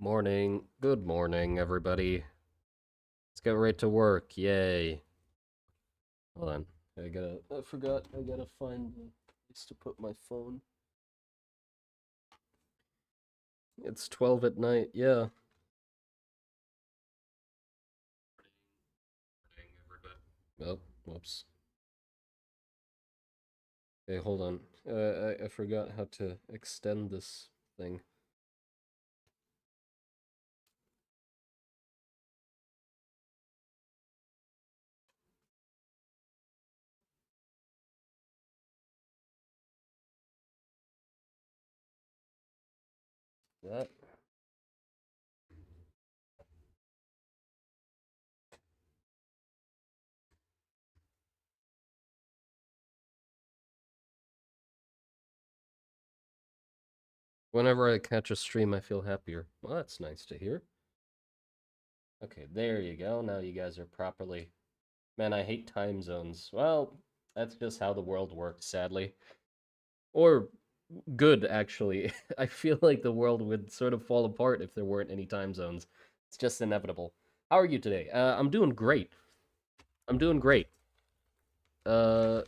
Morning. Good morning, everybody. Let's get right to work. Yay. Hold on. I forgot, I gotta find the place to put my phone. It's 12 at night, yeah. Morning, everybody. Oh, whoops. Okay, hold on. I forgot how to extend this thing. That. Whenever I catch a stream, I feel happier. Well, that's nice to hear. Okay, there you go. Now you guys are properly. Man, I hate time zones. Well, that's just how the world works, sadly. Or good, actually. I feel like the world would sort of fall apart if there weren't any time zones. It's just inevitable. How are you today? I'm doing great. I'm doing great. Uh,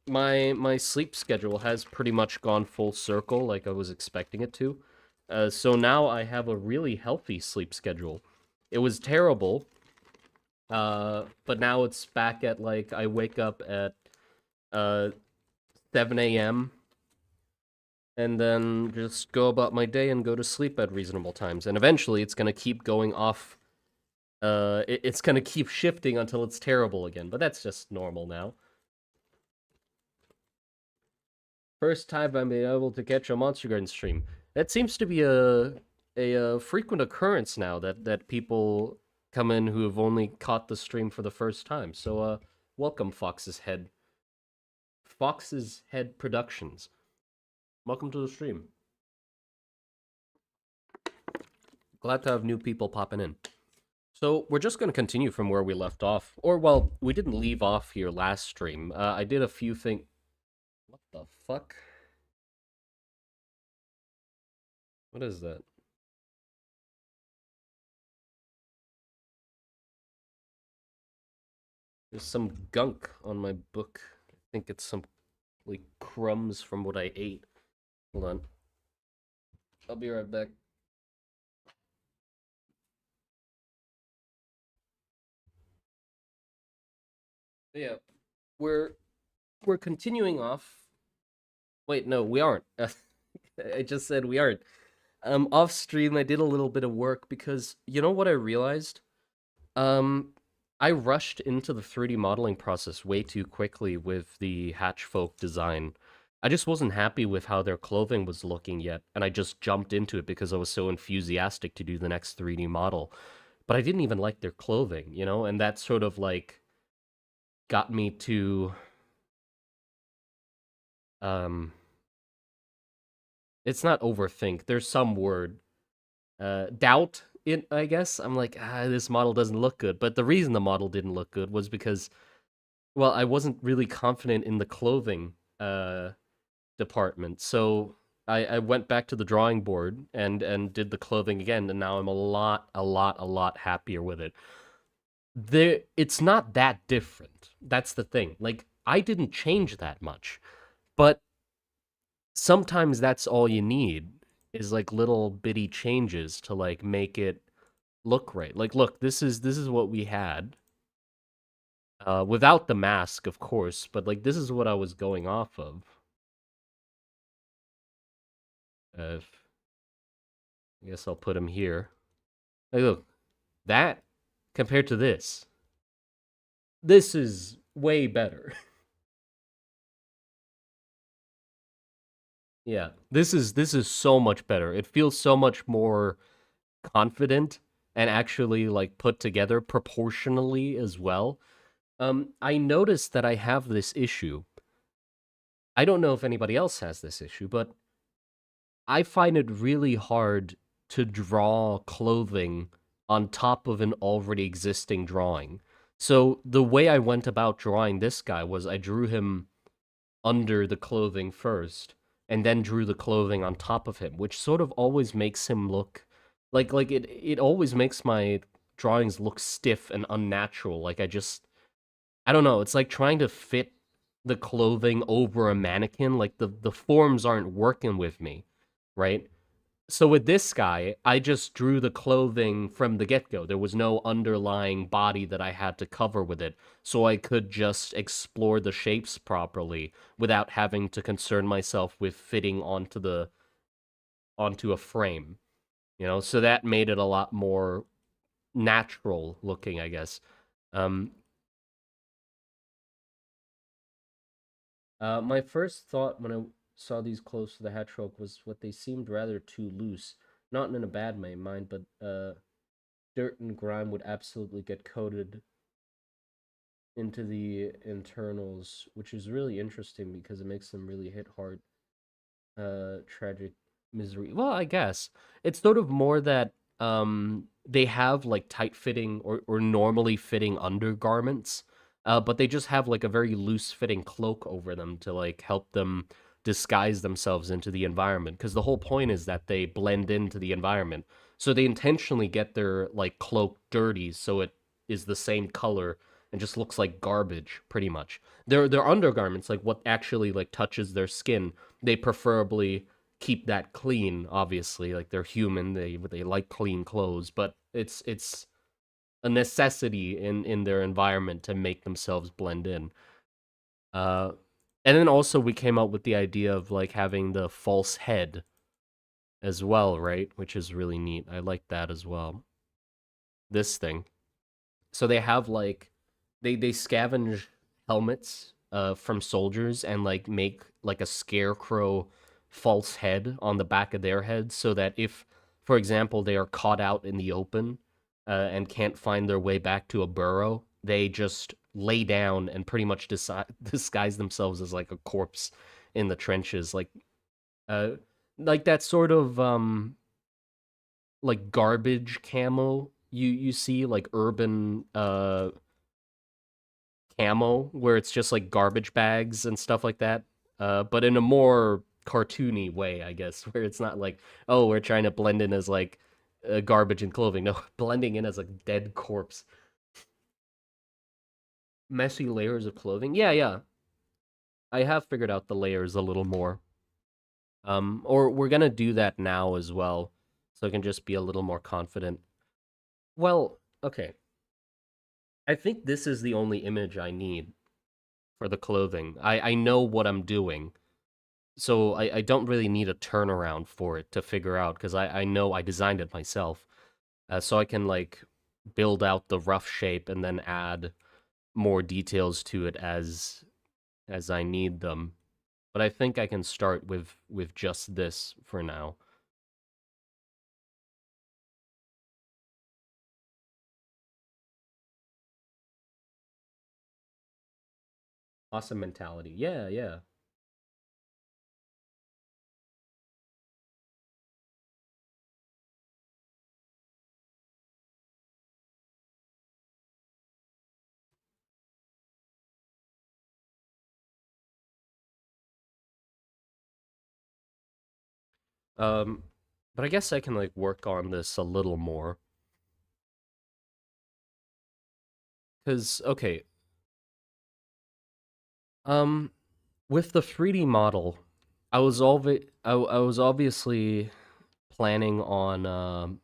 my sleep schedule has pretty much gone full circle, like I was expecting it to. So now I have a really healthy sleep schedule. It was terrible, but now it's back at like I wake up at uh 7 a.m. and then just go about my day and go to sleep at reasonable times. And eventually it's going to keep going off. It's going to keep shifting until it's terrible again, but that's just normal now. First time I've been able to catch a Monster Garden stream. That seems to be a frequent occurrence now that people come in who have only caught the stream for the first time. So welcome Fox's Head. Fox's Head Productions. Welcome to the stream. Glad to have new people popping in. So we're just going to continue from where we left off. Or, well, we didn't leave off here last stream. I did a few things... What the fuck? What is that? There's some gunk on my book. I think it's some, like, crumbs from what I ate. Hold on. I'll be right back. Yeah, we're continuing off. Wait, no, we aren't. I just said we aren't. Off stream, I did a little bit of work because you know what I realized? Um, I rushed into the 3D modeling process way too quickly with the Hatchfolk design. I just wasn't happy with how their clothing was looking yet, and I just jumped into it because I was so enthusiastic to do the next 3D model. But I didn't even like their clothing, you know, and that sort of like got me to um it's not overthink. There's some word. Doubt it, I guess. I'm like, this model doesn't look good. But the reason the model didn't look good was because, well, I wasn't really confident in the clothing department. So I went back to the drawing board and did the clothing again, and now I'm a lot happier with it. It's not that different. That's the thing. Like, I didn't change that much. But sometimes that's all you need is like little bitty changes to like make it look right. Like, look, this is what we had without the mask, of course, but like this is what I was going off of. I guess I'll put him here. Like, look, that compared to this is way better. Yeah, this is so much better. It feels so much more confident and actually like put together proportionally as well. I noticed that I have this issue. I don't know if anybody else has this issue, but I find it really hard to draw clothing on top of an already existing drawing. So the way I went about drawing this guy was I drew him under the clothing first, and then drew the clothing on top of him, which sort of always makes him look Like it always makes my drawings look stiff and unnatural. Like I don't know, it's like trying to fit the clothing over a mannequin. Like the forms aren't working with me, right? So with this guy, I just drew the clothing from the get-go. There was no underlying body that I had to cover with it, so I could just explore the shapes properly without having to concern myself with fitting onto a frame, you know? So that made it a lot more natural looking, I guess. Um my first thought when I saw these close to the Hatchfolk was what they seemed rather too loose. Not in a bad mind, but dirt and grime would absolutely get coated into the internals, which is really interesting because it makes them really hit hard. Tragic misery. Well, I guess it's sort of more that they have like tight fitting or normally fitting undergarments, but they just have like a very loose fitting cloak over them to like help them disguise themselves into the environment, because the whole point is that they blend into the environment. So they intentionally get their like cloak dirty so it is the same color and just looks like garbage pretty much. Their undergarments, like what actually like touches their skin, they preferably keep that clean. Obviously, like they're human, they like clean clothes, but it's a necessity in their environment to make themselves blend in. uh and then also we came up with the idea of like having the false head as well, right? Which is really neat. I like that as well. This thing, so they have like they scavenge helmets from soldiers and like make like a scarecrow false head on the back of their heads, so that if, for example, they are caught out in the open and can't find their way back to a burrow, they just lay down and pretty much disguise themselves as like a corpse in the trenches, uh like that sort of like garbage camo you see, like urban camo where it's just like garbage bags and stuff like that. But in a more cartoony way, I guess, where it's not like, oh, we're trying to blend in as like garbage and clothing. No, blending in as a dead corpse. Messy layers of clothing. Yeah, yeah. I have figured out the layers a little more. Or we're gonna do that now as well, so I can just be a little more confident. Well, okay. I think this is the only image I need for the clothing. I know what I'm doing, so I don't really need a turnaround for it to figure out, because I know I designed it myself. So I can like build out the rough shape and then add more details to it as I need them. But I think I can start with just this for now. Awesome mentality. Yeah, yeah. Um, but I guess I can like work on this a little more. Cause okay, um, with the 3D model, I was obviously planning on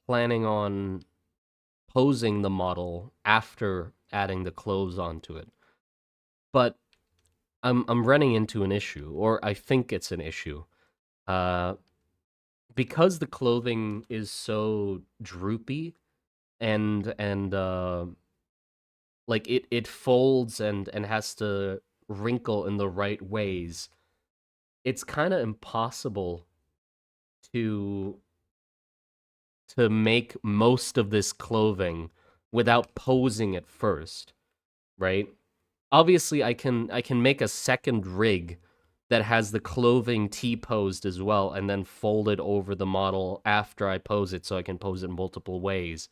planning on posing the model after adding the clothes onto it. But I'm running into an issue, or I think it's an issue. Uh, because the clothing is so droopy and like it folds and has to wrinkle in the right ways. It's kind of impossible to make most of this clothing without posing it first, right? Obviously I can make a second rig that has the clothing T-posed as well and then fold it over the model after I pose it, so I can pose it in multiple ways.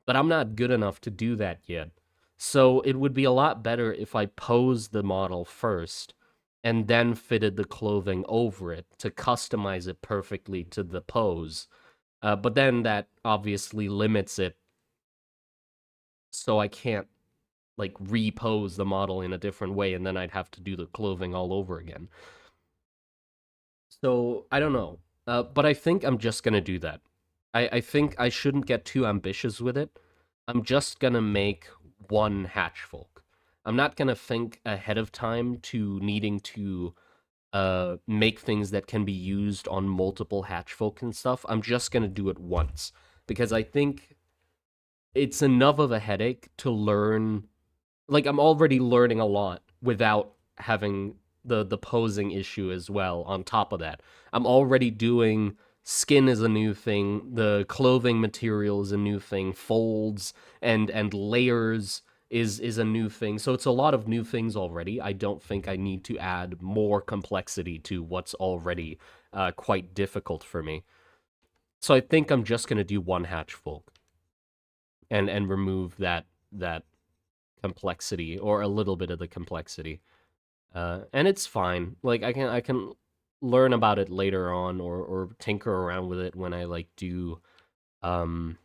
But I'm not good enough to do that yet. So it would be a lot better if I pose the model first and then fitted the clothing over it to customize it perfectly to the pose. But then that obviously limits it, so I can't like repose the model in a different way, and then I'd have to do the clothing all over again. So I don't know, but I think I'm just gonna do that. I think I shouldn't get too ambitious with it. I'm just gonna make one hatchfolk. I'm not gonna think ahead of time to needing to make things that can be used on multiple hatchfolk and stuff. I'm just gonna do it once because I think it's enough of a headache to learn. Like I'm already learning a lot without having the posing issue as well on top of that. I'm already doing skin is a new thing, the clothing material is a new thing, folds and layers is a new thing. So it's a lot of new things already. I don't think I need to add more complexity to what's already quite difficult for me. So I think I'm just gonna do one hatch folk and remove that complexity or a little bit of the complexity. And it's fine. Like I can learn about it later on or tinker around with it when I like do um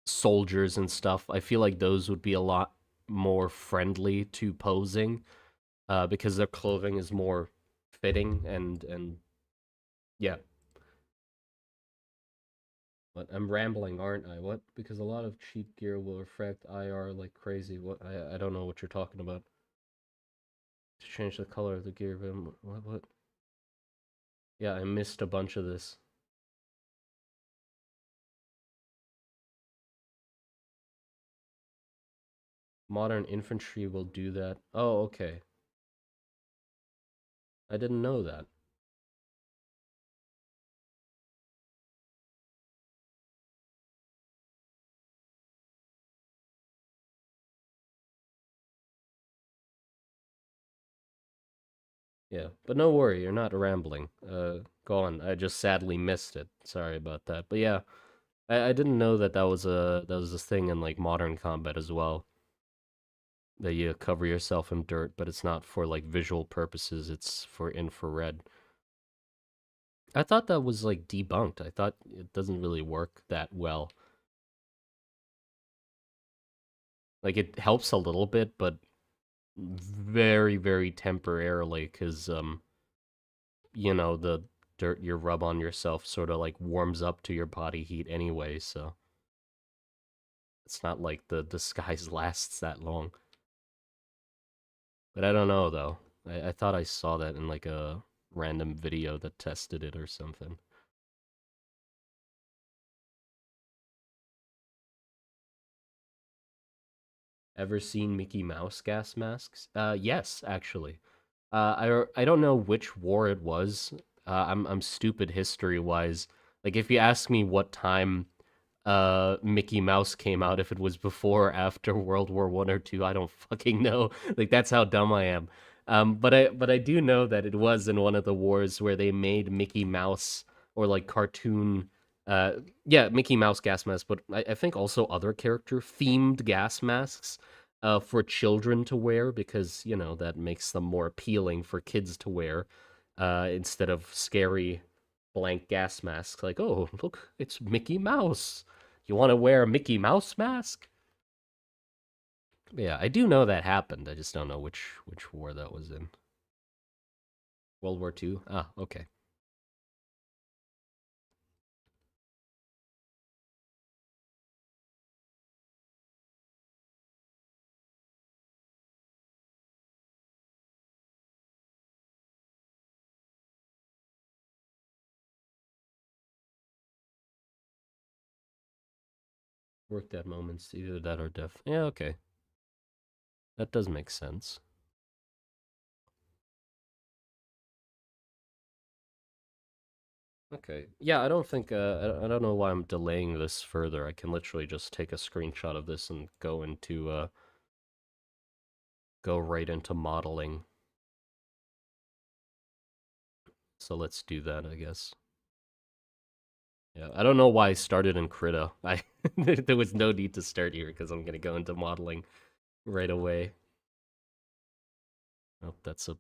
soldiers and stuff. I feel like those would be a lot more friendly to posing because their clothing is more fitting and yeah. But I'm rambling, aren't I? What? Because a lot of cheap gear will refract IR like crazy. What? I don't know what you're talking about. To change the color of the gear. What? Yeah, I missed a bunch of this. Modern infantry will do that. Oh, okay. I didn't know that. Yeah, but no worry, you're not rambling. Go on. I just sadly missed it. Sorry about that. But yeah, I didn't know that that was a thing in like modern combat as well. That you cover yourself in dirt, but it's not for like visual purposes. It's for infrared. I thought that was like debunked. I thought it doesn't really work that well. Like it helps a little bit, but very, very temporarily, because the dirt you rub on yourself sort of like warms up to your body heat anyway, so it's not like the disguise lasts that long. But I don't know though. I thought I saw that in like a random video that tested it or something. Ever seen Mickey Mouse gas masks? Yes, actually. I don't know which war it was. I'm stupid history wise. Like if you ask me what time Mickey Mouse came out, if it was before or after World War One or two, I don't fucking know. Like that's how dumb I am. But I do know that it was in one of the wars where they made Mickey Mouse or like cartoon uh yeah, Mickey Mouse gas masks, but I think also other character themed gas masks for children to wear because, that makes them more appealing for kids to wear instead of scary blank gas masks like, "Oh, look, it's Mickey Mouse. You want to wear a Mickey Mouse mask?" Yeah, I do know that happened. I just don't know which war that was in. World War II? Ah, okay. Worked at moments, either that or death. Yeah, okay. That does make sense. Okay. Yeah, I don't think I don't know why I'm delaying this further. I can literally just take a screenshot of this and go right into modeling. So let's do that, I guess. Yeah, I don't know why I started in Krita. I there was no need to start here because I'm gonna go into modeling right away. Oh, that's a...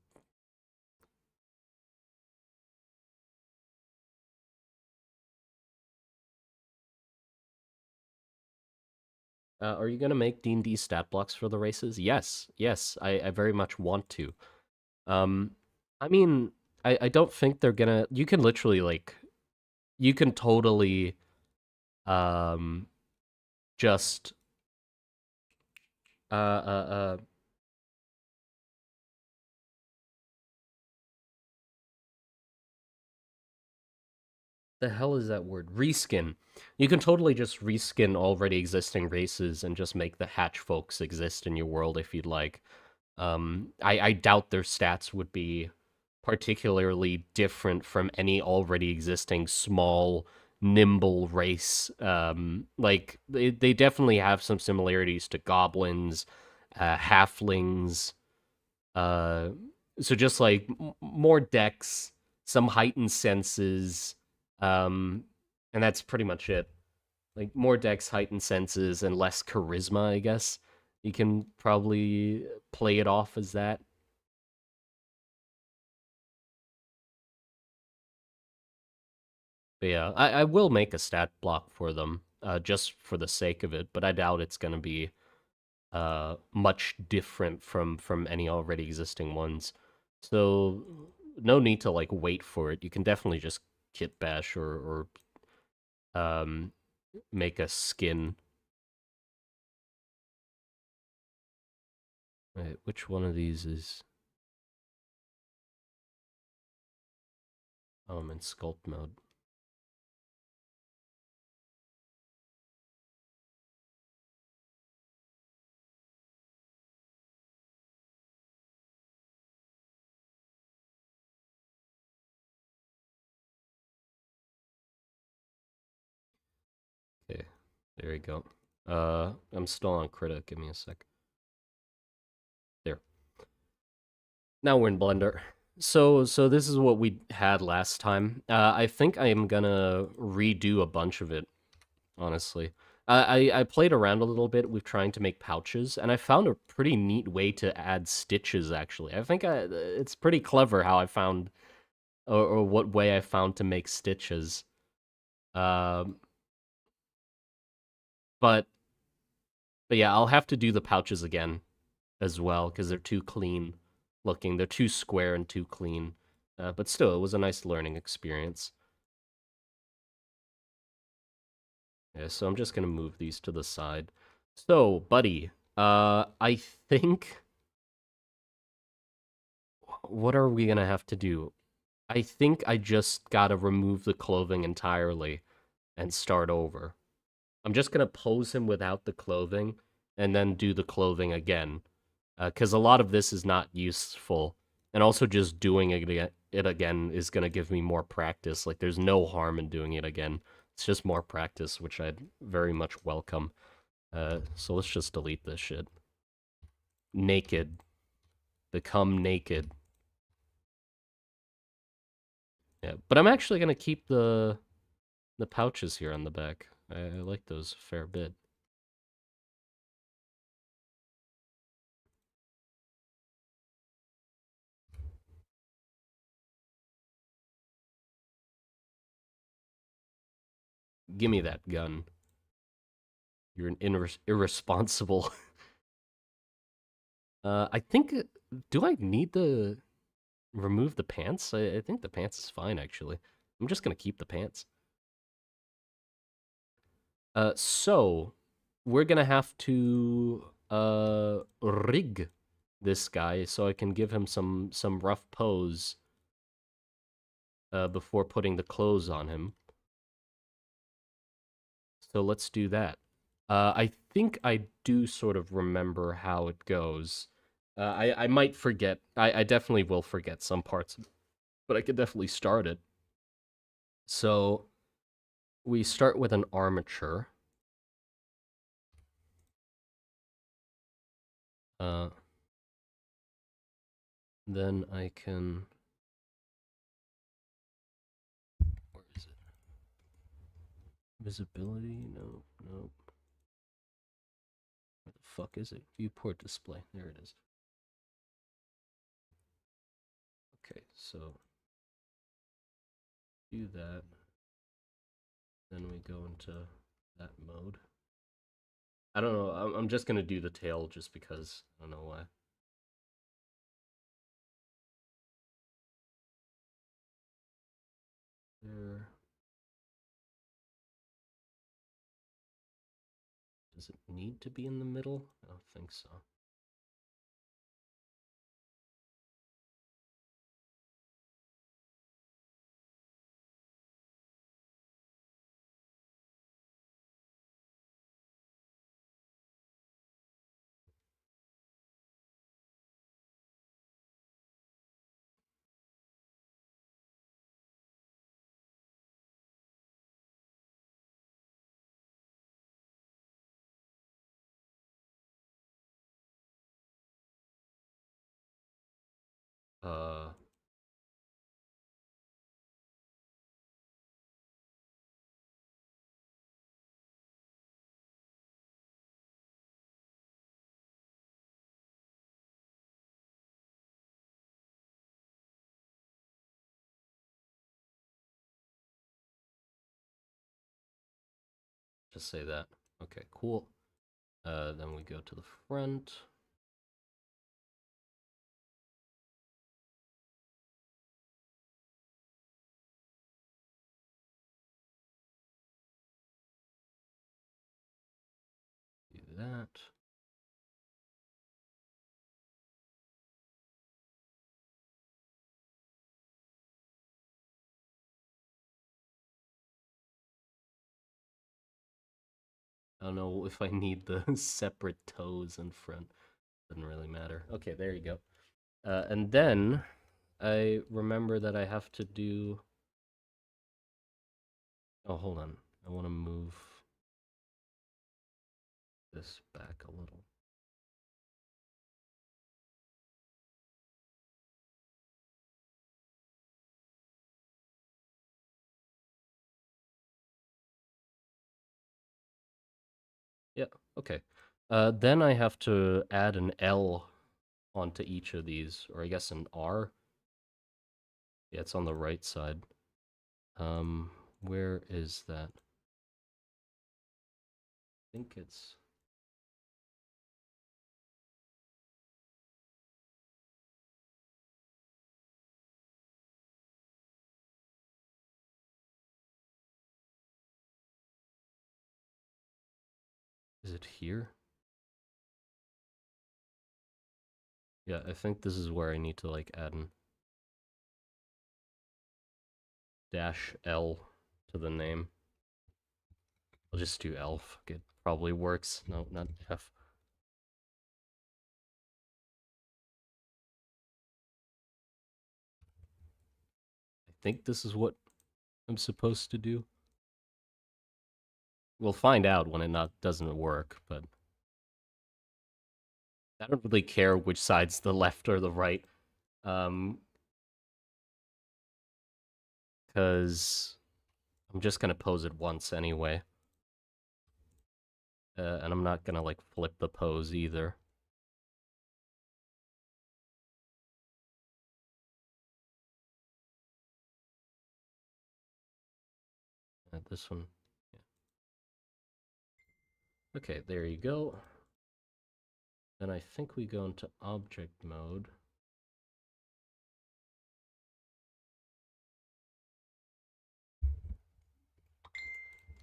are you gonna make D&D stat blocks for the races? Yes, yes, I very much want to. Um, I mean, I don't think they're gonna... You can literally, like... You can totally, um, just... Uh, uh, uh, the hell is that word? Reskin. You can totally just reskin already existing races and just make the hatch folks exist in your world if you'd like. I doubt their stats would be particularly different from any already existing small, nimble race. Like they definitely have some similarities to goblins, halflings. Uh, so just like more decks, some heightened senses, um, and that's pretty much it. Like more decks, heightened senses, and less charisma, I guess. You can probably play it off as that. But yeah, I will make a stat block for them, just for the sake of it. But I doubt it's gonna be much different from any already existing ones. So no need to like wait for it. You can definitely just kit bash or make a skin. Right, which one of these is... Oh, I'm in sculpt mode. Okay, there we go. I'm still on Critic. Give me a sec. There. Now we're in Blender. So this is what we had last time. I think I am gonna redo a bunch of it, honestly. I played around a little bit with trying to make pouches, and I found a pretty neat way to add stitches, actually. I think it's pretty clever how I found, or what way I found to make stitches. Um, but, but yeah, I'll have to do the pouches again as well, because they're too clean looking. They're too square and too clean. But still, it was a nice learning experience. Yeah, so I'm just gonna move these to the side. So, buddy, I think what are we gonna have to do? I think I just gotta remove the clothing entirely and start over. I'm just gonna pose him without the clothing and then do the clothing again. Because a lot of this is not useful. And also just doing it again is gonna give me more practice. Like, there's no harm in doing it again. It's just more practice, which I'd very much welcome. So let's just delete this shit. Naked. Become naked. Yeah, but I'm actually gonna keep the pouches here on the back. I like those a fair bit. Give me that gun. You're an irresponsible. I think. Do I need to remove the pants? I think the pants is fine, actually. I'm just gonna keep the pants. So we're gonna have to rig this guy so I can give him some rough pose before putting the clothes on him. So let's do that. I think I do sort of remember how it goes. I might forget. I definitely will forget some parts, but I could definitely start it. So we start with an armature. Uh, then I can... Where is it? Visibility? No, no. Where the fuck is it? Viewport display. There it is. so do that. Then we go into that mode. I don't know. I'm just gonna do the tail just because I don't know why. There. Does it need to be in the middle? I don't think so. Uh, just say that. Okay, cool. Then we go to the front. Do that. I don't know if I need the separate toes in front. Doesn't really matter. Okay, there you go. And then I remember that I have to do. Oh, hold on. I want to move this back a little. Yeah, okay. Then I have to add an L onto each of these, or I guess an R. Yeah, it's on the right side. Where is that? I think it's... Is it here? Yeah, I think this is where I need to like add an -L to the name. I'll just do L. It probably works. No, not F. I think this is what I'm supposed to do. We'll find out when it not doesn't work, but I don't really care which side's the left or the right. Because I'm just gonna pose it once anyway. And I'm not gonna like flip the pose either. This one. Yeah. Okay, there you go. Then I think we go into object mode.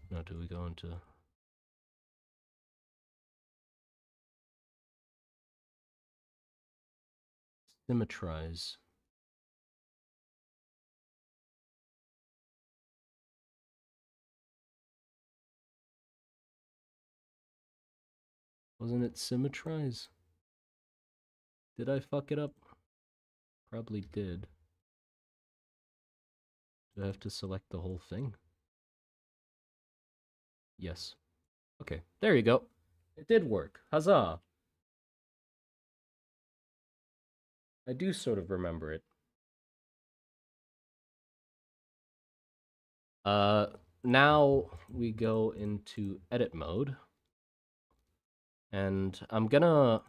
No, do we go into... Symmetrize. Wasn't it symmetrize? Did I fuck it up? Probably did. Do I have to select the whole thing? Yes. Okay, there you go. It did work. Huzzah! I do sort of remember it. Now we go into edit mode. And I'm gonna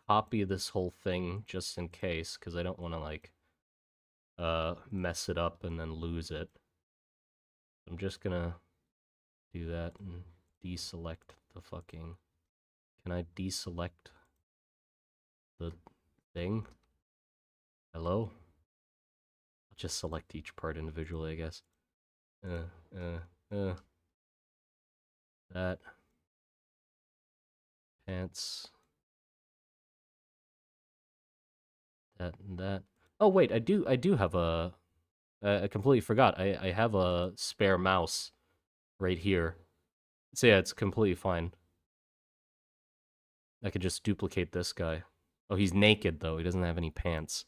copy this whole thing just in case, because I don't want to, like, mess it up and then lose it. I'm just gonna do that and deselect the fucking... Can I deselect the thing? Hello? I'll just select each part individually, I guess. That. Pants. That and that. Oh wait, I do have a... I completely forgot. I have a spare mouse right here. So yeah, it's completely fine. I could just duplicate this guy. Oh, he's naked though. He doesn't have any pants.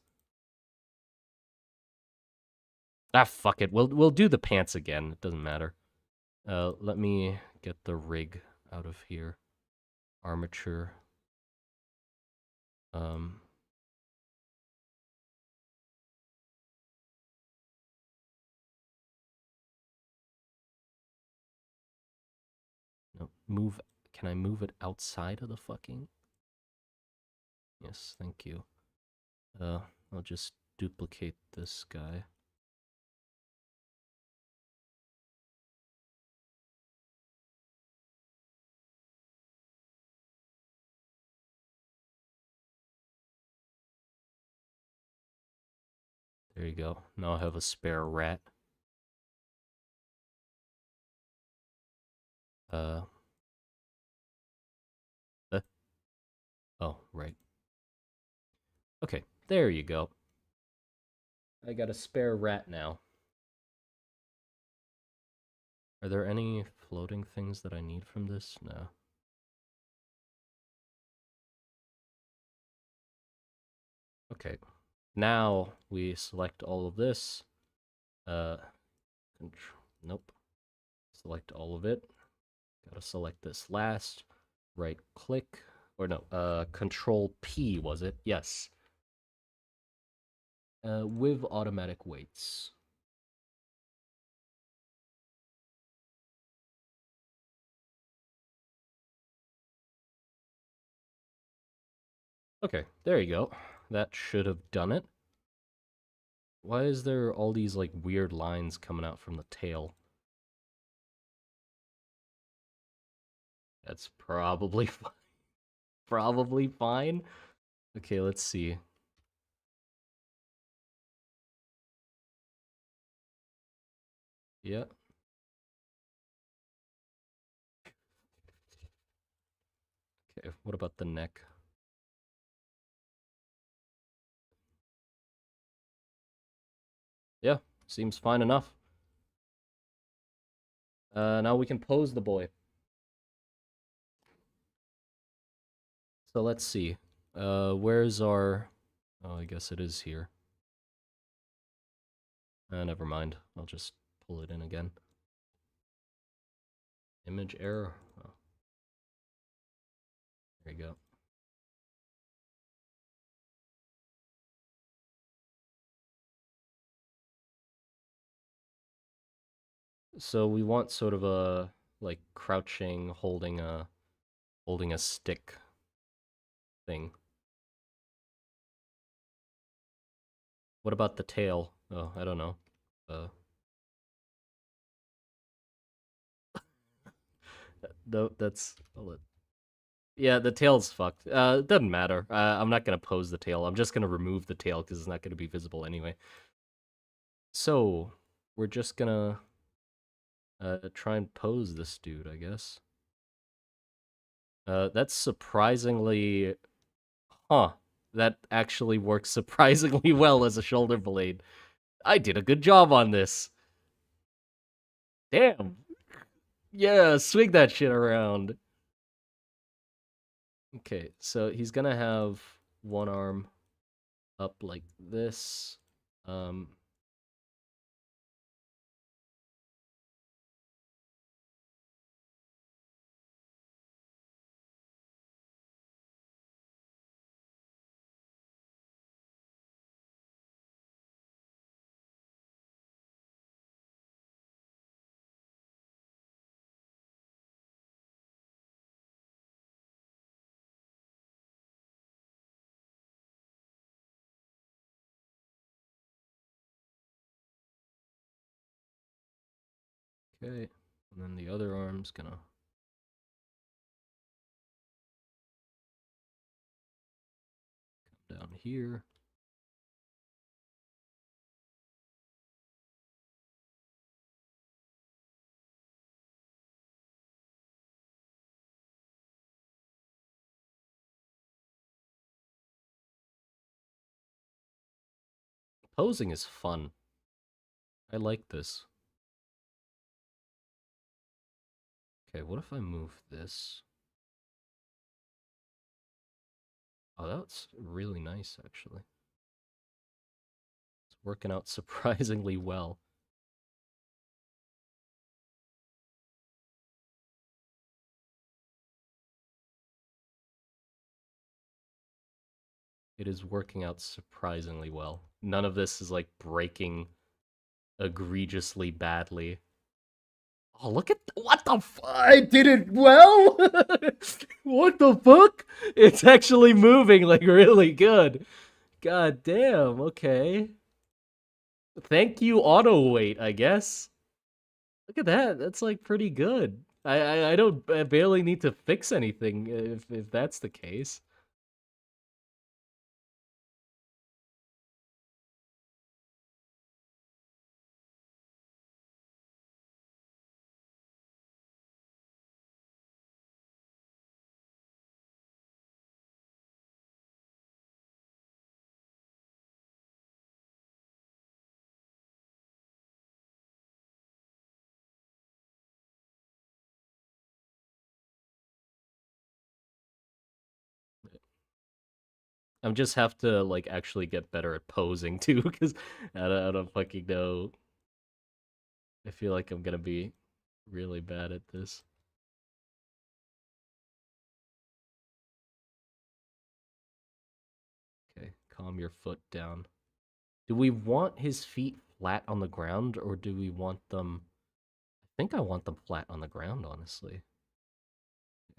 Ah, fuck it. We'll do the pants again. It doesn't matter. Let me get the rig out of here. Armature. Um. No, move. Can I move it outside of the fucking? Yes, thank you. I'll just duplicate this guy. There you go. Now I have a spare rat. Uh. Oh, right. Okay, there you go. I got a spare rat now. Are there any floating things that I need from this? No. Okay. Now we select all of this. Nope. Select all of it. Gotta select this last. Right click. Or no, Control P was it? Yes. With automatic weights. Okay, there you go. That should have done it. Why is there all these like weird lines coming out from the tail? That's probably fine. Probably fine. Okay, let's see. Yeah. Okay, what about the neck? Yeah, seems fine enough. Now we can pose the boy. So let's see. Where's our... Oh, I guess it is here. Never mind. I'll just pull it in again. Image error. Oh. There you go. So we want sort of a like crouching, holding a stick thing. What about the tail? Oh, I don't know. No, that's... Yeah, the tail's fucked. It doesn't matter. I'm not gonna pose the tail. I'm just gonna remove the tail because it's not gonna be visible anyway. So we're just gonna try and pose this dude, I guess. That's surprisingly... Huh. That actually works surprisingly well as a shoulder blade. I did a good job on this. Damn. Yeah, swing that shit around. Okay, so he's gonna have one arm up like this. Okay, and then the other arm's gonna come down here. Posing is fun. I like this. Okay, what if I move this? Oh, that's really nice, actually. It's working out surprisingly well. It is working out surprisingly well. None of this is like breaking egregiously badly. Oh, look at what the I did it well. What the fuck? It's actually moving like really good. God damn. Okay. Thank you, auto weight. I guess. Look at that. That's like pretty good. I don't I barely need to fix anything if that's the case. I just have to like actually get better at posing too, because I don't fucking know. I feel like I'm gonna be really bad at this. Okay, calm your foot down. Do we want his feet flat on the ground, or do we want them? I think I want them flat on the ground, honestly.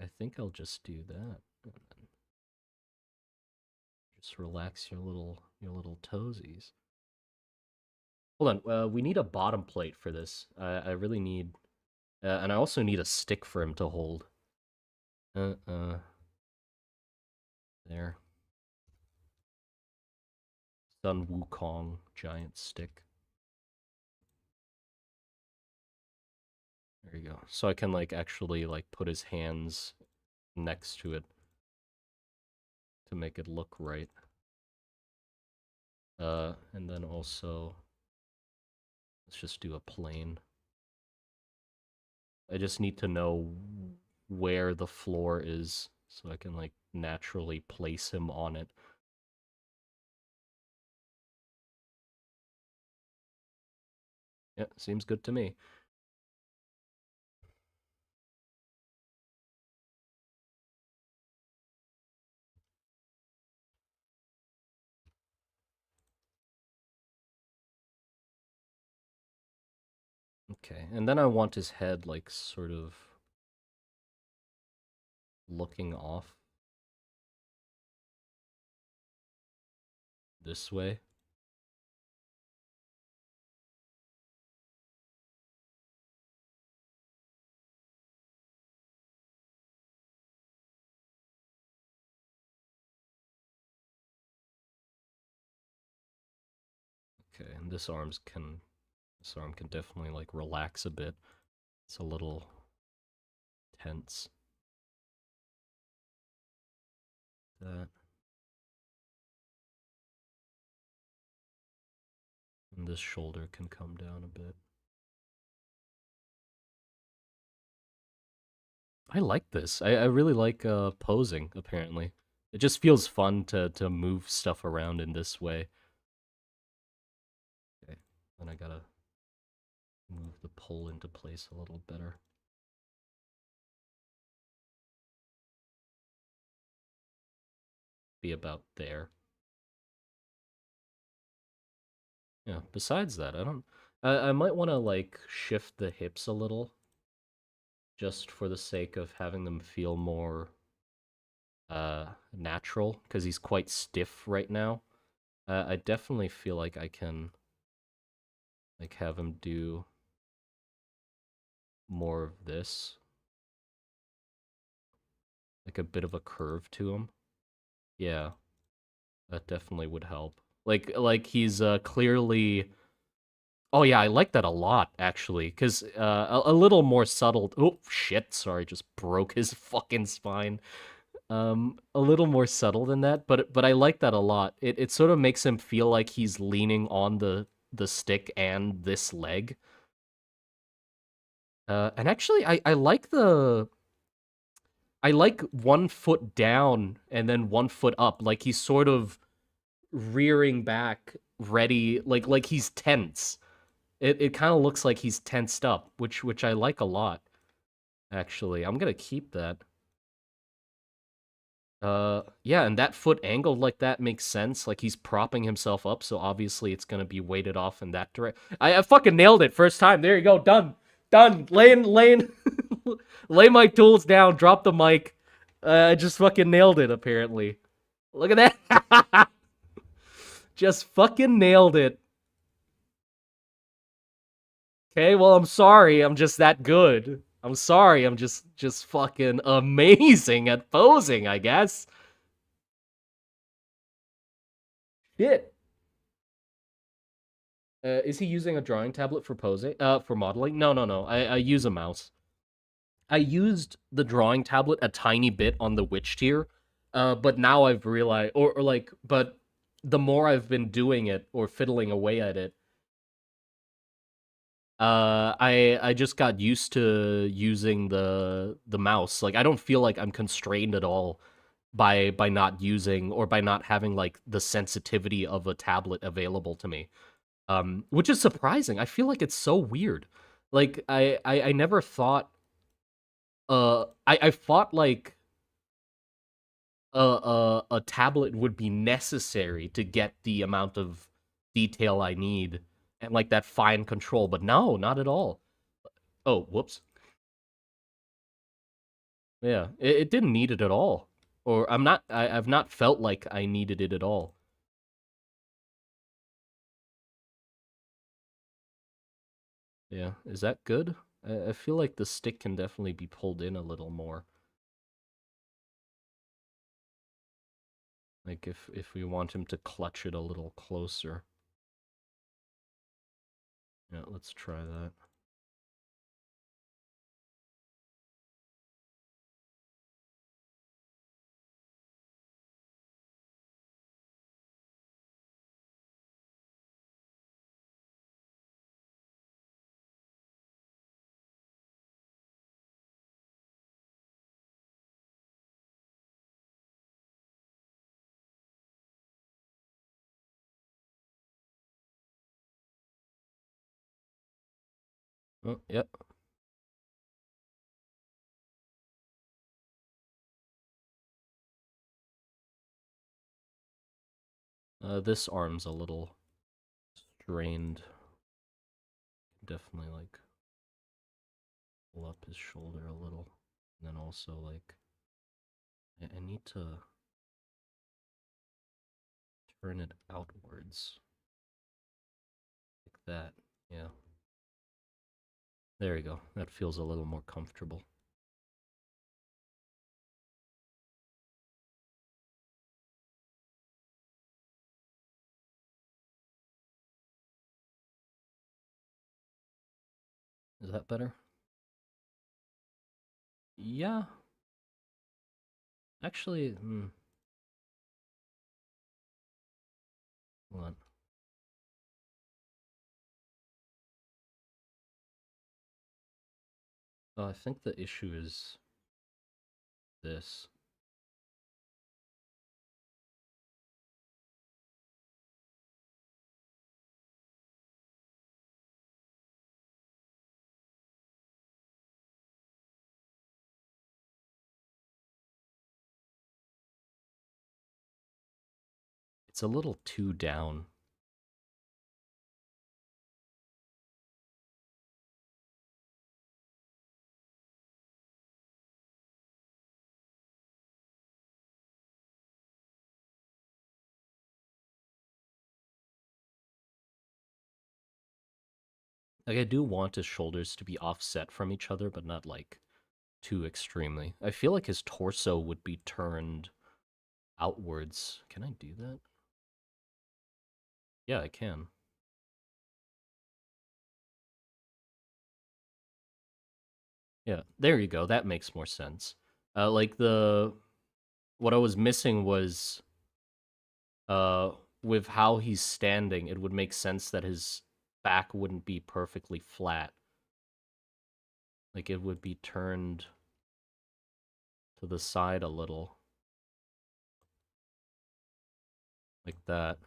I think I'll just do that. And then just relax your little toesies. Hold on, we need a bottom plate for this. I really need, and I also need a stick for him to hold. There. Sun Wukong giant stick. There you go. So I can like actually like put his hands next to it to make it look right. And then also let's just do a plane. I just need to know where the floor is so I can like naturally place him on it. Yeah, seems good to me. Okay, and then I want his head like sort of looking off this way. Okay, and this arm can definitely like relax a bit. It's a little tense. That and this shoulder can come down a bit. I like this. I really like posing, apparently. It just feels fun to move stuff around in this way. Okay. Then I gotta move the pull into place a little better. Be about there. Yeah, besides that, I don't I might want to like shift the hips a little just for the sake of having them feel more natural because he's quite stiff right now. I definitely feel like I can like have him do more of this. Like a bit of a curve to him. Yeah, that definitely would help. Like he's clearly. Oh yeah, I like that a lot actually, because a little more subtle. Oh shit! Sorry, just broke his fucking spine. A little more subtle than that, but I like that a lot. It sort of makes him feel like he's leaning on the stick and this leg. And actually, I like 1 foot down and then 1 foot up, like he's sort of rearing back, ready, like he's tense. It kind of looks like he's tensed up, which I like a lot. Actually, I'm gonna keep that. Yeah, and that foot angled like that makes sense. Like he's propping himself up, so obviously it's gonna be weighted off in that direction. I fucking nailed it first time. There you go, done, done. Laying, lay my tools down. Drop the mic. I just fucking nailed it. Apparently, look at that. Just fucking nailed it. Okay, well I'm sorry. I'm just that good. I'm sorry. I'm just fucking amazing at posing, I guess. Shit. Is he using a drawing tablet for posing? For modeling? No, no, no. I use a mouse. I used the drawing tablet a tiny bit on the witch tier, but now I've realized, or like, but the more I've been doing it or fiddling away at it, I just got used to using the mouse. Like, I don't feel like I'm constrained at all by not using or by not having like the sensitivity of a tablet available to me. Which is surprising. I feel like it's so weird. Like I never thought I thought like a tablet would be necessary to get the amount of detail I need and like that fine control, but no, not at all. Oh, whoops. Yeah, it didn't need it at all. Or I've not felt like I needed it at all. Yeah, is that good? I feel like the stick can definitely be pulled in a little more. Like if we want him to clutch it a little closer. Yeah, let's try that. Oh, yep. This arm's a little strained. Definitely like pull up his shoulder a little. And then also like I need to turn it outwards. Like that. Yeah. There you go. That feels a little more comfortable. Is that better? Yeah. Actually, hold on. Oh, I think the issue is this. It's a little too down. Like, I do want his shoulders to be offset from each other, but not, like, too extremely. I feel like his torso would be turned outwards. Can I do that? Yeah, I can. Yeah, there you go. That makes more sense. Like what I was missing was uh with how he's standing, it would make sense that his back wouldn't be perfectly flat. Like it would be turned to the side a little, like that.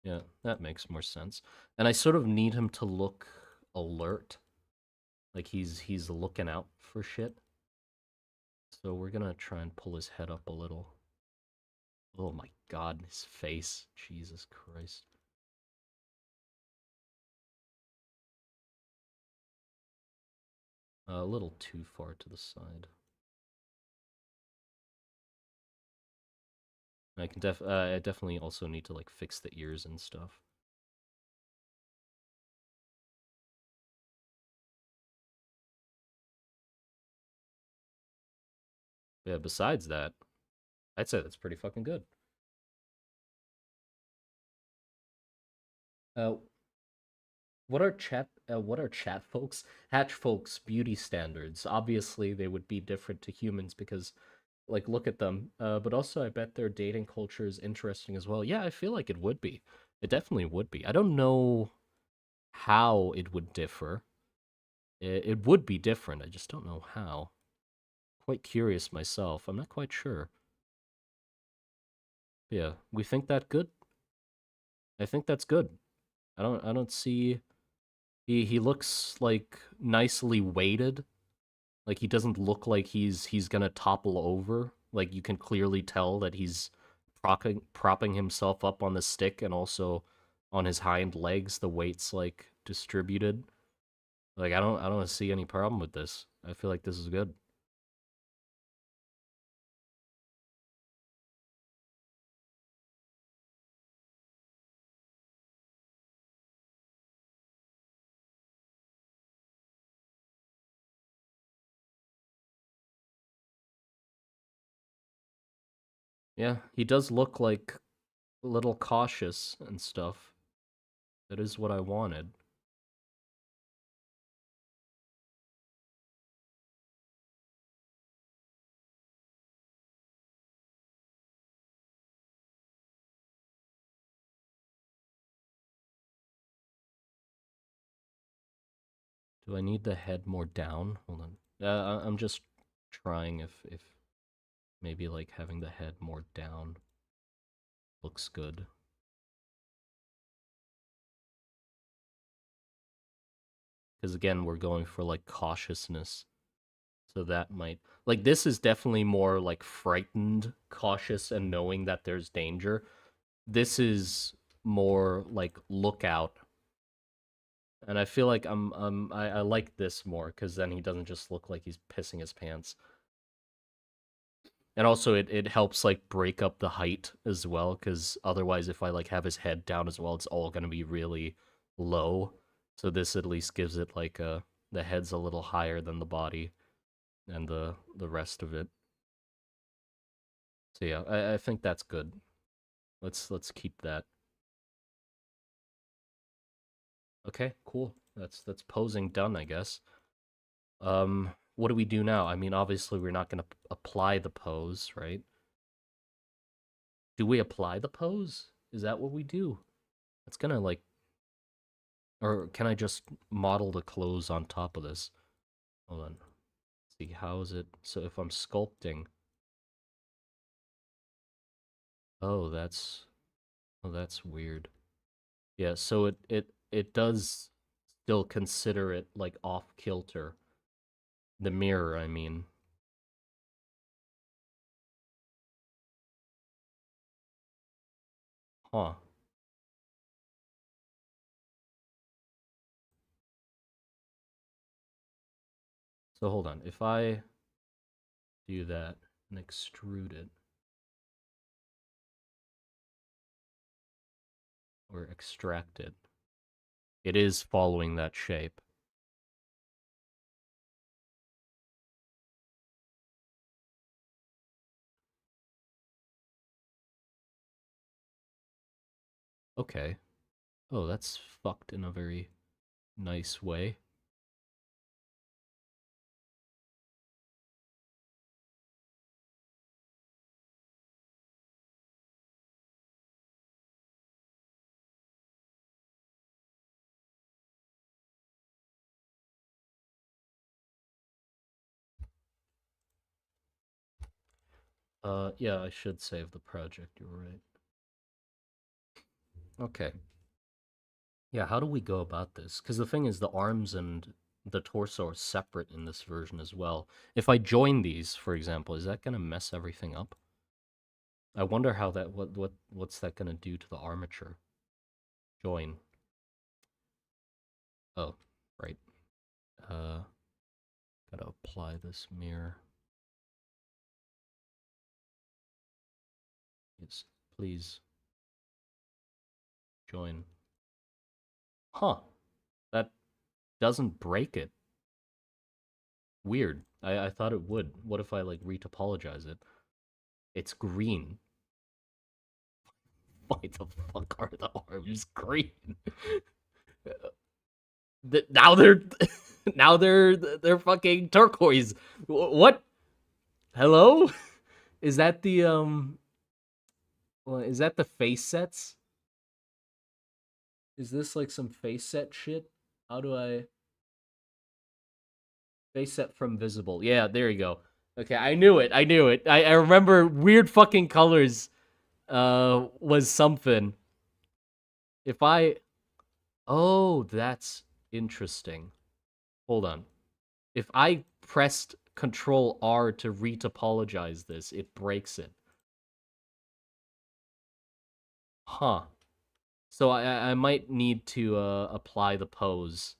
Yeah, that makes more sense. And I sort of need him to look alert, like he's looking out for shit. So we're gonna try and pull his head up a little. Oh my god, his face. Jesus Christ. A little too far to the side. I definitely also need to like fix the ears and stuff. Yeah, besides that, I'd say that's pretty fucking good. Uh, what are chat folks hatch folks beauty standards? Obviously, they would be different to humans because like look at them. But also I bet their dating culture is interesting as well. Yeah, I feel like it would be. It definitely would be. I don't know how it would differ. It would be different. I just don't know how. Quite curious myself. I'm not quite sure. Yeah, we think that good. I think that's good. I don't see he looks like nicely weighted. Like he doesn't look like he's gonna topple over. Like you can clearly tell that he's propping himself up on the stick and also on his hind legs the weight's like distributed. Like I don't see any problem with this. I feel like this is good. Yeah, he does look like a little cautious and stuff. That is what I wanted. Do I need the head more down? Hold on. I'm just trying if maybe like having the head more down looks good. Because again, we're going for like cautiousness. So that might like this is definitely more like frightened, cautious, and knowing that there's danger. This is more like lookout. And I feel like I like this more because then he doesn't just look like he's pissing his pants. And also it helps like break up the height as well, because otherwise if I like have his head down as well, it's all gonna be really low. So this at least gives it like the head's a little higher than the body and the rest of it. So yeah, I think that's good. Let's keep that. Okay, cool. That's posing done, I guess. What do we do now? I mean, obviously we're not gonna apply the pose, right? Do we apply the pose? Is that what we do? It's gonna like, or can I just model the clothes on top of this? Hold on. Let's see, how is it? So if I'm sculpting, oh, that's weird. Yeah, so it does still consider it like off kilter. The mirror, I mean. Huh. So hold on. If I do that and extrude it, or extract it. It is following that shape. Okay. Oh, that's fucked in a very nice way. Yeah, I should save the project, you're right. Okay. Yeah, how do we go about this? Because the thing is, the arms and the torso are separate in this version as well. If I join these, for example, is that gonna mess everything up? I wonder how that what's that gonna do to the armature? Join. Oh, right. Uh, gotta apply this mirror. Yes, please join. Huh? That doesn't break it. Weird. I thought it would. What if I like retopologize it? It's green. Why the fuck are the arms green? Now they're now they're fucking turquoise. What? Hello? Is that the well, is that the face sets? Is this like some face set shit? How do I face set from visible? Yeah, there you go. Okay, I knew it. I knew it. I remember weird fucking colors was something. If I Oh, that's interesting. Hold on. If I pressed Control R to retopologize this, it breaks it. Huh. So I might need to apply the pose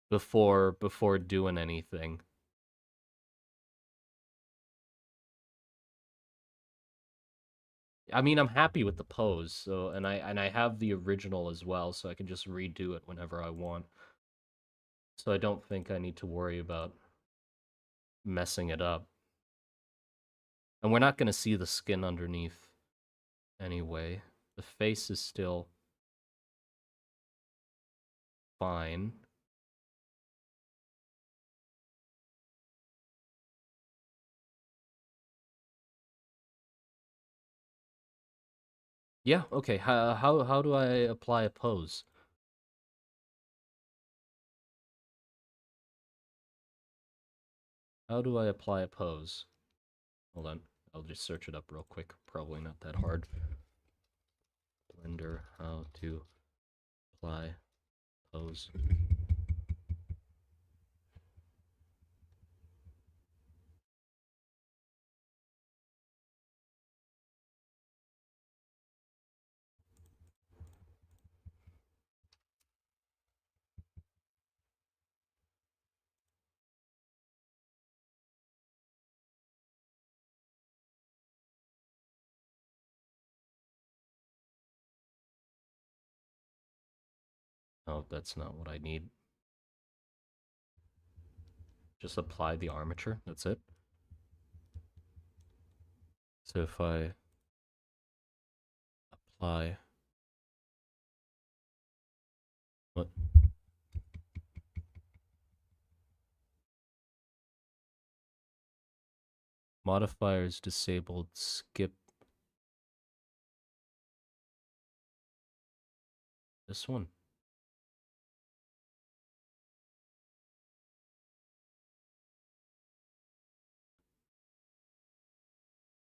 before doing anything. I mean, I'm happy with the pose, so and I have the original as well, so I can just redo it whenever I want. So I don't think I need to worry about messing it up. And we're not going to see the skin underneath anyway. The face is still fine. Yeah, okay. How do I apply a pose? How do I apply a pose? Hold on. I'll just search it up real quick. Probably not that hard. Blender, how to apply pose. Oh, that's not what I need. Just apply the armature. That's it. So if I apply what modifiers disabled, skip this one.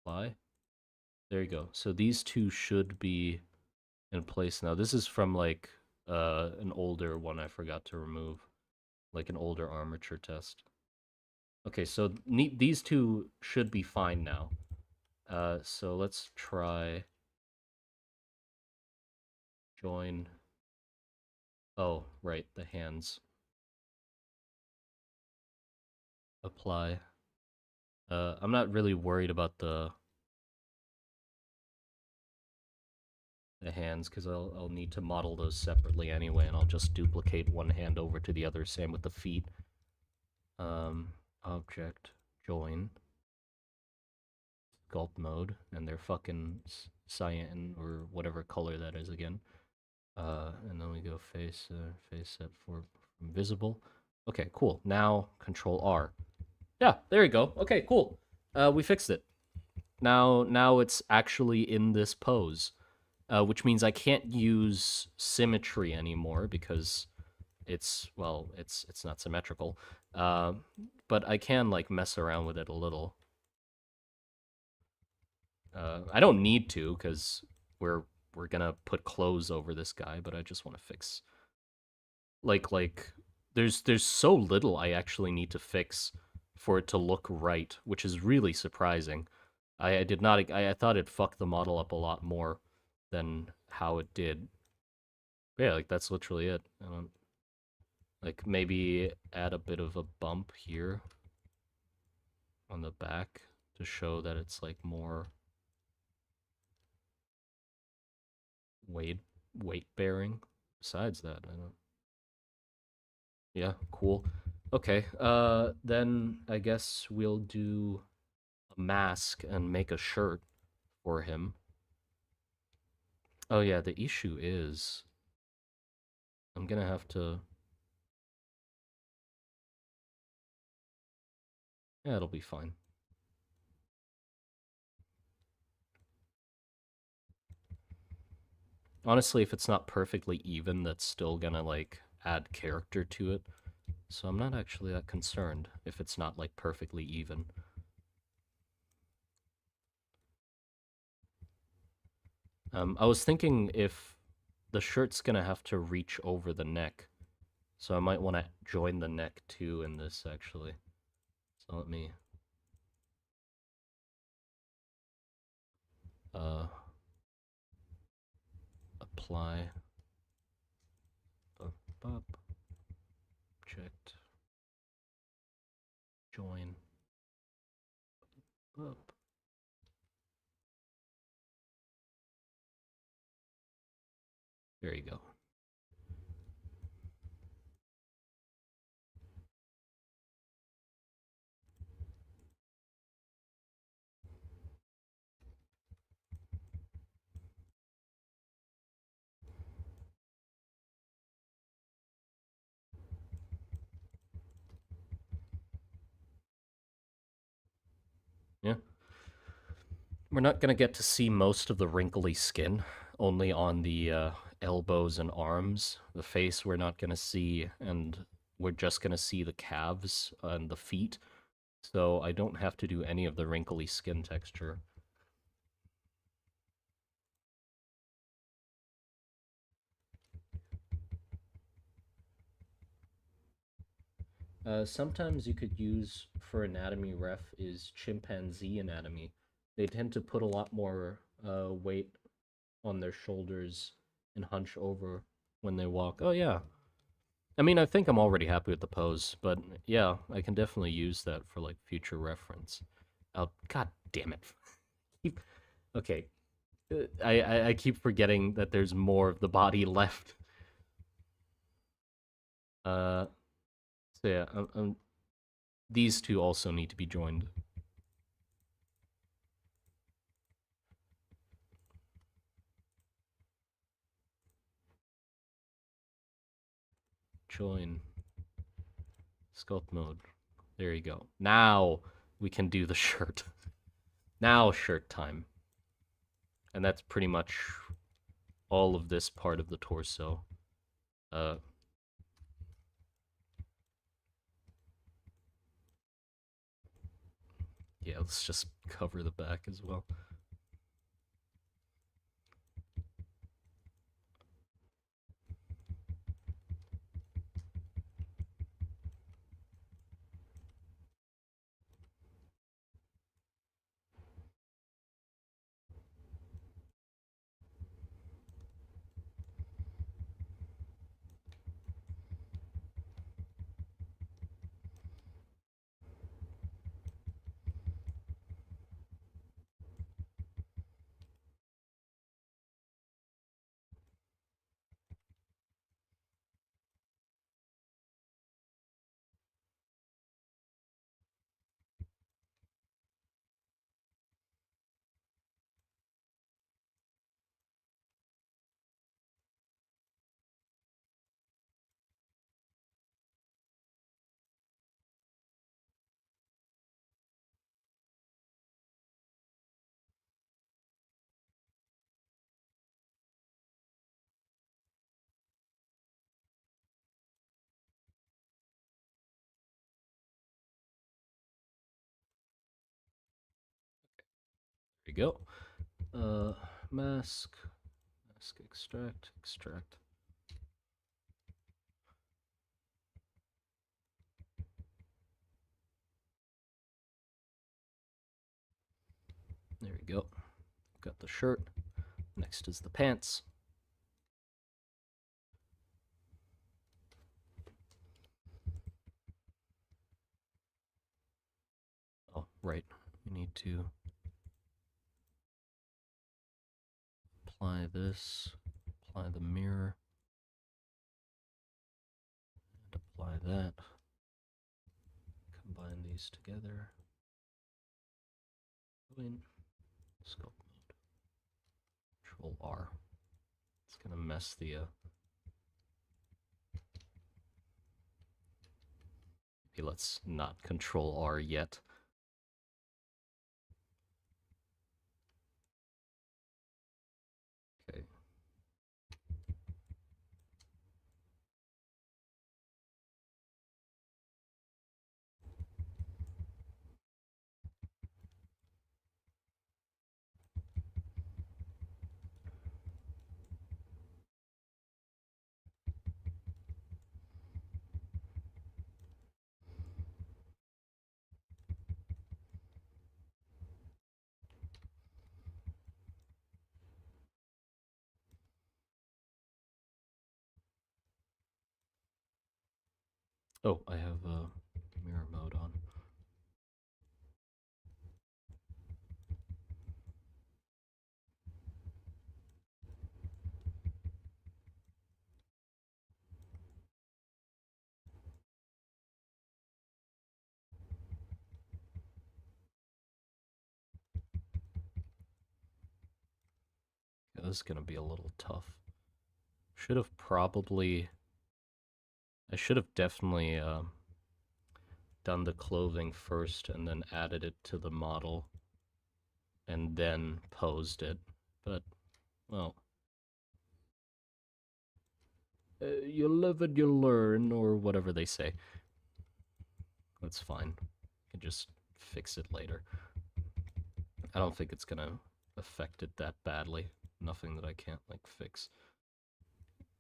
Apply. There you go. So these two should be in place now. This is from like an older one I forgot to remove, like an older armature test. Okay, so these two should be fine now. So let's try join. Oh, right, the hands. Apply. I'm not really worried about the the hands, because I'll need to model those separately anyway, and I'll just duplicate one hand over to the other. Same with the feet. Object, join, sculpt mode, and they're fucking cyan or whatever color that is again. And then we go face set for visible. Okay, cool. Now Control R. Yeah, there you go. Okay, cool. We fixed it. Now it's actually in this pose, which means I can't use symmetry anymore because it's not symmetrical. But I can like mess around with it a little. I don't need to because we're gonna put clothes over this guy, but I just want to fix like there's so little I actually need to fix for it to look right, which is really surprising. I did not I thought it fucked the model up a lot more than how it did. But yeah, like that's literally it. Like maybe add a bit of a bump here on the back to show that it's like more weight weight bearing. Besides that, I don't. Yeah, cool. Okay, then I guess we'll do a mask and make a shirt for him. Oh yeah, the issue is I'm gonna have to. Yeah, it'll be fine. Honestly, if it's not perfectly even, that's still gonna like add character to it. So I'm not actually that concerned if it's not like perfectly even. I was thinking if the shirt's gonna have to reach over the neck, so I might want to join the neck too in this actually. So let me uh apply object join up. There you go. Yeah. We're not gonna get to see most of the wrinkly skin, only on the elbows and arms. The face we're not gonna see, and we're just gonna see the calves and the feet. So I don't have to do any of the wrinkly skin texture. Sometimes you could use for anatomy ref is chimpanzee anatomy. They tend to put a lot more weight on their shoulders and hunch over when they walk. Oh yeah. I mean, I think I'm already happy with the pose, but yeah, I can definitely use that for like future reference. Oh, god damn it. Okay. I keep forgetting that there's more of the body left. Uh so yeah, these two also need to be joined. Join sculpt mode. There you go. Now we can do the shirt. Now shirt time. And that's pretty much all of this part of the torso. Uh yeah, let's just cover the back as well. we go. Mask, extract, extract. There we go. Got the shirt. Next is the pants. Oh, right. We need to apply this, apply the mirror, and apply that. Combine these together. Go in, sculpt mode. Control R. It's gonna mess the maybe let's not Control R yet. Okay. Oh, I have mirror mode on. Yeah, this is gonna be a little tough. Should have probably. I should have definitely done the clothing first and then added it to the model and then posed it. But, well, you live and you learn, or whatever they say. That's fine. I can just fix it later. I don't think it's gonna affect it that badly. Nothing that I can't, like, fix.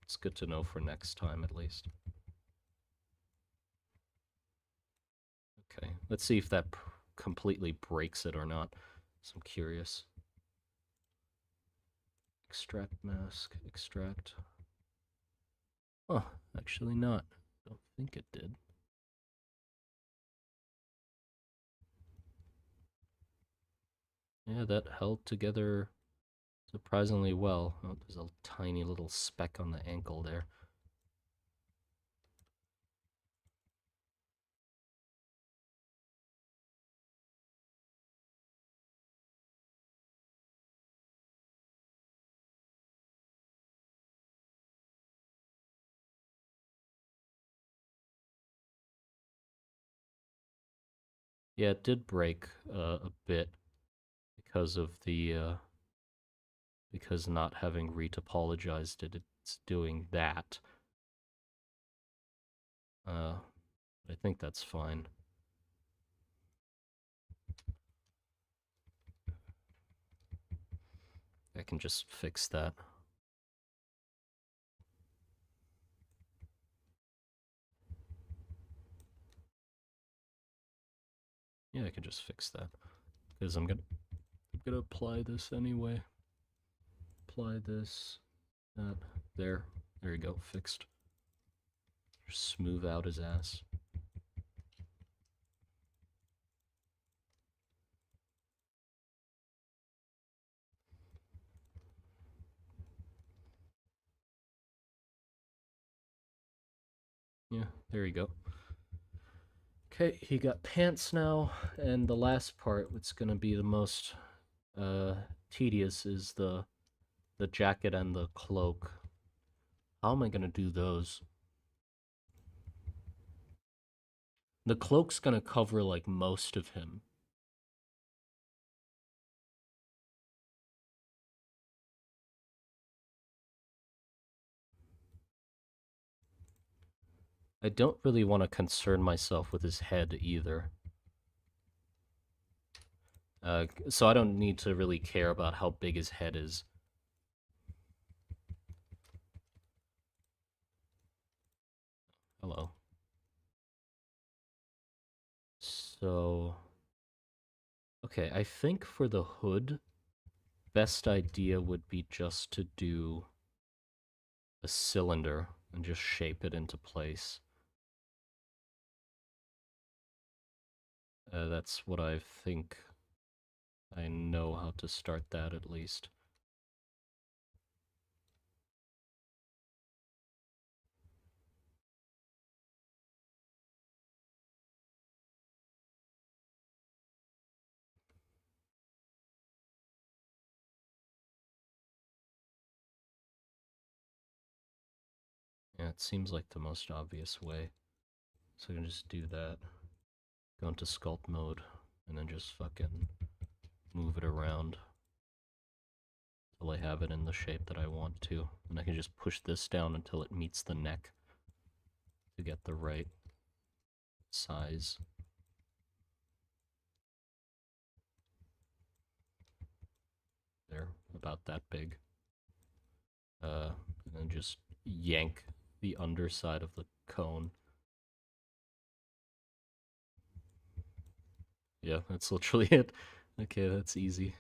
It's good to know for next time, at least. Okay, let's see if that completely breaks it or not. So I'm curious. Extract mask, extract. Oh, actually not. Don't think it did. Yeah, that held together surprisingly well. Oh, there's a tiny little speck on the ankle there. Yeah, it did break a bit because of the because not having retopologized it, it's doing that. I think that's fine. I can just fix that. Yeah, I can just fix that because I'm gonna apply this anyway. Apply this, that, there you go, fixed. Just smooth out his ass. Yeah, there you go. Okay, he got pants now, and the last part, what's gonna be the most tedious, is the jacket and the cloak. How am I gonna do those? The cloak's gonna cover like most of him. I don't really want to concern myself with his head either. So I don't need to really care about how big his head is. Hello. So, okay, I think for the hood, best idea would be just to do a cylinder and just shape it into place. That's what I think. I know how to start that at least. Yeah, it seems like the most obvious way. So I can just do that. Go into sculpt mode, and then just fucking move it around until I have it in the shape that I want to. And I can just push this down until it meets the neck to get the right size. There, about that big. And then just yank the underside of the cone. Yeah, that's literally it. Okay, that's easy.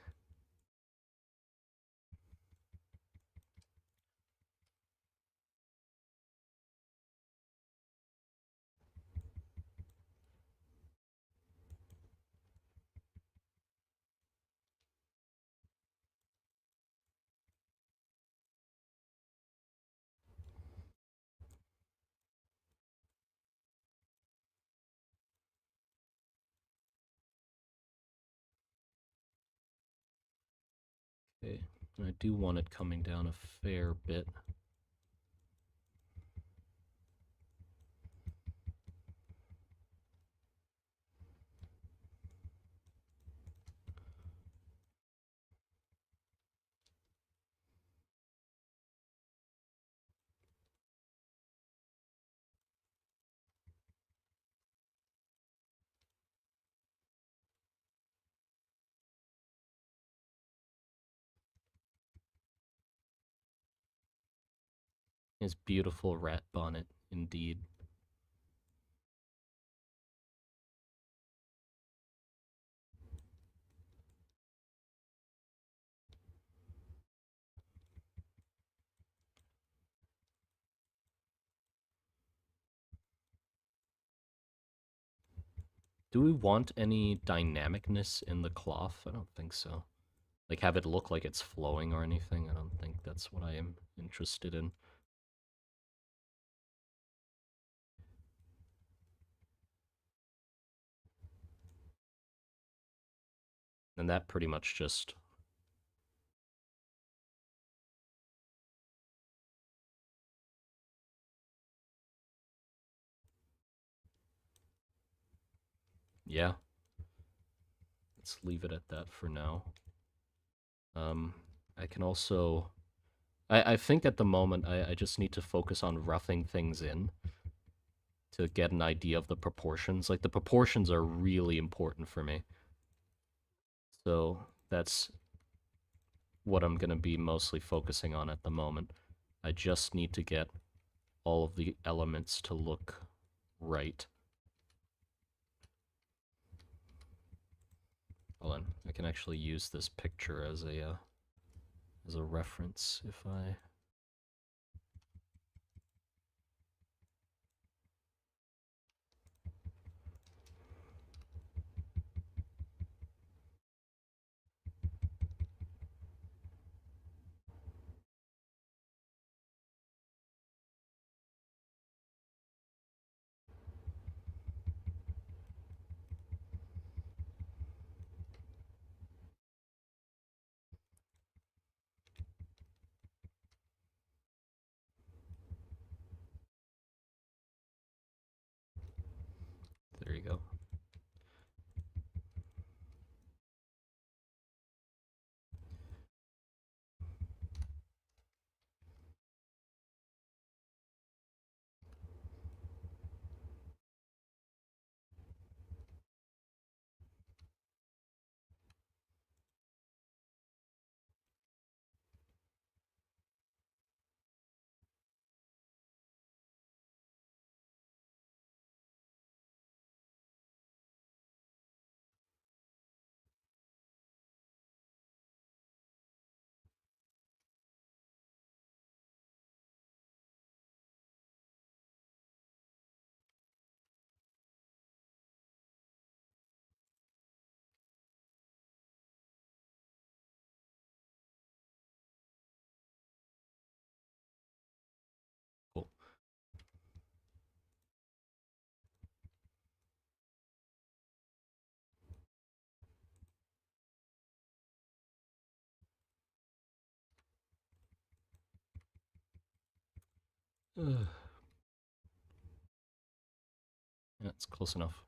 Okay, I do want it coming down a fair bit. His beautiful rat bonnet, indeed. Do we want any dynamicness in the cloth? I don't think so. Like, have it look like it's flowing or anything? I don't think that's what I am interested in. And that pretty much just... Yeah. Let's leave it at that for now. I can also... I think at the moment I just need to focus on roughing things in to get an idea of the proportions. Like, the proportions are really important for me. So that's what I'm going to be mostly focusing on at the moment. I just need to get all of the elements to look right. Hold on, I can actually use this picture as a reference if I... That's close enough.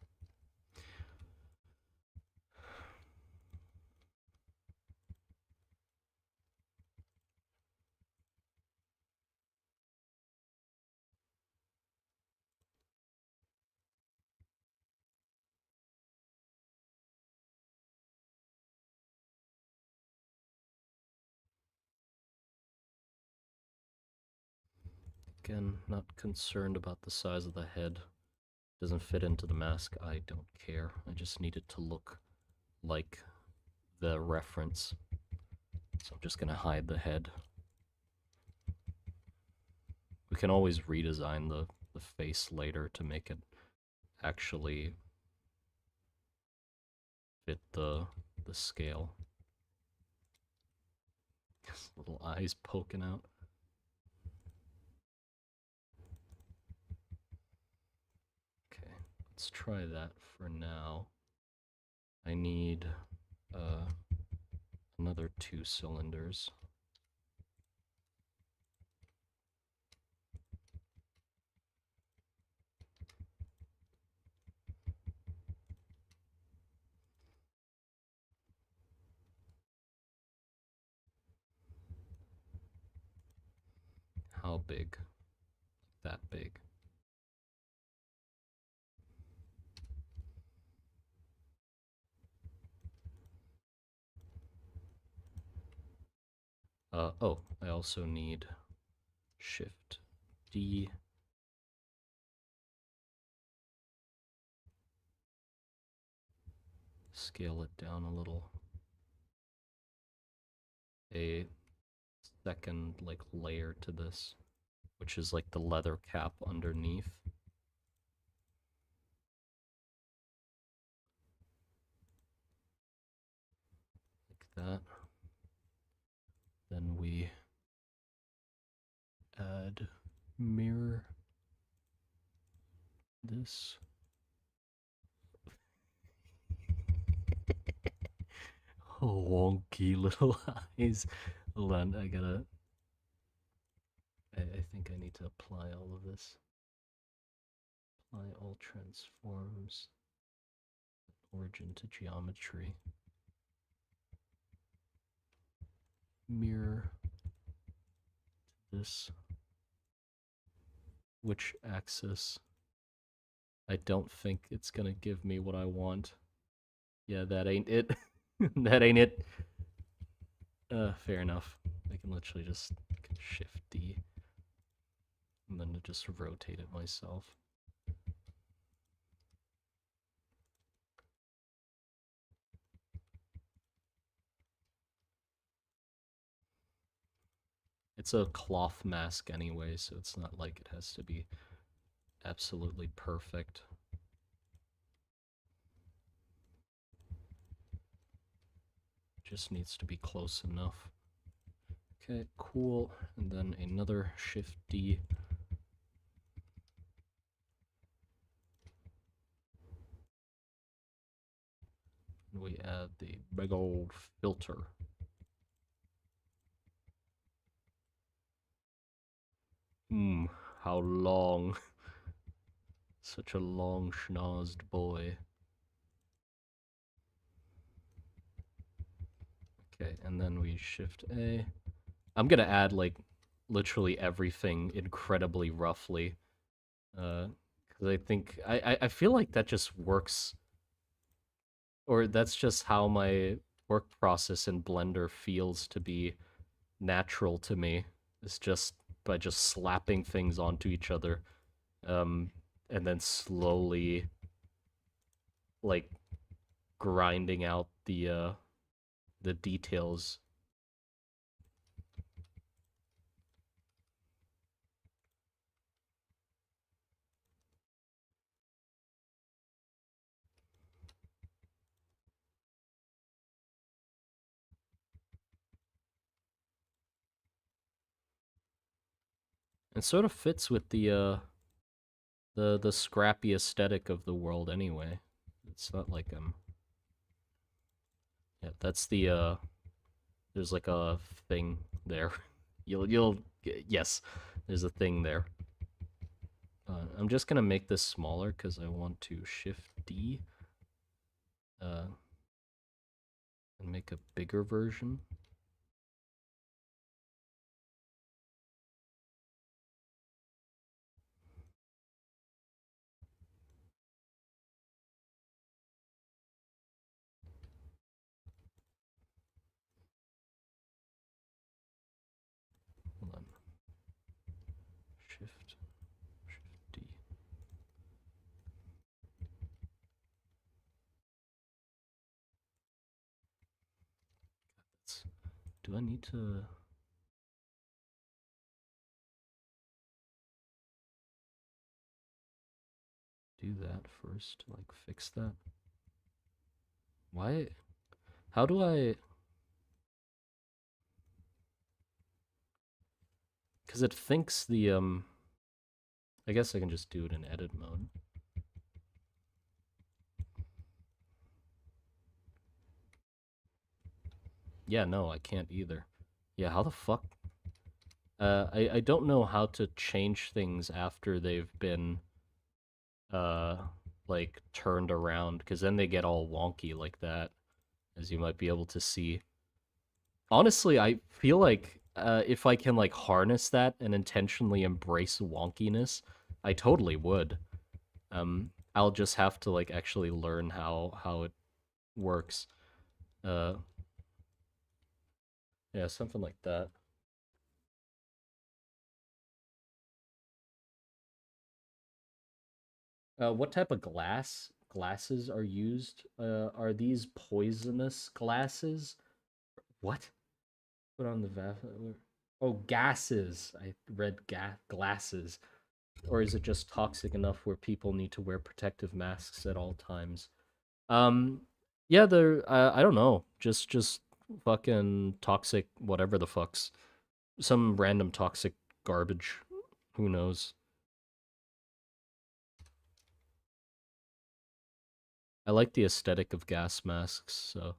Again, not concerned about the size of the head. Doesn't fit into the mask, I don't care. I just need it to look like the reference. So I'm just gonna hide the head. We can always redesign the face later to make it actually fit the scale. Little eyes poking out. Okay, let's try that for now. I need another 2 cylinders. How big? That big. Oh, I also need Shift D. Scale it down a little. A second like layer to this, which is like the leather cap underneath. Like that. Then we add mirror this. Wonky little eyes. Hold on, I think I need to apply all of this. Apply all transforms. Origin to geometry. Mirror this. Which axis? I don't think it's gonna give me what I want. Yeah, that ain't it. That ain't it. Fair enough. I can literally just Shift D and then just rotate it myself. It's a cloth mask anyway, so it's not like it has to be absolutely perfect. Just needs to be close enough. Okay, cool. And then another Shift D. And we add the big old filter. How long. Such a long schnozzed boy. Okay, and then we Shift A. I'm gonna add like literally everything incredibly roughly. Because I think I feel like that just works, or that's just how my work process in Blender feels to be natural to me. It's just by just slapping things onto each other, and then slowly like grinding out the details. It sort of fits with the scrappy aesthetic of the world anyway. It's not like yeah, that's the there's like a thing there. You'll yes, there's a thing there. I'm just gonna make this smaller because I want to Shift D and make a bigger version. Hold on. Shift D. Do I need to? Do that first, like fix that. Why? How do I? Because it thinks the I guess I can just do it in edit mode. Yeah, no, I can't either. Yeah, how the fuck? I don't know how to change things after they've been uh like turned around, because then they get all wonky like that, as you might be able to see. Honestly, I feel like if I can like harness that and intentionally embrace wonkiness, I totally would. I'll just have to like actually learn how it works. Uh, yeah, something like that. What type of glasses are used? Are these poisonous glasses? What? Put on the Oh, gases. I read glasses. Or is it just toxic enough where people need to wear protective masks at all times? Um, yeah, they're I don't know, just fucking toxic, whatever the fucks, some random toxic garbage. Who knows? I like the aesthetic of gas masks, so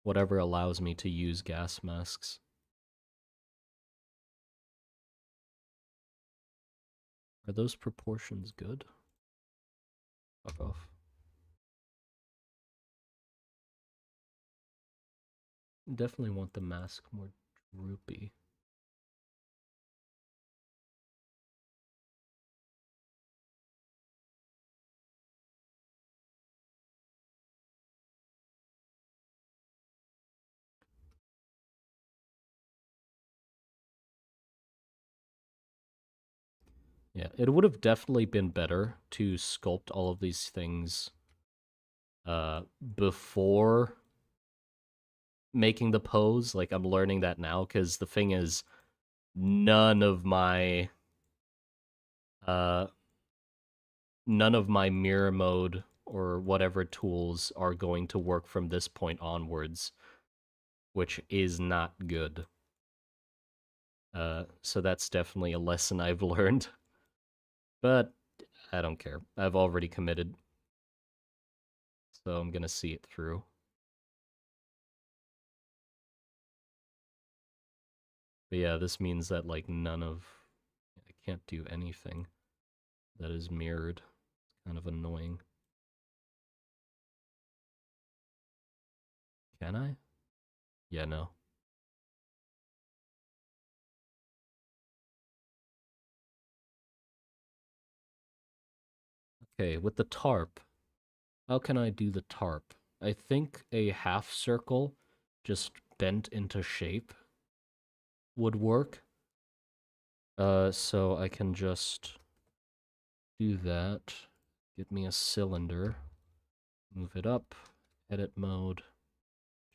whatever allows me to use gas masks. Are those proportions good? Fuck off. Definitely want the mask more droopy. Yeah, it would have definitely been better to sculpt all of these things before making the pose. Like, I'm learning that now, because the thing is, none of my uh none of my mirror mode or whatever tools are going to work from this point onwards, which is not good. So that's definitely a lesson I've learned. But I don't care. I've already committed, so I'm gonna see it through. But yeah, this means that like none of I can't do anything that is mirrored. Kind of annoying. Can I? Yeah, no. Okay, with the tarp, how can I do the tarp? I think a half circle just bent into shape would work. So I can just do that. Get me a cylinder, move it up, edit mode,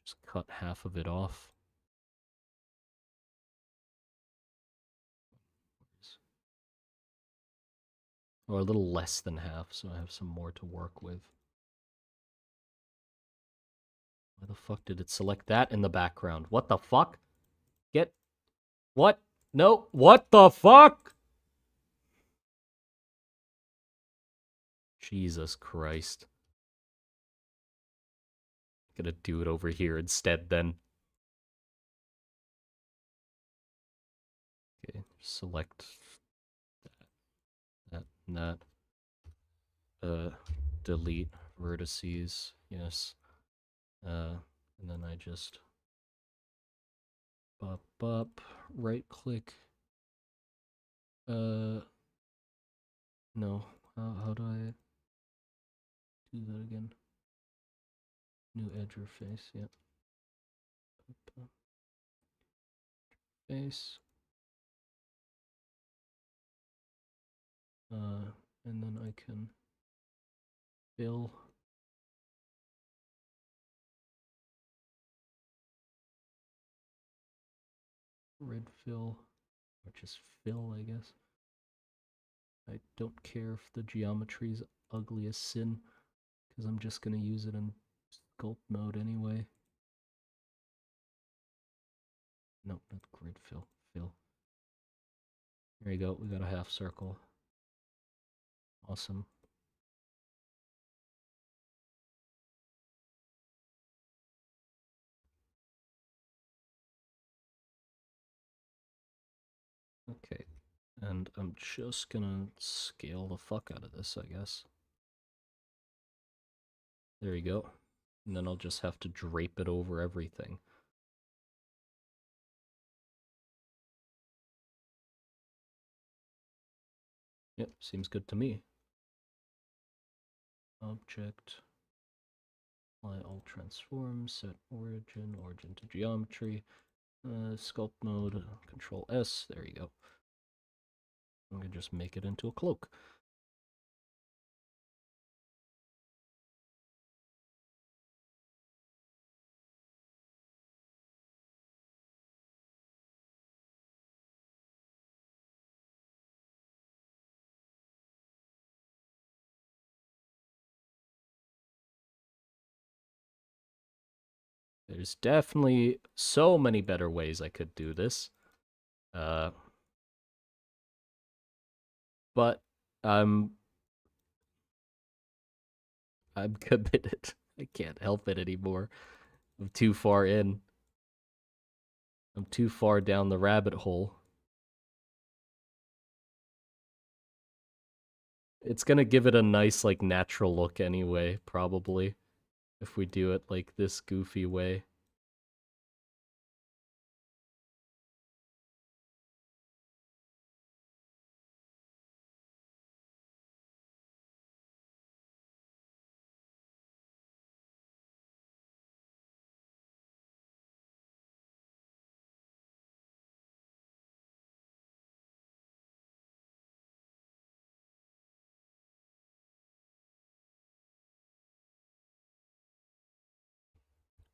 just cut half of it off. Or a little less than half, so I have some more to work with. Why the fuck did it select that in the background? What the fuck? Get... What? No, what the fuck? Jesus Christ. Gonna do it over here instead then. Okay, select that. that. Delete vertices, yes. And then I just up, right click. No. How do I do that again? New edge or face, yep. Face. And then I can fill. Red fill, or just fill, I guess. I don't care if the geometry is ugly as sin, because I'm just going to use it in sculpt mode anyway. Nope, not grid fill. Fill. There you go, we got a half circle. Awesome. Okay, and I'm just gonna scale the fuck out of this, I guess. There you go. And then I'll just have to drape it over everything. Yep, seems good to me. Object, apply all transforms, set origin to geometry, sculpt mode, Control S, there you go. I'm gonna just make it into a cloak. There's definitely so many better ways I could do this. But I'm committed. I can't help it anymore. I'm too far in. I'm too far down the rabbit hole. It's gonna give it a nice, like, natural look anyway, probably, if we do it, like, this goofy way.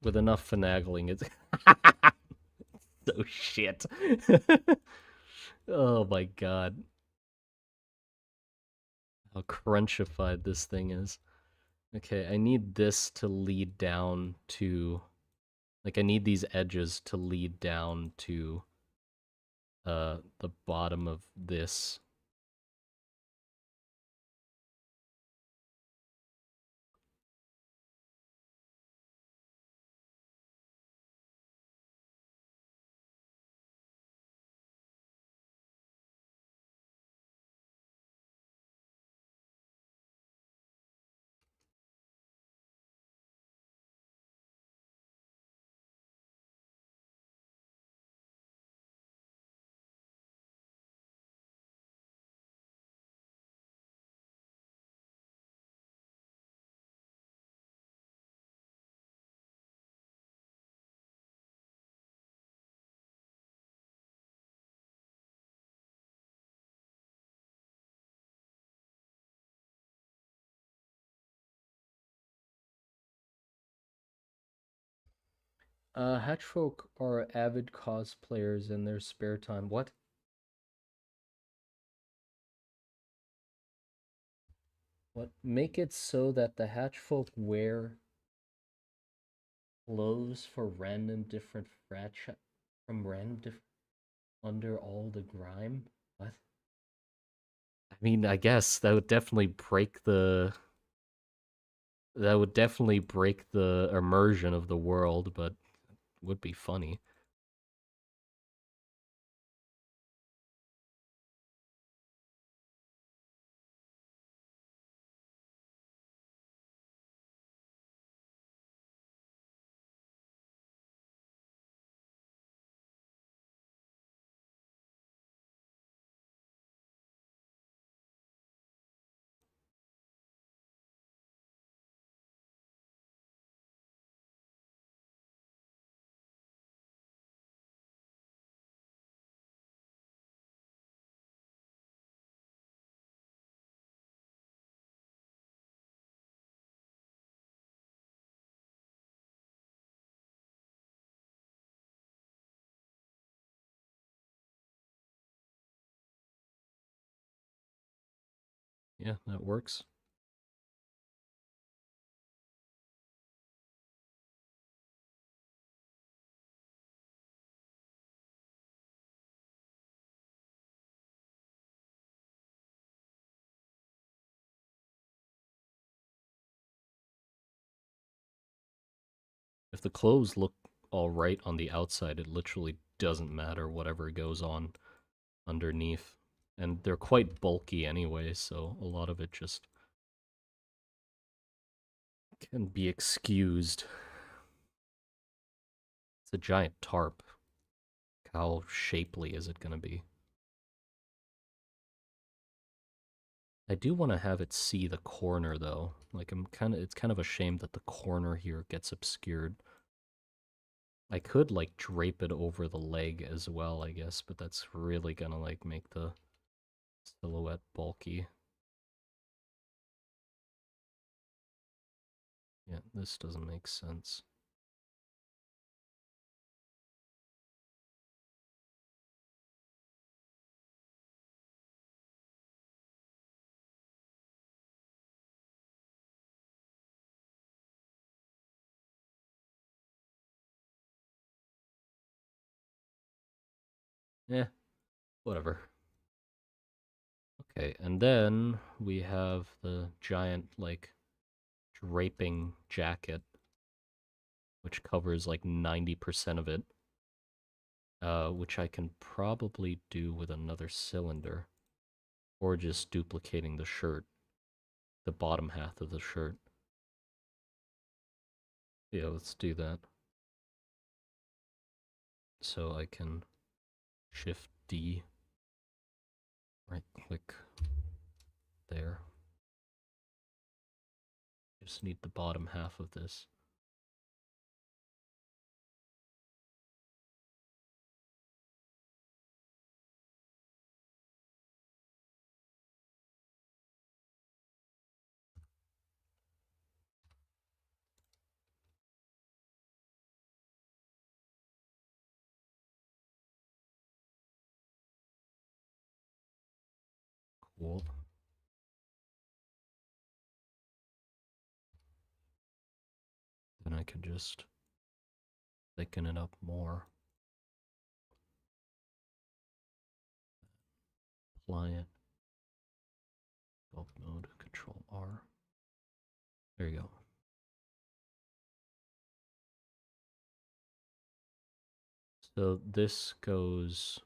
With enough finagling, it's so shit. Oh my god. How crunchified this thing is. Okay, I need this to lead down to... Like, I need these edges to lead down to the bottom of this. Hatchfolk are avid cosplayers in their spare time. What? What? Make it so that the Hatchfolk wear clothes for random different from random different under all the grime? What? I mean, I guess that would definitely break the immersion of the world, but would be funny. Yeah, that works. If the clothes look all right on the outside, it literally doesn't matter whatever goes on underneath. And they're quite bulky anyway, so a lot of it just can be excused. It's a giant tarp. How shapely is it going to be? I do want to have it see the corner though. Like it's kind of a shame that the corner here gets obscured. I could like drape it over the leg as well, I guess, but that's really gonna like make the silhouette bulky. Yeah, this doesn't make sense. Yeah, whatever. Okay, and then we have the giant like draping jacket, which covers like 90% of it, which I can probably do with another cylinder, or just duplicating the shirt, the bottom half of the shirt. Yeah, let's do that. So I can Shift D, right click there. Just need the bottom half of this. Cool. Then I can just thicken it up more. Apply it. Bulk mode, Control R. There you go. So this goes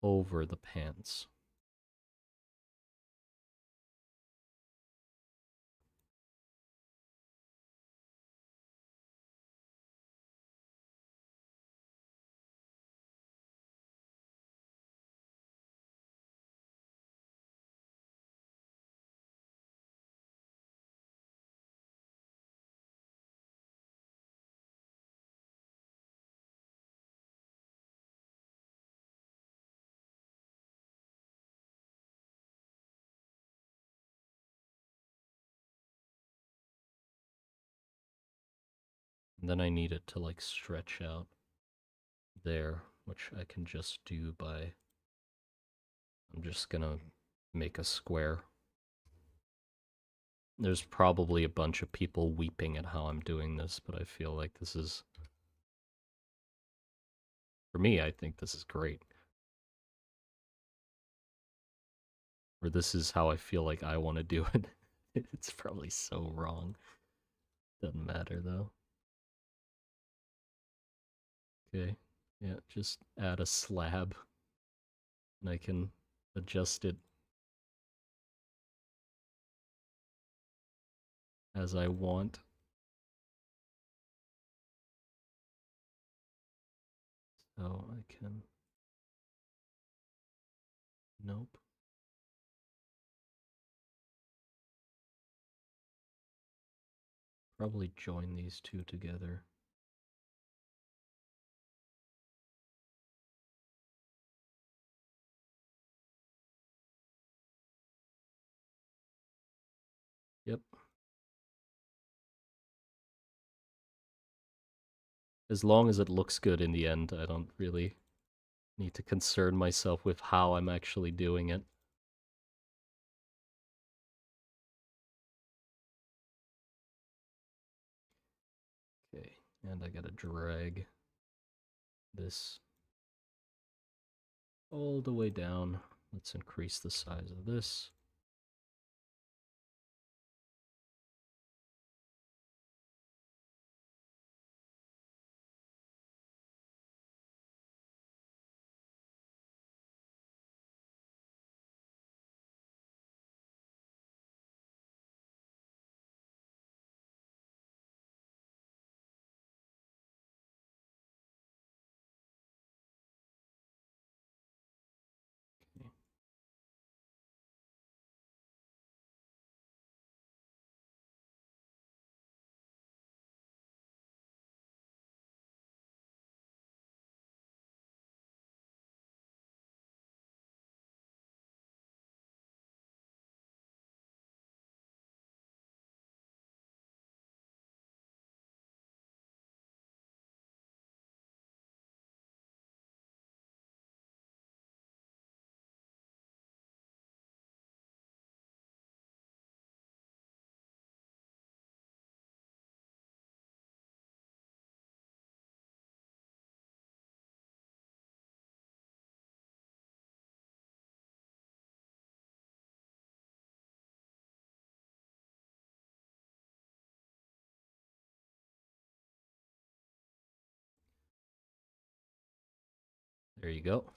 over the pants. And then I need it to like stretch out there, which I can just do by, I'm just gonna make a square. There's probably a bunch of people weeping at how I'm doing this, but I feel like this is, for me, I think this is great. Or this is how I feel like I want to do it. It's probably so wrong. Doesn't matter though. Okay. Yeah, just add a slab and I can adjust it as I want. So I can. Nope. Probably join these two together. Yep. As long as it looks good in the end, I don't really need to concern myself with how I'm actually doing it. And I gotta drag this all the way down. Let's increase the size of this. Okay. There you go.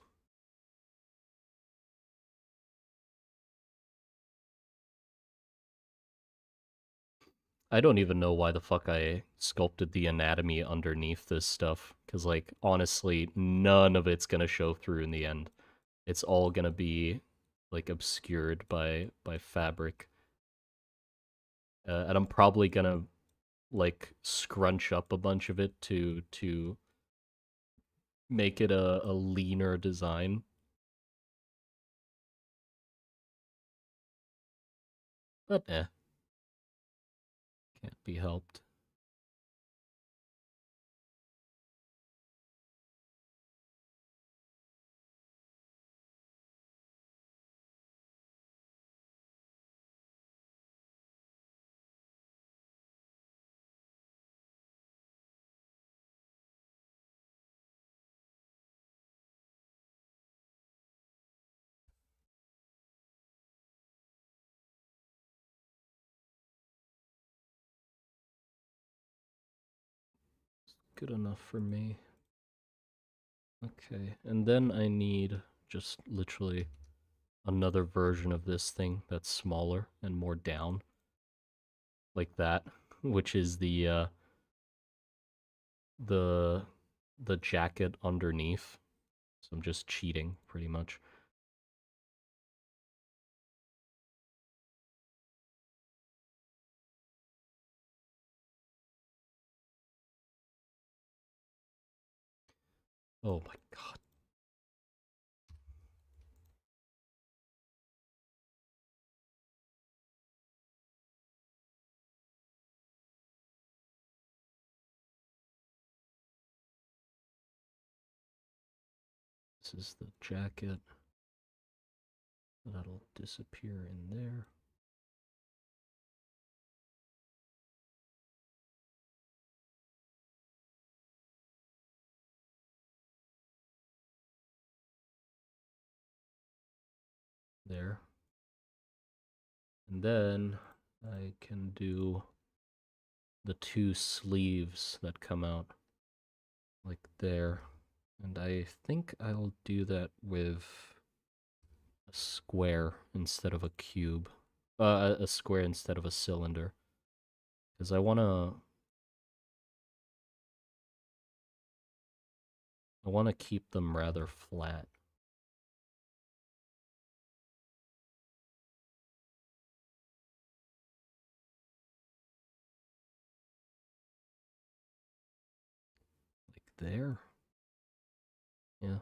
I don't even know why the fuck I sculpted the anatomy underneath this stuff, because, like, honestly, none of it's gonna show through in the end. It's all gonna be, like, obscured by fabric. And I'm probably gonna, like, scrunch up a bunch of it to make it a leaner design. But can't be helped. Good enough for me. Okay, and then I need just literally another version of this thing that's smaller and more down, like that, which is the the jacket underneath. So I'm just cheating pretty much. Oh my god. This is the jacket. That'll disappear in there. There. And then I can do the two sleeves that come out like there. And I think I'll do that with a square instead of a cube. A square instead of a cylinder. Because I wanna keep them rather flat. Like there. Yeah.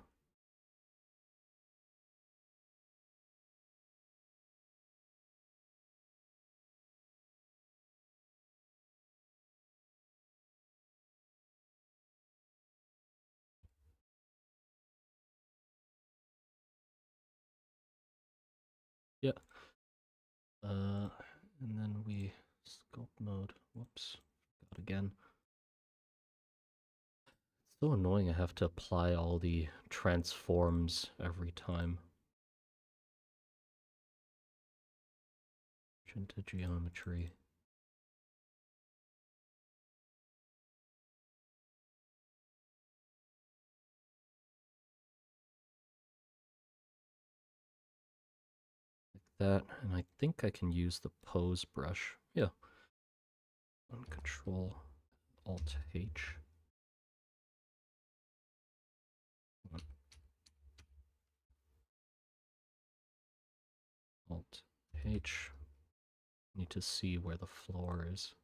Yeah. And then we sculpt mode. Whoops. Forgot again. So annoying I have to apply all the transforms every time. Into geometry. Like that, and I think I can use the pose brush. Yeah. On Control Alt H. Alt H. Need to see where the floor is.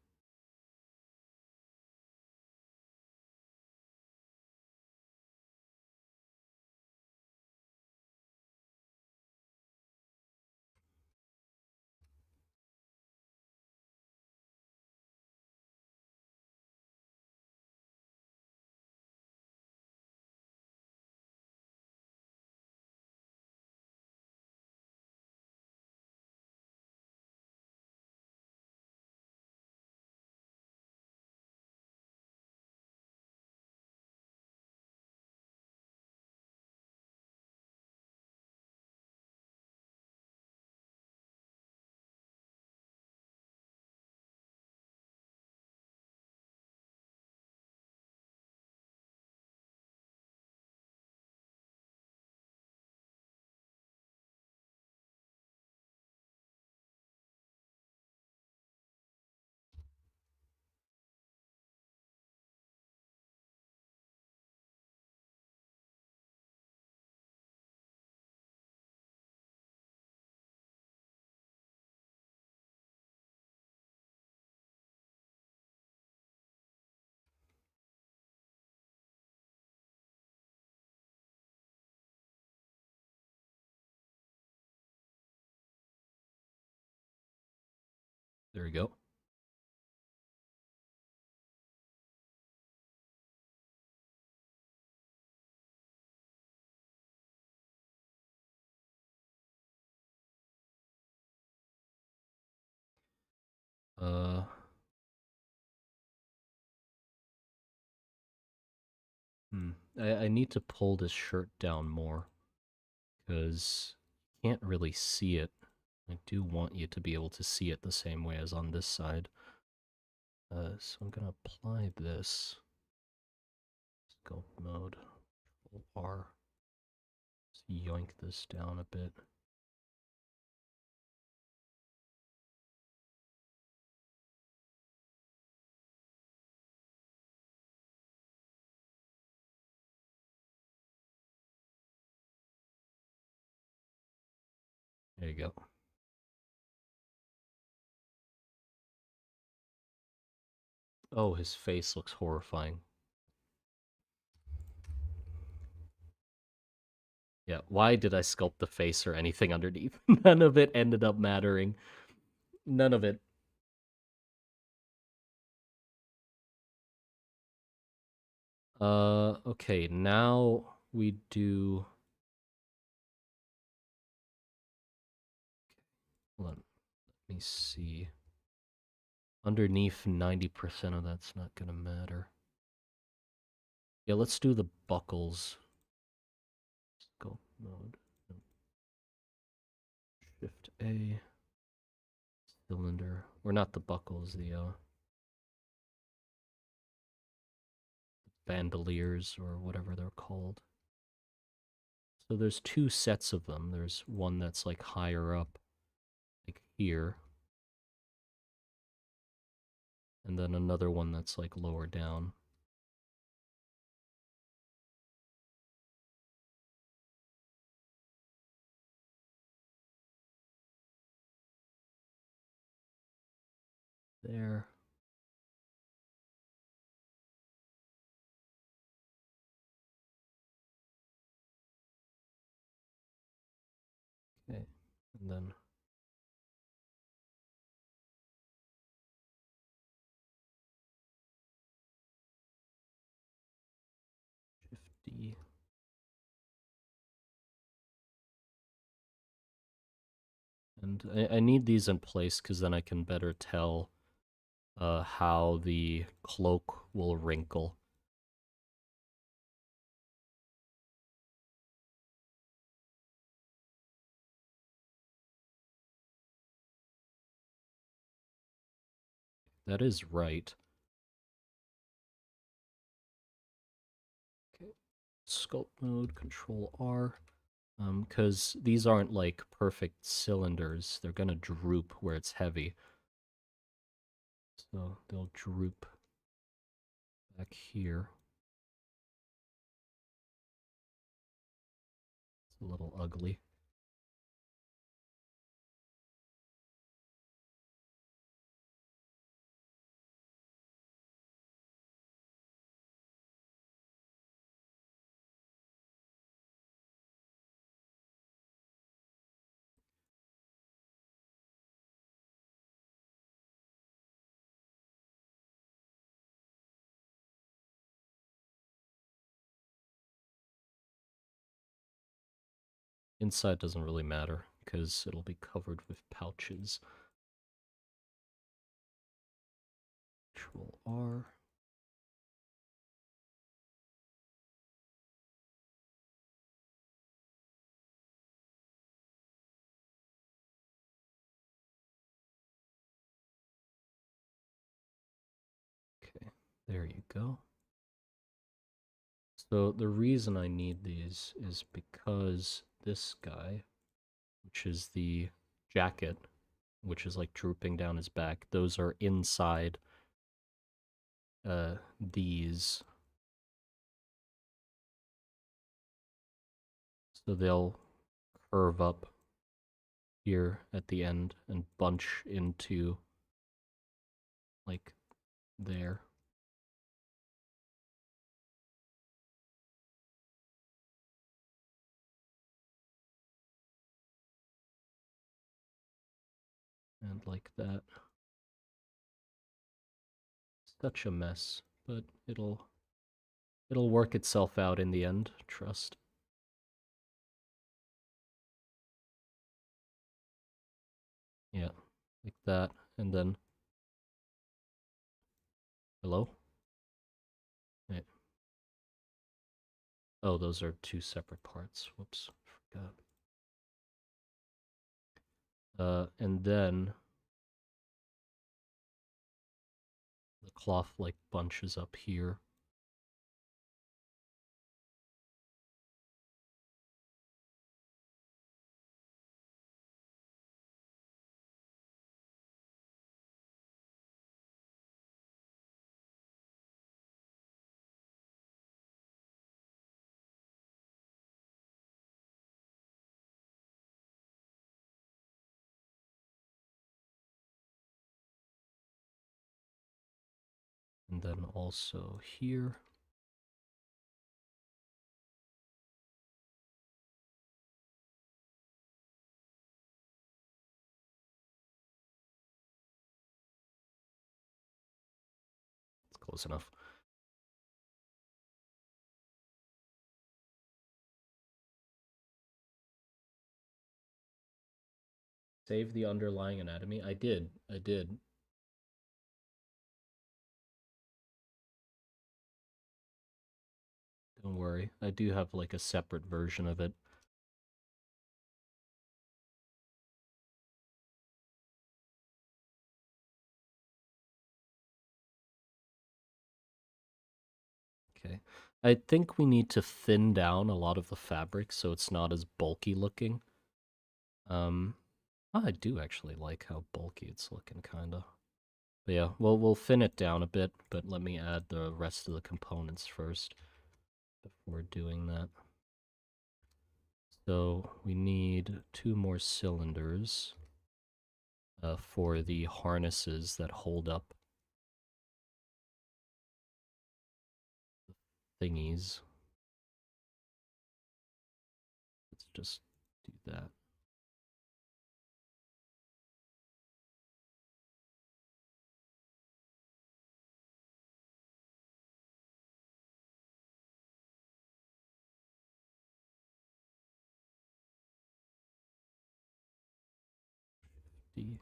There we go. Uh, I need to pull this shirt down more because you can't really see it. I do want you to be able to see it the same way as on this side. So I'm gonna apply this sculpt mode. Control R. Let's yoink this down a bit. There you go. Oh, his face looks horrifying. Yeah, why did I sculpt the face or anything underneath? None of it ended up mattering. None of it. Okay, now we do... Hold on, let me see. Underneath, 90% of that's not gonna matter. Yeah, let's do the buckles. Sculpt mode. Shift A. Cylinder. Or not the buckles, the bandoliers or whatever they're called. So there's two sets of them. There's one that's like higher up, like here. And then another one that's like lower down. There. Okay. And then 50. And I need these in place because then I can better tell how the cloak will wrinkle. That is right. Okay. Sculpt mode, Control R. Because these aren't like perfect cylinders. They're gonna droop where it's heavy. So they'll droop back here. It's a little ugly. Inside doesn't really matter because it'll be covered with pouches. Control R. Okay, there you go. So the reason I need these is because this guy, which is the jacket, which is like drooping down his back, those are inside these. So they'll curve up here at the end and bunch into like there. And like that. Such a mess, but it'll work itself out in the end, trust. Yeah, like that, and then hello? Hey. Oh, those are two separate parts. Whoops, forgot. And then the cloth like bunches up here. And then also here. It's close enough. Save the underlying anatomy? I did. Don't worry. I do have like a separate version of it. Okay. I think we need to thin down a lot of the fabric so it's not as bulky looking. I do actually like how bulky it's looking, kinda. But yeah, we'll thin it down a bit, but let me add the rest of the components first before doing that. So we need 2 more cylinders for the harnesses that hold up the thingies. Let's just do that. D.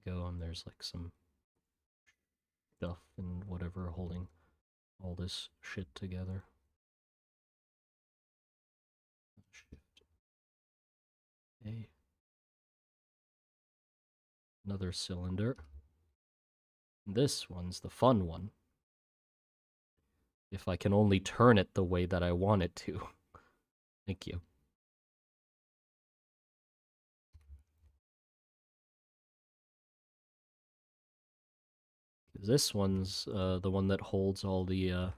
Go, and there's like some stuff and whatever holding all this shit together. Shift Okay. Another cylinder. This one's the fun one. If I can only turn it the way that I want it to. Thank you. This one's the one that holds all the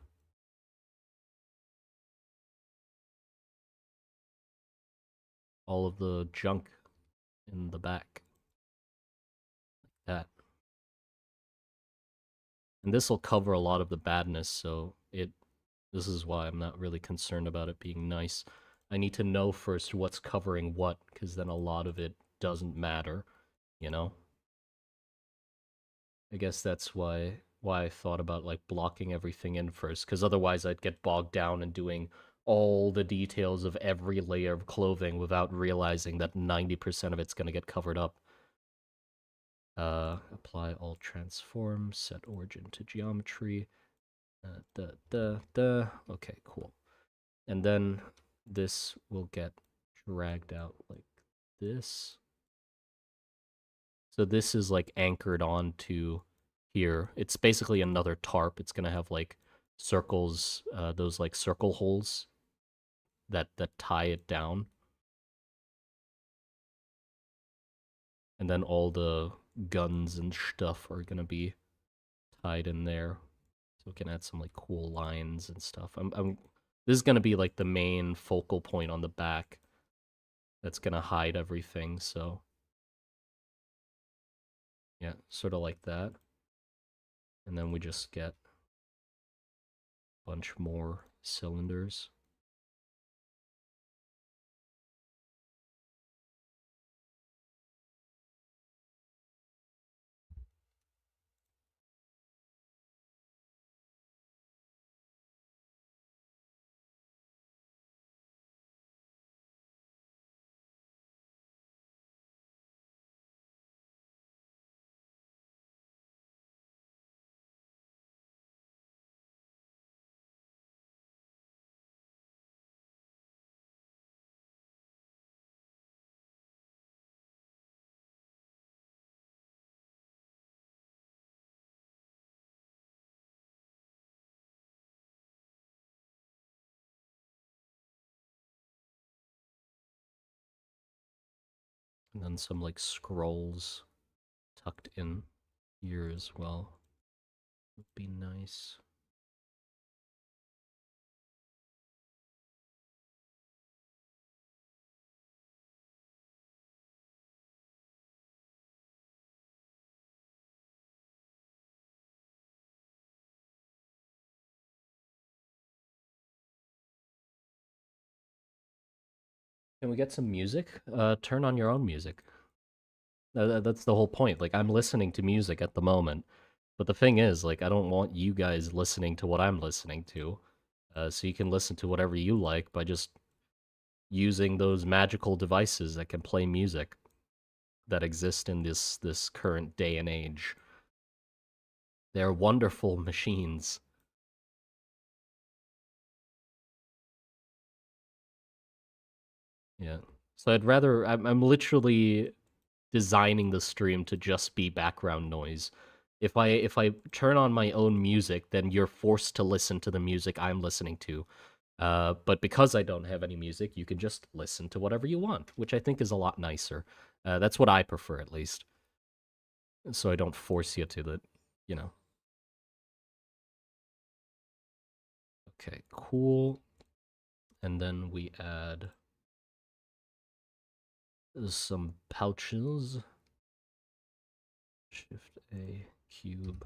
all of the junk in the back. Like that. And this will cover a lot of the badness, so this is why I'm not really concerned about it being nice. I need to know first what's covering what, because then a lot of it doesn't matter, you know? I guess that's why I thought about like blocking everything in first, because otherwise I'd get bogged down in doing all the details of every layer of clothing without realizing that 90% of it's going to get covered up. Apply all transform, set origin to geometry. Okay, cool. And then this will get dragged out like this. So this is like anchored onto here. It's basically another tarp. It's gonna have like circles, those like circle holes that tie it down. And then all the guns and stuff are gonna be tied in there. So we can add some like cool lines and stuff. This is gonna be like the main focal point on the back. That's gonna hide everything, so yeah, sort of like that. And then we just get a bunch more cylinders. And then some like scrolls tucked in here as well. Would be nice. Can we get some music? Turn on your own music. That's the whole point. Like, I'm listening to music at the moment. But the thing is, like, I don't want you guys listening to what I'm listening to. So you can listen to whatever you like by just using those magical devices that can play music that exist in this current day and age. They're wonderful machines. Yeah. So I'm literally designing the stream to just be background noise. If I turn on my own music, then you're forced to listen to the music I'm listening to. But because I don't have any music, you can just listen to whatever you want, which I think is a lot nicer. That's what I prefer, at least. So I don't force you to you know. Okay, cool. And then we add some pouches. Shift A, cube.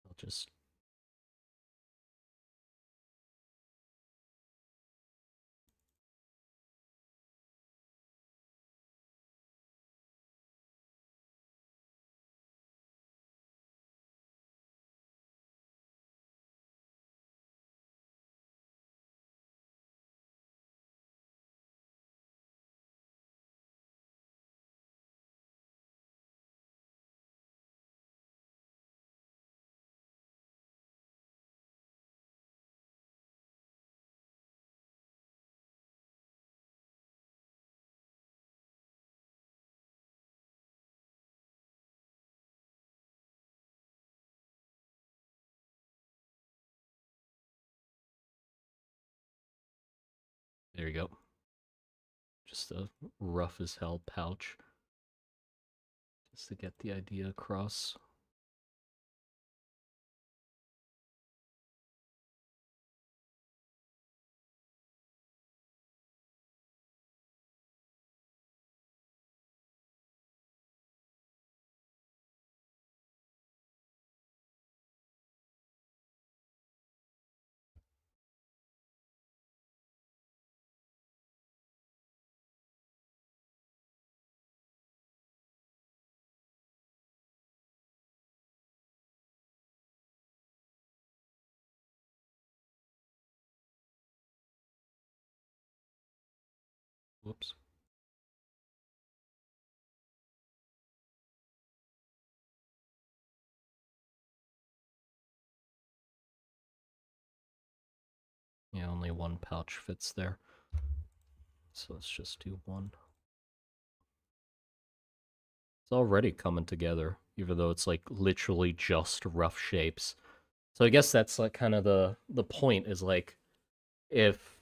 I'll just you go. Just a rough as hell pouch. Just to get the idea across. Whoops. Yeah, only one pouch fits there. So let's just do one. It's already coming together, even though it's like literally just rough shapes. So I guess that's like kind of the point is like if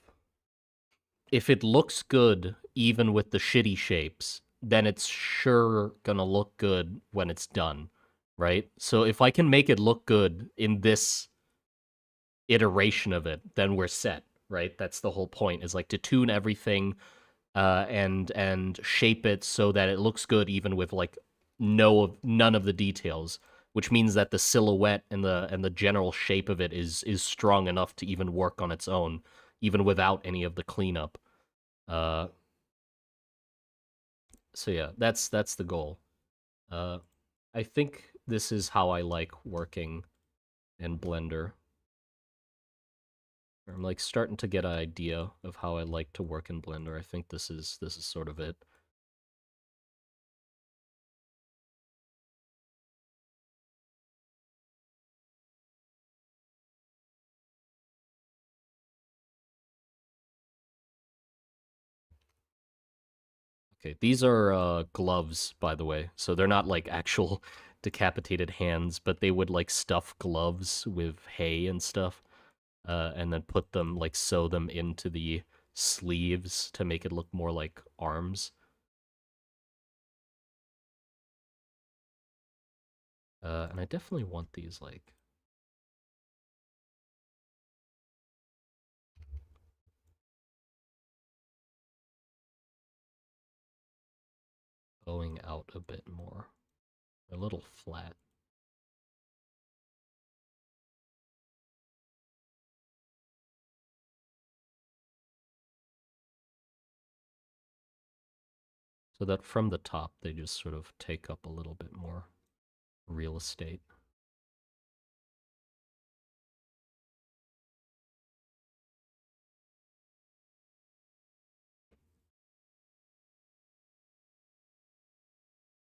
it looks good even with the shitty shapes, then it's sure gonna look good when it's done, right? So if I can make it look good in this iteration of it, then we're set, right? That's the whole point, is like to tune everything and shape it so that it looks good even with like none of the details, which means that the silhouette and the general shape of it is strong enough to even work on its own, even without any of the cleanup. Uh, so yeah, that's the goal. Uh, I think this is how I like working in Blender. I'm like starting to get an idea of how I like to work in Blender. I think this is sort of it. Okay, these are gloves, by the way. So they're not like actual decapitated hands, but they would like stuff gloves with hay and stuff, and then put them like sew them into the sleeves to make it look more like arms. And I definitely want these like going out a bit more. They're a little flat. So that from the top, they just sort of take up a little bit more real estate.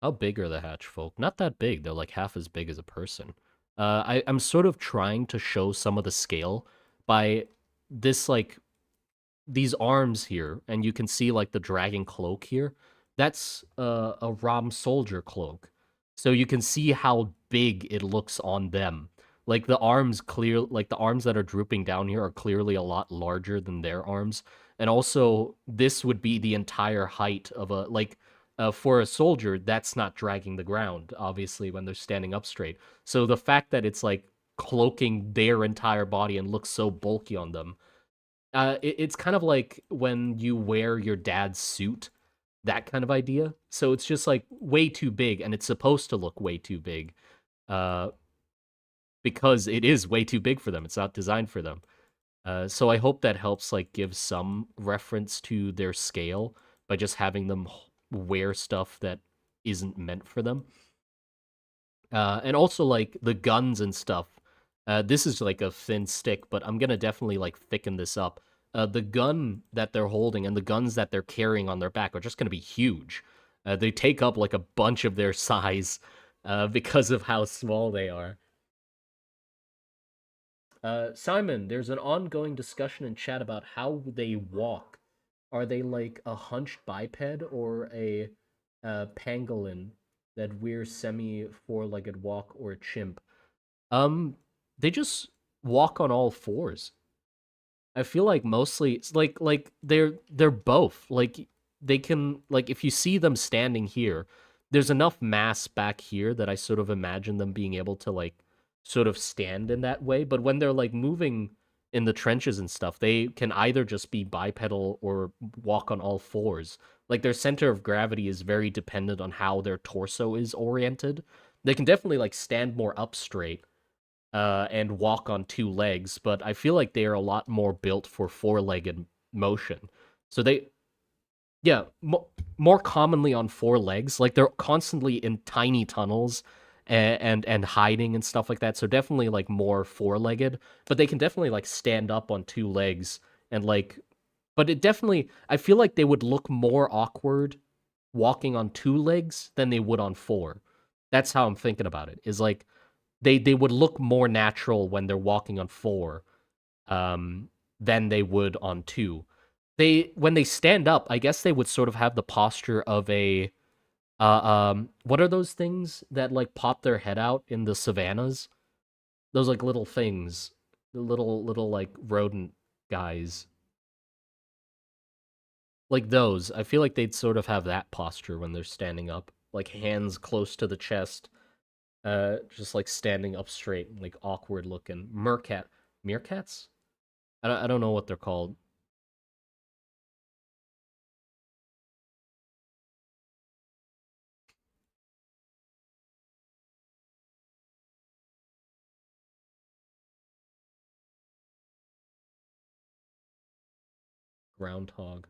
How big are the Hatchfolk? Not that big. They're like half as big as a person. I'm sort of trying to show some of the scale by this like these arms here, and you can see like the dragon cloak here. That's a Rom soldier cloak, so you can see how big it looks on them. Like the arms that are drooping down here are clearly a lot larger than their arms, and also this would be the entire height of a like. For a soldier, that's not dragging the ground, obviously, when they're standing up straight. So the fact that it's like cloaking their entire body and looks so bulky on them, it's kind of like when you wear your dad's suit, that kind of idea. So it's just like way too big, and it's supposed to look way too big, uh, because it is way too big for them. It's not designed for them. So I hope that helps like give some reference to their scale by just having them wear stuff that isn't meant for them. And also like the guns and stuff. This is like a thin stick, but I'm gonna definitely like thicken this up. The gun that they're holding and the guns that they're carrying on their back are just gonna be huge. They take up like a bunch of their size because of how small they are. Simon, there's an ongoing discussion in chat about how they walk. Are they like a hunched biped or a pangolin that wears semi four-legged walk or a chimp? Um, they just walk on all fours. I feel like mostly it's like they're both. Like they can like if you see them standing here, there's enough mass back here that I sort of imagine them being able to like sort of stand in that way. But when they're like moving in the trenches and stuff, they can either just be bipedal or walk on all fours. Like their center of gravity is very dependent on how their torso is oriented. They can definitely like stand more up straight and walk on two legs, but I feel like they are a lot more built for four-legged motion. So they, yeah, more commonly on four legs. Like they're constantly in tiny tunnels and hiding and stuff like that. So definitely like more four-legged, but they can definitely like stand up on two legs and like, but it definitely, I feel like they would look more awkward walking on two legs than they would on four. That's how I'm thinking about it. Is like they would look more natural when they're walking on four than they would on two. They when they stand up, I guess they would sort of have the posture of a what are those things that like pop their head out in the savannas? Those like little things, the little like rodent guys. Like those. I feel like they'd sort of have that posture when they're standing up, like hands close to the chest, just like standing up straight, like awkward looking. Meerkats? I don't know what they're called. Groundhog.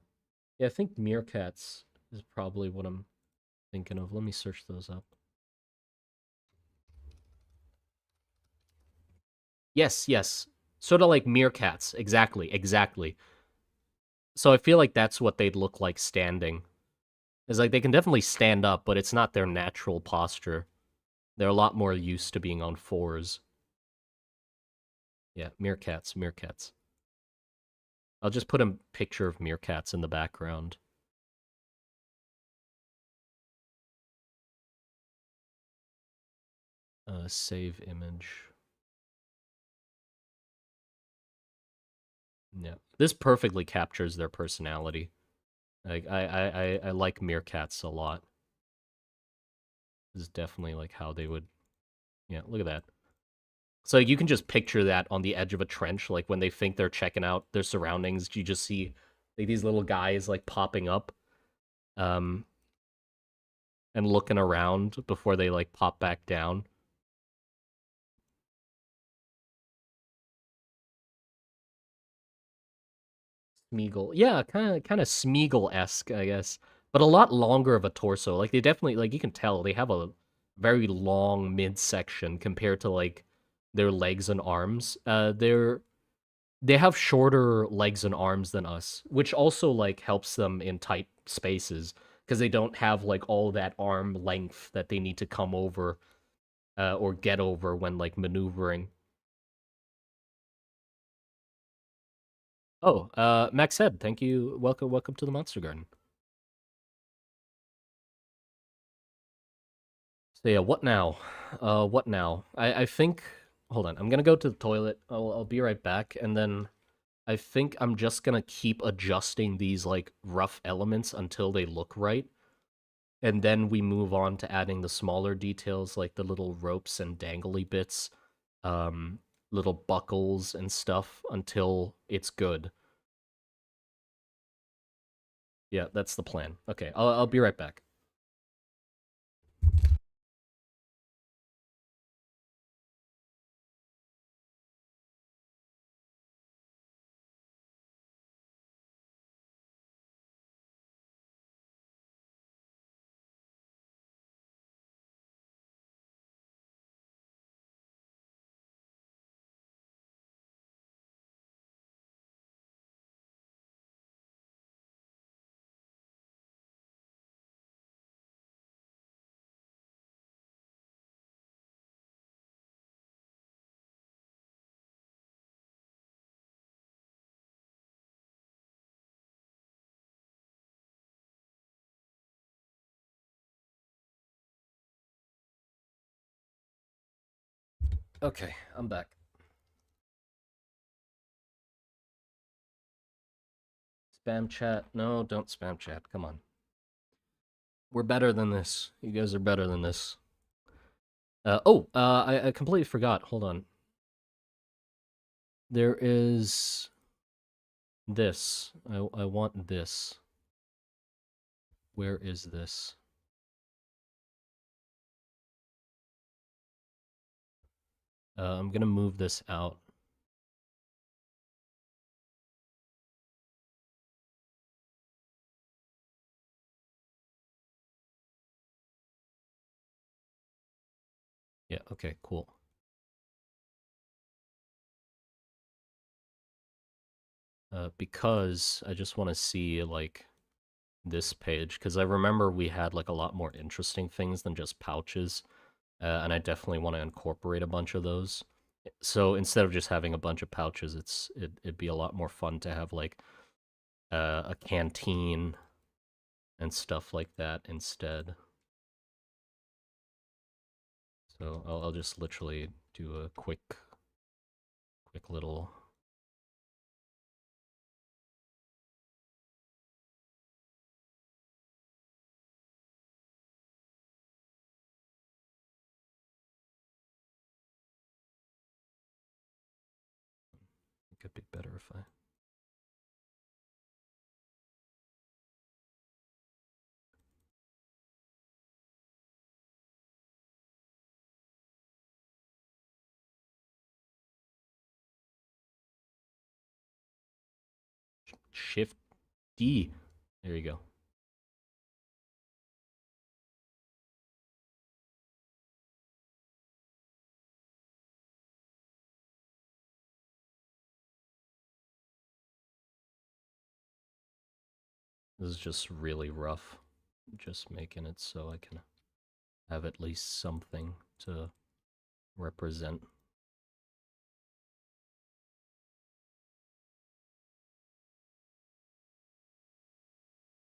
Yeah, I think meerkats is probably what I'm thinking of. Let me search those up. Yes, yes. Sort of like meerkats. Exactly, exactly. So I feel like that's what they'd look like standing. Is like they can definitely stand up, but it's not their natural posture. They're a lot more used to being on fours. Yeah, meerkats, meerkats. I'll just put a picture of meerkats in the background. Save image. Yeah, this perfectly captures their personality. Like I like meerkats a lot. This is definitely like how they would. Yeah, look at that. So you can just picture that on the edge of a trench, like when they think they're checking out their surroundings, you just see like these little guys like popping up, um, and looking around before they like pop back down. Smeagol, yeah, kind of Smeagol esque, I guess, but a lot longer of a torso. Like they definitely like you can tell they have a very long midsection compared to like their legs and arms. They have shorter legs and arms than us, which also like helps them in tight spaces because they don't have like all that arm length that they need to come over or get over when like maneuvering. Oh, Max Head, thank you. Welcome to the Monster Garden. So yeah, what now? What now? I think. Hold on, I'm gonna go to the toilet. I'll be right back, and then I think I'm just gonna keep adjusting these like rough elements until they look right. And then we move on to adding the smaller details like the little ropes and dangly bits, um, little buckles and stuff until it's good. Yeah, that's the plan. Okay, I'll be right back. Okay, I'm back. Spam chat. No, don't spam chat. Come on. We're better than this. You guys are better than this. I completely forgot. Hold on. There is this. I want this. Where is this? I'm gonna move this out. Yeah, okay, cool. Because I just want to see, like, this page, because I remember we had, like, a lot more interesting things than just pouches, and I definitely want to incorporate a bunch of those. So instead of just having a bunch of pouches, it'd be a lot more fun to have, like, a canteen and stuff like that instead. So I'll just literally do a quick little. It could be better if I. Shift D. There you go. This is just really rough. Just making it so I can have at least something to represent.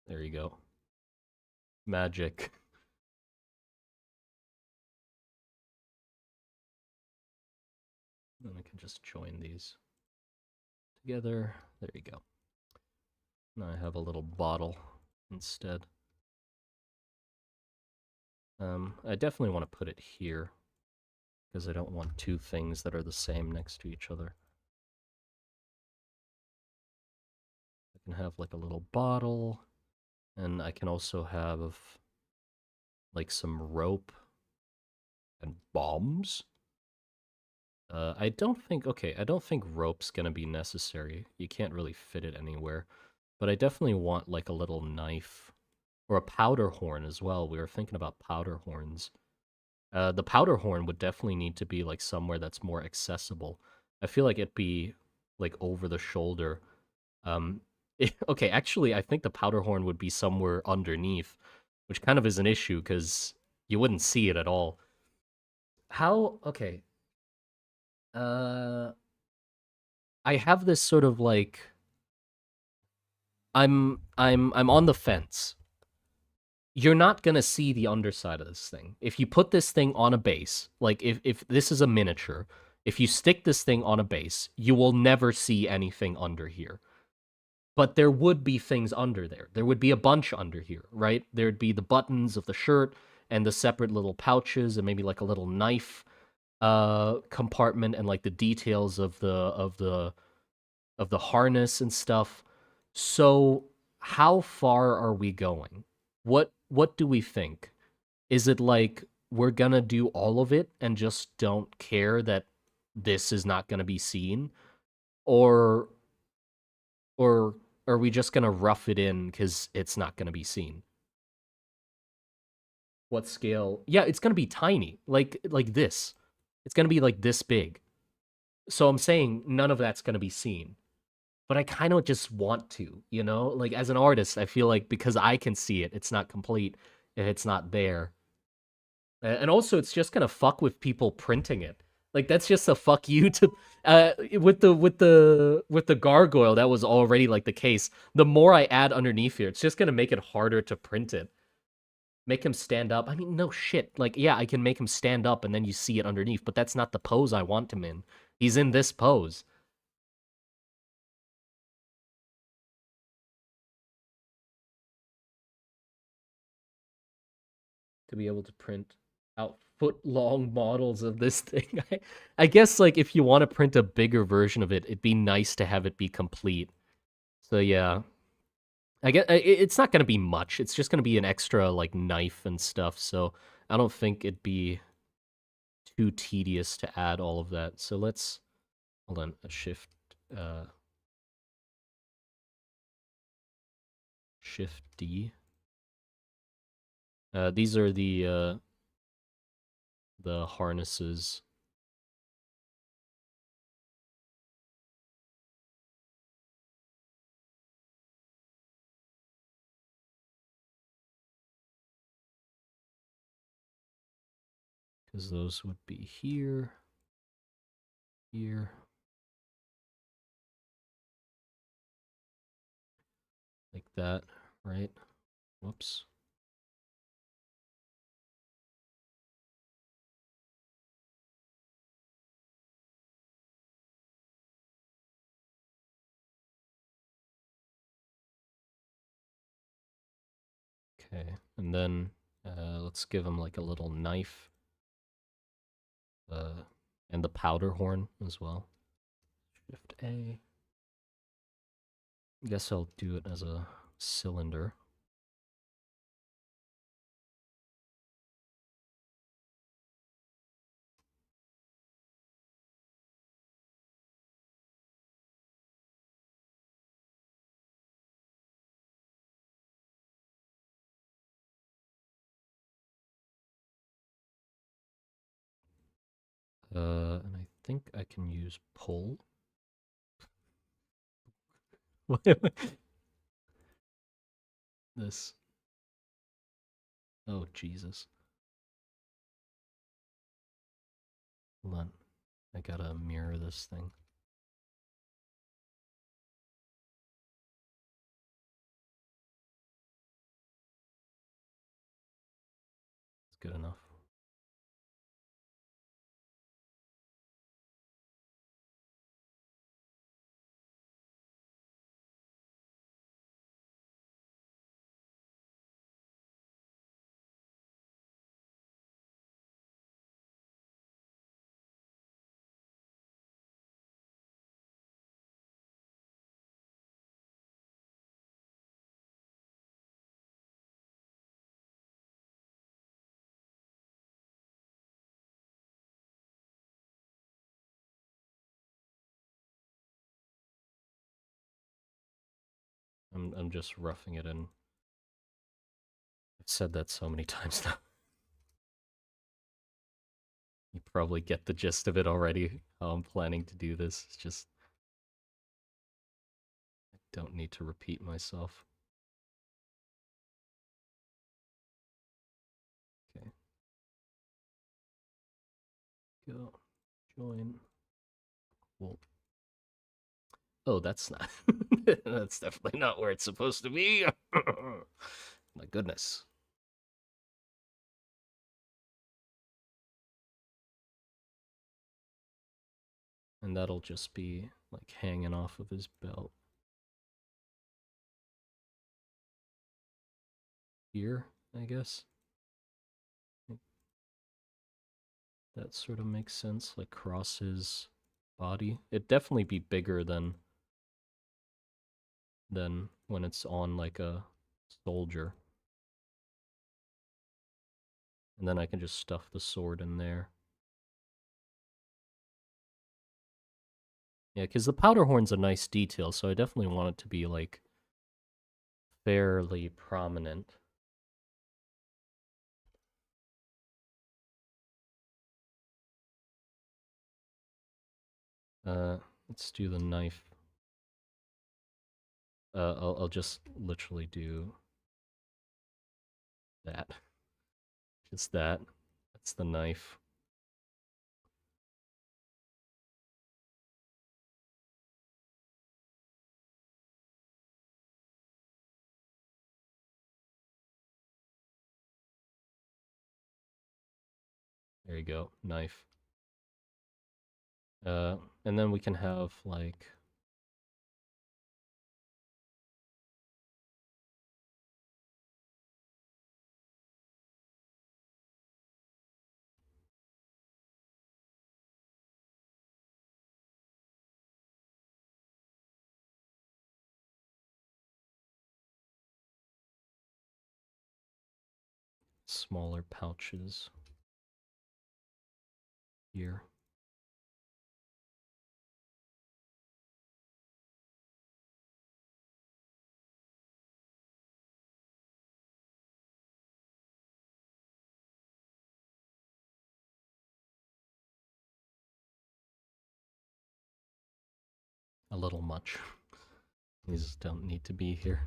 There you go. Magic. Then I can just join these together. There you go. Now I have a little bottle instead. I definitely want to put it here because I don't want two things that are the same next to each other. I can have like a little bottle, and I can also have like some rope and bombs. I don't think rope's gonna be necessary. You can't really fit it anywhere. But I definitely want like a little knife or a powder horn as well. We were thinking about powder horns. The powder horn would definitely need to be like somewhere that's more accessible. I feel like it'd be like over the shoulder. Um, okay, actually, I think the powder horn would be somewhere underneath, which kind of is an issue because you wouldn't see it at all. How? Okay. Uh, I have this sort of like I'm on the fence. You're not gonna see the underside of this thing. If you put this thing on a base, like if this is a miniature, if you stick this thing on a base, you will never see anything under here. But there would be things under there. There would be a bunch under here, right? There'd be the buttons of the shirt and the separate little pouches and maybe like a little knife compartment and like the details of the harness and stuff. So how far are we going? What do we think? Is it like we're gonna do all of it and just don't care that this is not gonna be seen? Or or are we just gonna rough it in because it's not gonna be seen? What scale? Yeah, it's gonna be tiny. Like this. It's gonna be like this big. So I'm saying none of that's gonna be seen. But I kind of just want to, you know? Like as an artist, I feel like because I can see it, it's not complete if it's not there. And also it's just gonna fuck with people printing it. Like that's just a fuck you to with the gargoyle, that was already like the case. The more I add underneath here, it's just gonna make it harder to print it. Make him stand up. I mean, no shit. Like, yeah, I can make him stand up and then you see it underneath, but that's not the pose I want him in. He's in this pose. to be able to print out foot-long models of this thing. I guess like if you want to print a bigger version of it, it'd be nice to have it be complete. So yeah, I guess it's not gonna be much. It's just gonna be an extra like knife and stuff. So I don't think it'd be too tedious to add all of that. So let's hold on a uh shift D. These are the harnesses. Because those would be here, here, like that, right? Whoops. Okay, and then let's give him like a little knife, and the powder horn as well. Shift A. I guess I'll do it as a cylinder. And I think I can use pull. This. Oh, Jesus. Hold on. I gotta mirror this thing. It's good enough. I'm just roughing it in. I've said that so many times now. You probably get the gist of it already, how I'm planning to do this. It's just, I don't need to repeat myself. Okay. Go. Join. Well, oh, that's not. That's definitely not where it's supposed to be. My goodness. And that'll just be like hanging off of his belt. Here, I guess. That sort of makes sense, like cross his body. It'd definitely be bigger than when it's on like a soldier. And then I can just stuff the sword in there. Yeah, because the powder horn's a nice detail, so I definitely want it to be like fairly prominent. Let's do the knife. I'll just literally do that. Just that. That's the knife. There you go, knife. And then we can have like smaller pouches here. A little much. These don't need to be here.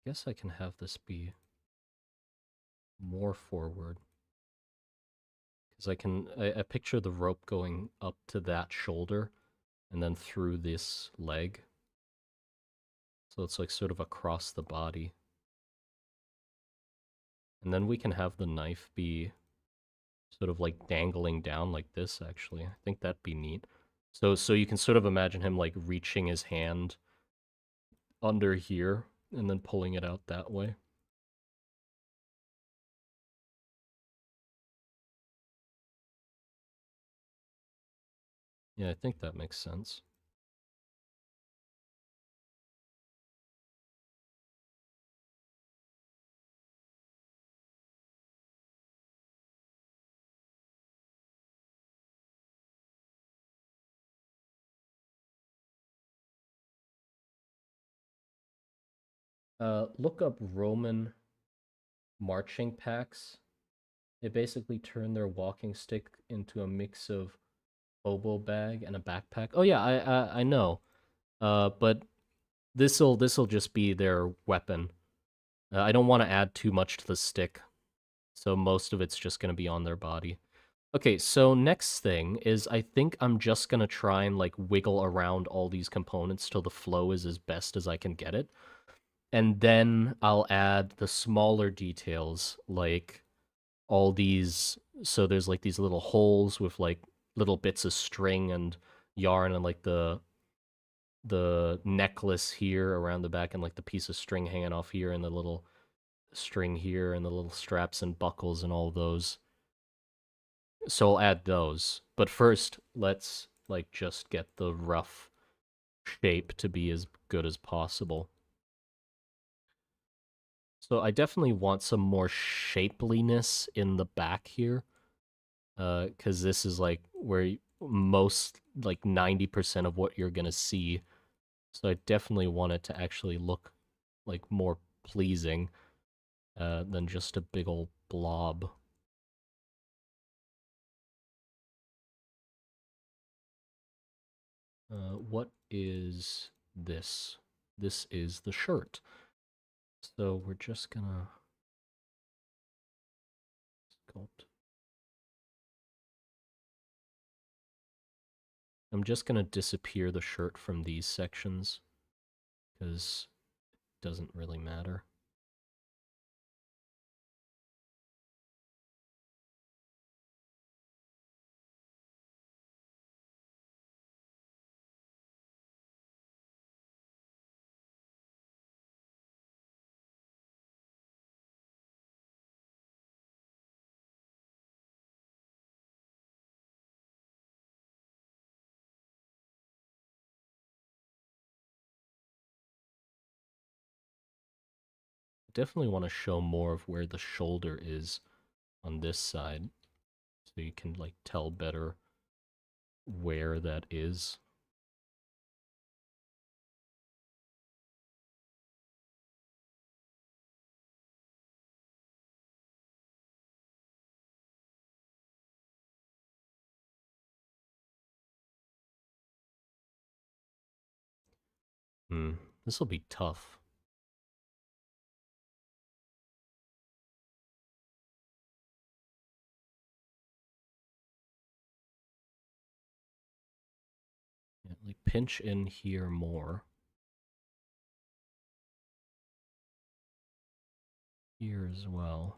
Guess I can have this be more forward. Because I picture the rope going up to that shoulder and then through this leg. So it's like sort of across the body. And then we can have the knife be sort of like dangling down like this, actually. I think that'd be neat. So you can sort of imagine him like reaching his hand under here and then pulling it out that way. Yeah, I think that makes sense. Look up Roman marching packs. They basically turn their walking stick into a mix of oboe bag and a backpack. Oh yeah, I know. But this'll just be their weapon. I don't want to add too much to the stick, so most of it's just gonna be on their body. Okay, so next thing is I think I'm just gonna try and like wiggle around all these components till the flow is as best as I can get it. And then I'll add the smaller details like all these, so there's like these little holes with like little bits of string and yarn and like the necklace here around the back and like the piece of string hanging off here and the little string here and the little straps and buckles and all those. So I'll add those. But first, let's like just get the rough shape to be as good as possible. So I definitely want some more shapeliness in the back here. Because this is like where most, like 90% of what you're gonna see. So I definitely want it to actually look like more pleasing than just a big old blob. What is this? This is the shirt. So we're just gonna sculpt. I'm just gonna disappear the shirt from these sections because it doesn't really matter. Definitely want to show more of where the shoulder is on this side so you can like tell better where that is. This will be tough. Yeah, like pinch in here more. Here as well.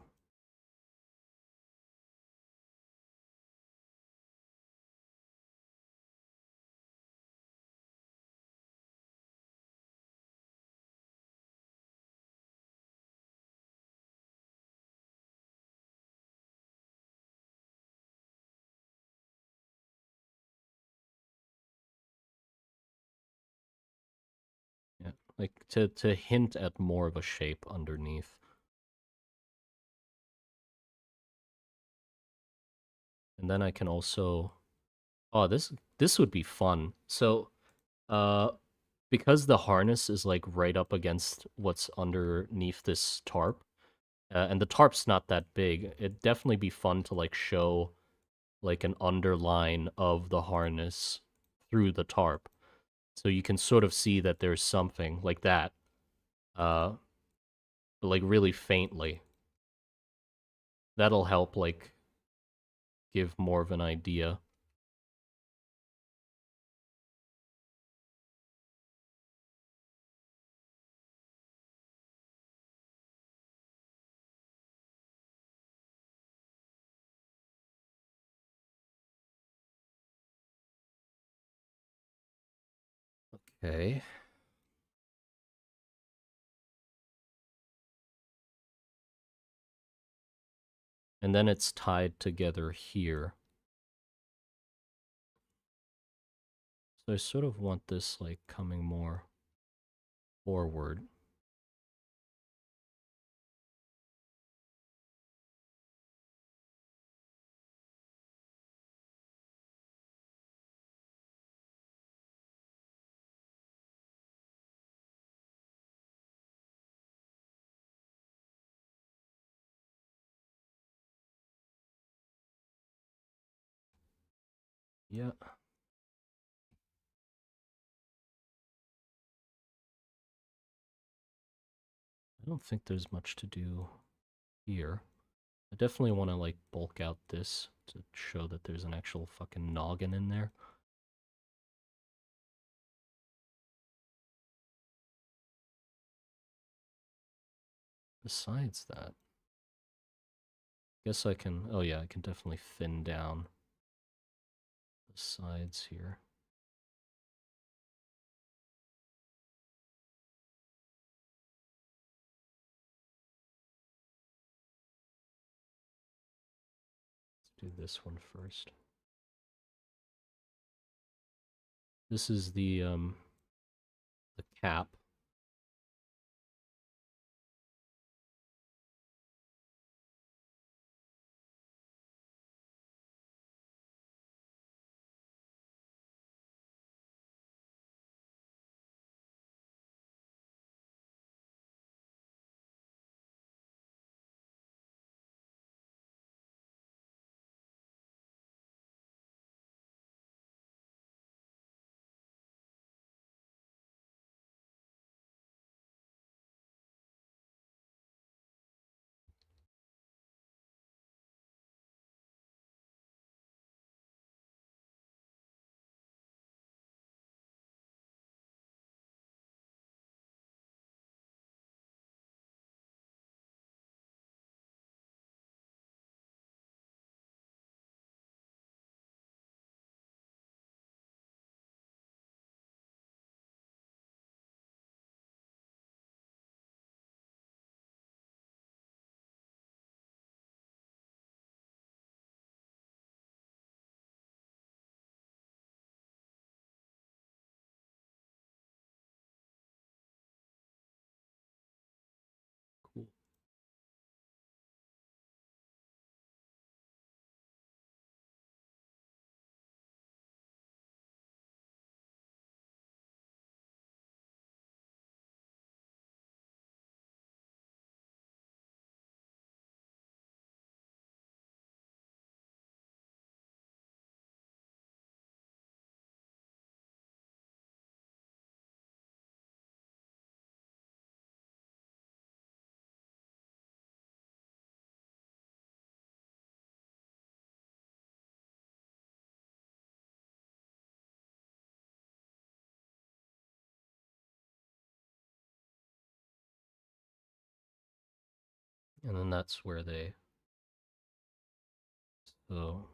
like to hint at more of a shape underneath. And then I can also, oh, this would be fun. So, uh, because the harness is like right up against what's underneath this tarp, and the tarp's not that big, it'd definitely be fun to like show like an underline of the harness through the tarp. So you can sort of see that there's something like that, uh, but like really faintly. That'll help like give more of an idea. Okay. And then it's tied together here. So I sort of want this like coming more forward. Yeah. I don't think there's much to do here. I definitely want to like bulk out this to show that there's an actual fucking noggin in there. Besides that, guess I can, oh yeah, I can definitely thin down the sides here. Let's do this one first. This is the cap. Cool. And then that's where they, so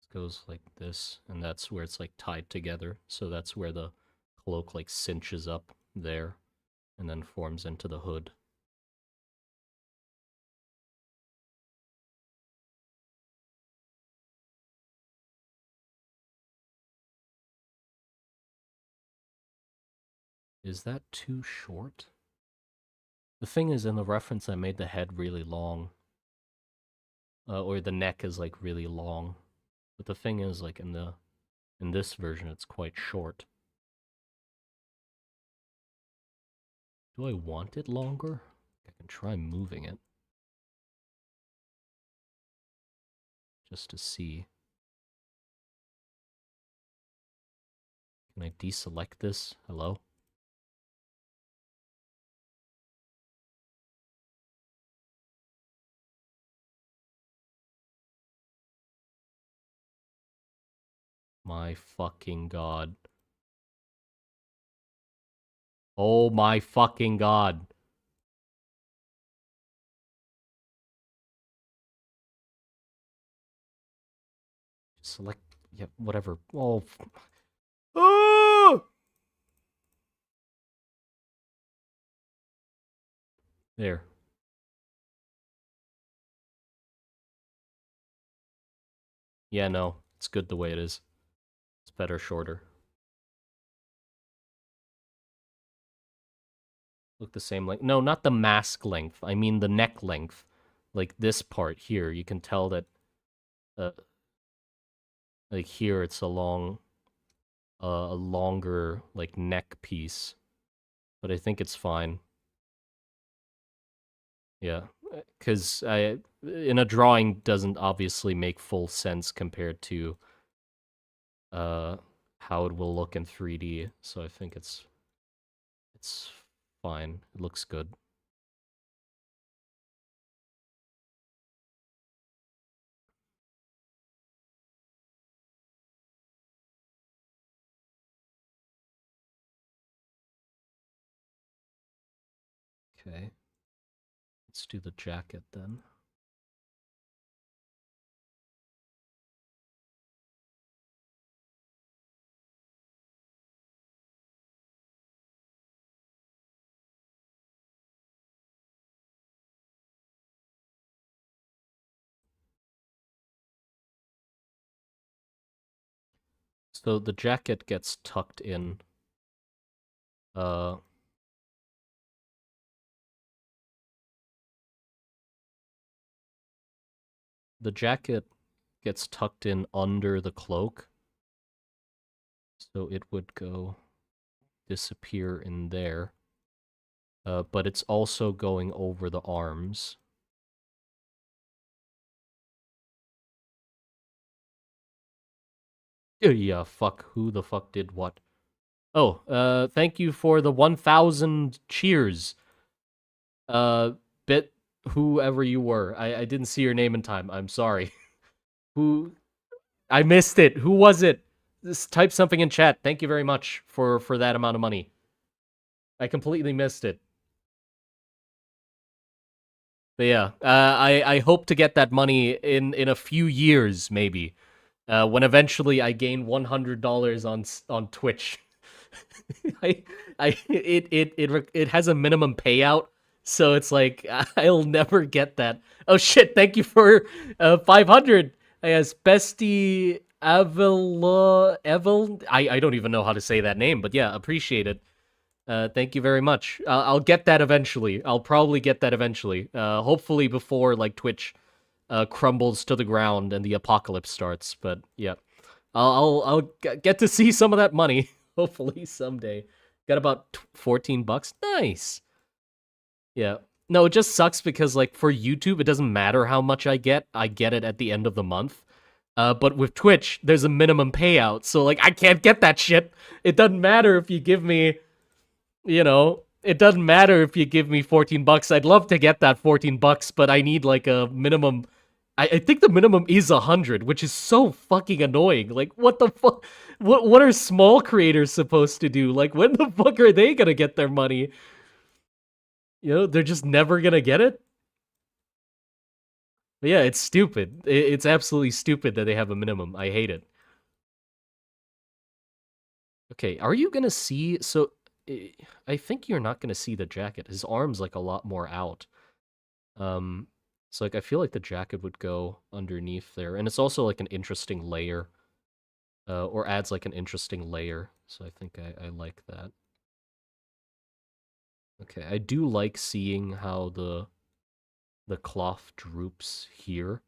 it goes like this, and that's where it's like tied together. So that's where the cloak like cinches up there and then forms into the hood. Is that too short? The thing is, in the reference, I made the head really long. Or the neck is, like, really long. But the thing is, like, in this version, it's quite short. Do I want it longer? I can try moving it. Just to see. Can I deselect this? Hello? My fucking god. Oh my fucking god. Select, yeah, whatever. Oh. Ah! There. Yeah, no. It's good the way it is. It's better shorter. Look the same length. No, not the mask length. I mean the neck length. Like this part here, you can tell that uh, like here it's a longer like neck piece. But I think it's fine. Yeah. Cuz I in a drawing doesn't obviously make full sense compared to uh how it will look in 3D. So I think it's fine. It looks good. Okay. Let's do the jacket then. So the jacket gets tucked in. Uh, the jacket gets tucked in under the cloak, so it would go disappear in there. But it's also going over the arms. Yeah, fuck. Who the fuck did what? Oh, thank you for the 1,000 cheers. Uh, bit whoever you were. I didn't see your name in time. I'm sorry. Who I missed it. Who was it? Just type something in chat. Thank you very much for that amount of money. I completely missed it. But yeah, I hope to get that money in a few years, maybe, when eventually I gain $100 on Twitch. It has a minimum payout, so it's like I'll never get that. Oh shit! Thank you for 500. Yes, Bestie Evel. I don't even know how to say that name, but yeah, appreciate it. Thank you very much. I'll get that eventually. I'll probably get that eventually. Hopefully before like Twitch crumbles to the ground and the apocalypse starts. But yeah, I'll get to see some of that money. Hopefully someday. Got about 14 bucks. Nice. Yeah. No, it just sucks because like for YouTube, it doesn't matter how much I get. I get it at the end of the month. But with Twitch, there's a minimum payout. So like I can't get that shit. It doesn't matter if you give me, it doesn't matter if you give me 14 bucks. I'd love to get that 14 bucks, but I need like a minimum. I think the minimum is 100, which is so fucking annoying. Like, what the fuck? What are small creators supposed to do? Like, when the fuck are they gonna get their money? They're just never gonna get it? But yeah, it's stupid. It's absolutely stupid that they have a minimum. I hate it. Okay, are you gonna see? So, I think you're not gonna see the jacket. His arm's like a lot more out. Um, so like I feel like the jacket would go underneath there, and it's also like an interesting layer, or adds like an interesting layer. So I think I like that. Okay, I do like seeing how the cloth droops here.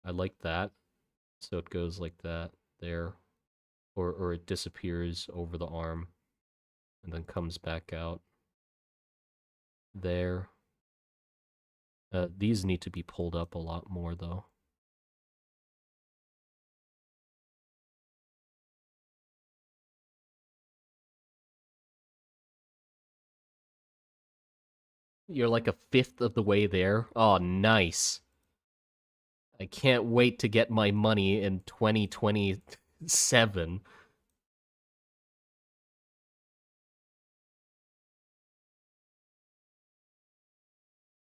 I like that. So it goes like that there, or it disappears over the arm and then comes back out there. These need to be pulled up a lot more though. You're like a fifth of the way there. Oh, nice. I can't wait to get my money in 2027.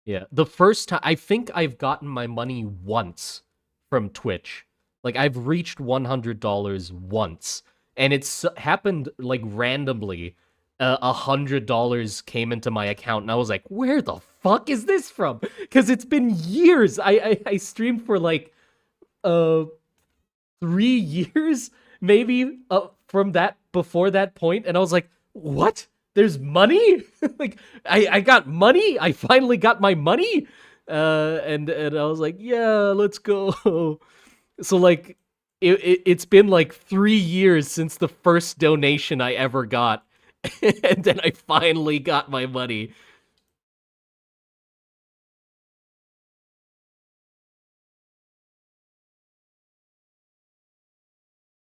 Yeah, the first time I think I've gotten my money once from Twitch. Like I've reached $100 once, and it's happened like randomly. $100 came into my account, and I was like, "Where the fuck is this from?" Because it's been years. I streamed for like uh 3 years, maybe from that before that point, and I was like, "What? There's money? Like, I got money? I finally got my money?" And I was like, "Yeah, let's go." So like, it's been like 3 years since the first donation I ever got, and then I finally got my money.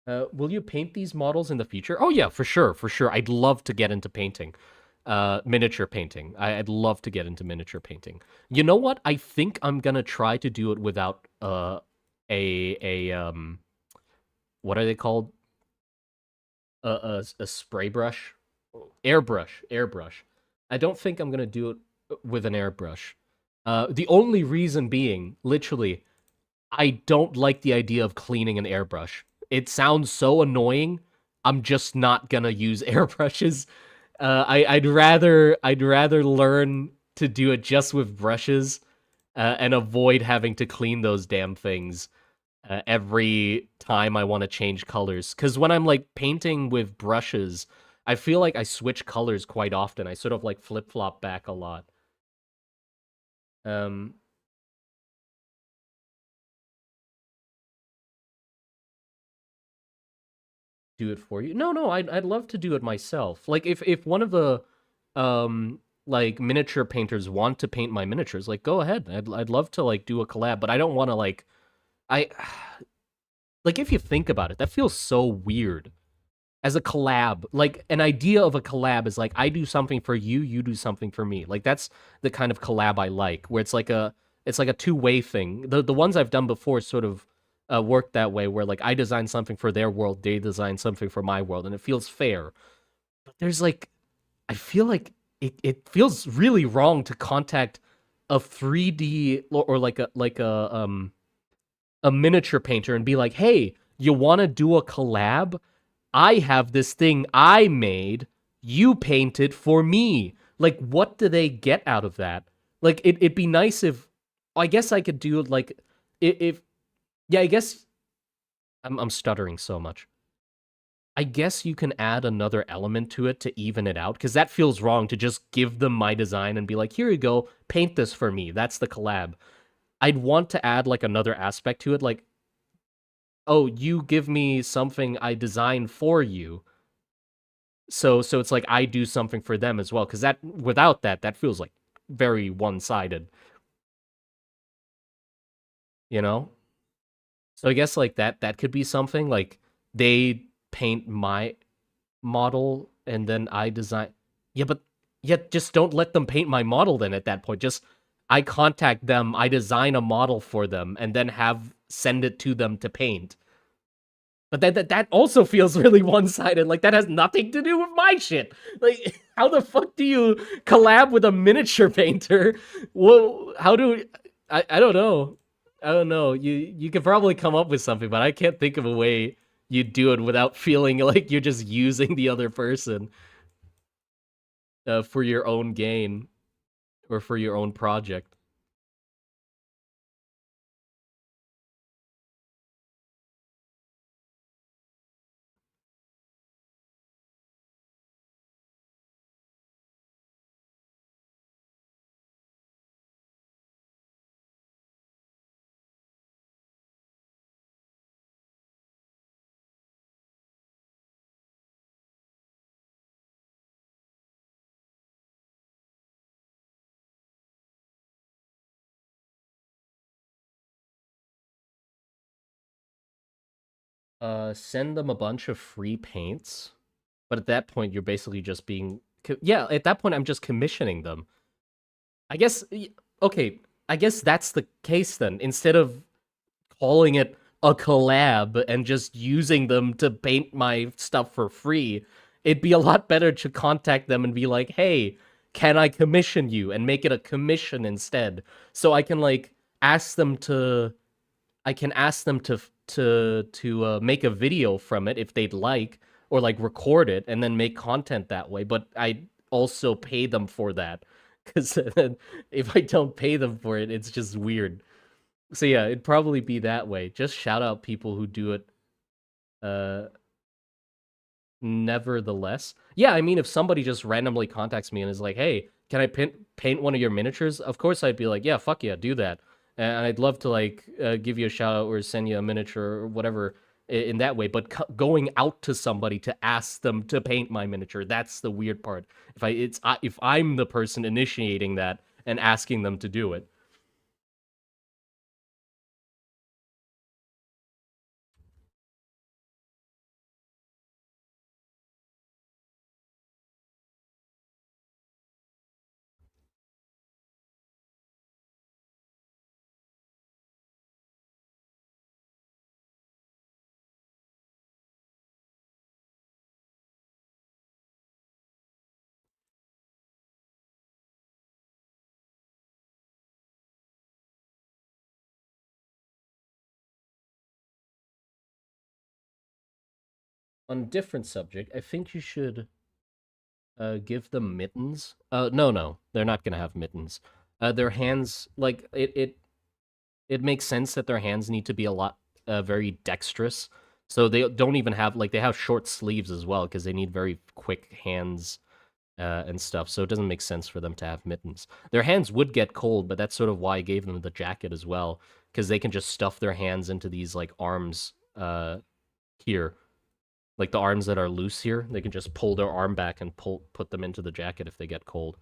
Will you paint these models in the future? Oh yeah, for sure, for sure. I'd love to get into painting, miniature painting. I'd love to get into miniature painting. You know what? I think I'm gonna try to do it without a what are they called? A spray brush, airbrush. I don't think I'm gonna do it with an airbrush. The only reason being, literally, I don't like the idea of cleaning an airbrush. It sounds so annoying. I'm just not gonna use airbrushes. I'd rather learn to do it just with brushes, and avoid having to clean those damn things every time I want to change colors. Because when I'm like painting with brushes, I feel like I switch colors quite often. I sort of like flip flop back a lot. Um, do it for you. No, no, I'd love to do it myself. Like if one of the like miniature painters want to paint my miniatures, like go ahead. I'd love to like do a collab, but I don't want to like I like if you think about it, that feels so weird as a collab. Like an idea of a collab is like I do something for you, you do something for me. Like that's the kind of collab I like, where it's like a two-way thing. The ones I've done before sort of worked that way, where like I design something for their world, they design something for my world, and it feels fair. But there's like I feel like it feels really wrong to contact a 3D or like a miniature painter and be like, "Hey, you want to do a collab? I have this thing I made. You paint it for me." Like, what do they get out of that? Like, it'd be nice if I guess I could do like if yeah, I guess I'm stuttering so much. I guess you can add another element to it to even it out because that feels wrong to just give them my design and be like, "Here you go, paint this for me." That's the collab. I'd want to add like another aspect to it, like, "Oh, you give me something I designed for you." So it's like I do something for them as well, because that without that, that feels like very one-sided, you know? So I guess like that could be something like they paint my model and then I design. Yeah, but yet just don't let them paint my model then at that point. Just I contact them, I design a model for them, and then have send it to them to paint. But that also feels really one-sided. Like that has nothing to do with my shit. Like how the fuck do you collab with a miniature painter? Well, how do I don't know. I don't know. You could probably come up with something, but I can't think of a way you do it without feeling like you're just using the other person for your own gain or for your own project. Send them a bunch of free paints, but at that point you're basically just being yeah, at that point I'm just commissioning them. I guess okay, I guess that's the case then. Instead of calling it a collab and just using them to paint my stuff for free, it'd be a lot better to contact them and be like, "Hey, can I commission you?" and make it a commission instead. So I can like ask them to I can ask them to make a video from it if they'd like, or like record it and then make content that way. But I also pay them for that because if I don't pay them for it, it's just weird. So yeah, it'd probably be that way. Just shout out people who do it. Uh, Nevertheless, yeah, I mean, if somebody just randomly contacts me and is like, "Hey, can I paint one of your miniatures?" Of course, I'd be like, "Yeah, fuck yeah, do that." And I'd love to like give you a shout out or send you a miniature or whatever in that way. But going out to somebody to ask them to paint my miniature, that's the weird part. If I'm the person initiating that and asking them to do it. On a different subject, I think you should give them mittens. No, they're not gonna have mittens. Their hands, like it makes sense that their hands need to be a lot, very dexterous. So they don't even have like they have short sleeves as well because they need very quick hands and stuff. So it doesn't make sense for them to have mittens. Their hands would get cold, but that's sort of why I gave them the jacket as well because they can just stuff their hands into these like arms here, like the arms that are loose here. They can just pull their arm back and put them into the jacket if they get cold.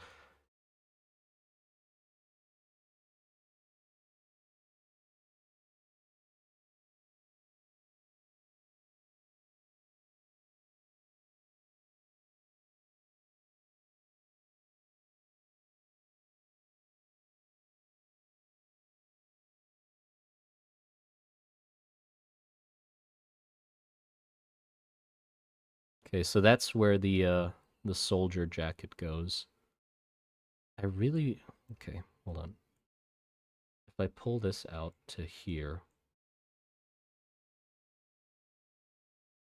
Okay, so that's where the soldier jacket goes. I really okay, hold on. If I pull this out to here,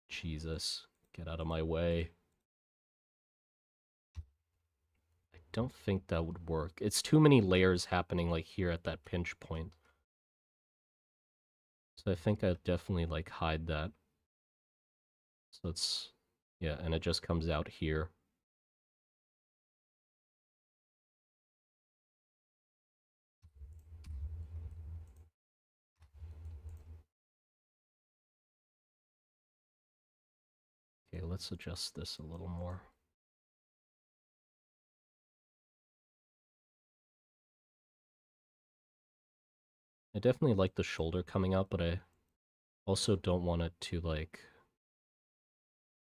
Jesus, get out of my way. I don't think that would work. It's too many layers happening like here at that pinch point. So I think I'd definitely like hide that. So it's yeah, and it just comes out here. Okay, let's adjust this a little more. I definitely like the shoulder coming out, but I also don't want it to like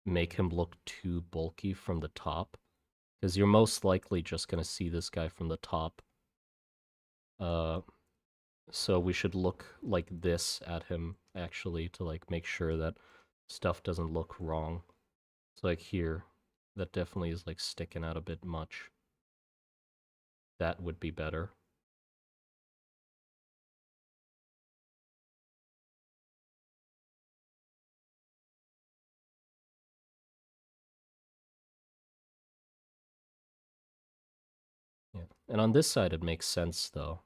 make him look too bulky from the top. Because you're most likely just gonna see this guy from the top. Uh so we should look like this at him actually to like make sure that stuff doesn't look wrong. So like here, that definitely is like sticking out a bit much. That would be better. Yeah. And on this side it makes sense though.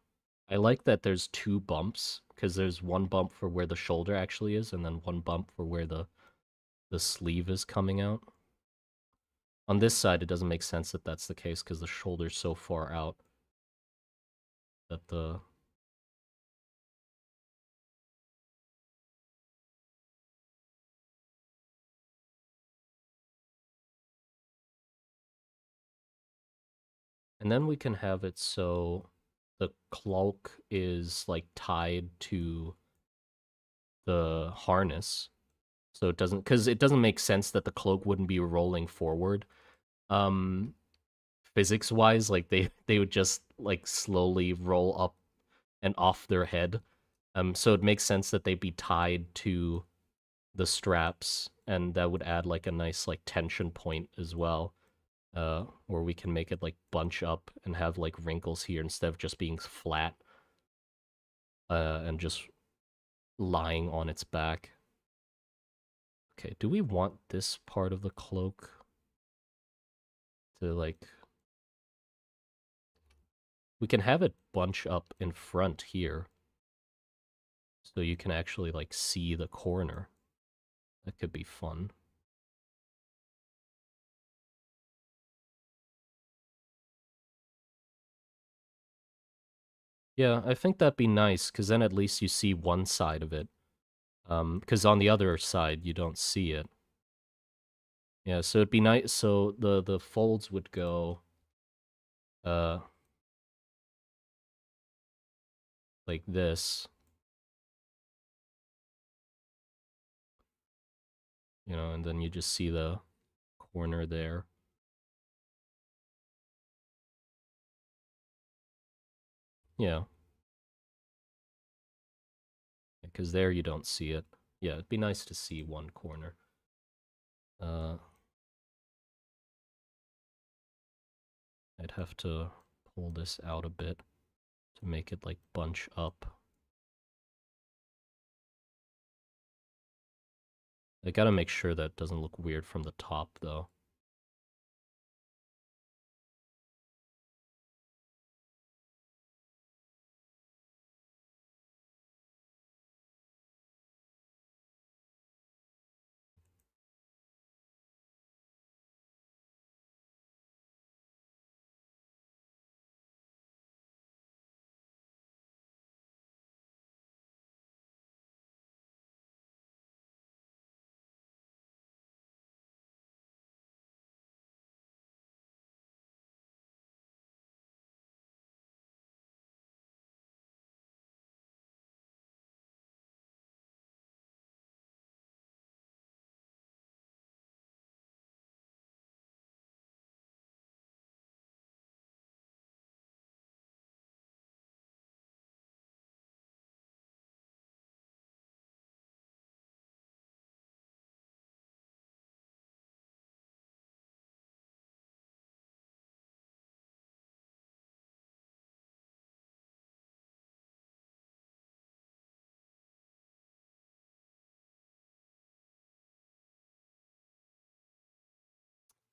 I like that there's two bumps because there's one bump for where the shoulder actually is and then one bump for where the sleeve is coming out. On this side it doesn't make sense that that's the case because the shoulder's so far out that the and then we can have it so the cloak is like tied to the harness So it doesn't, because it doesn't make sense that the cloak wouldn't be rolling forward. Um, physics wise, like they would just like slowly roll up and off their head. So it makes sense that they'd be tied to the straps, and that would add like a nice like tension point as well. Where we can make it like bunch up and have like wrinkles here instead of just being flat, and just lying on its back. Okay, do we want this part of the cloak to like... We can have it bunch up in front here, so you can actually like see the corner. That could be fun. Yeah, I think that'd be nice, because then at least you see one side of it. Because on the other side, you don't see it. Yeah, so it'd be nice, so the folds would go, uh, like this. You know, and then you just see the corner there. Yeah. Because there you don't see it. Yeah, it'd be nice to see one corner. Uh, I'd have to pull this out a bit to make it like bunch up. I gotta make sure that doesn't look weird from the top though.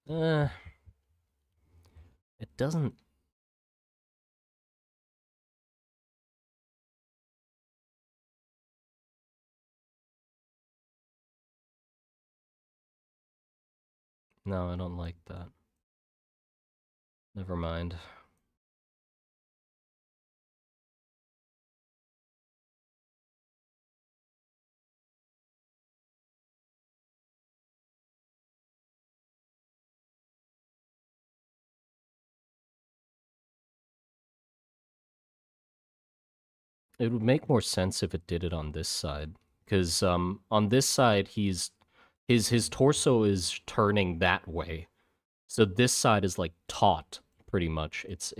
Uh, it doesn't... No, I don't like that. Never mind. It would make more sense if it did it on this side, because on this side his torso is turning that way, so this side is like taut, pretty much. It's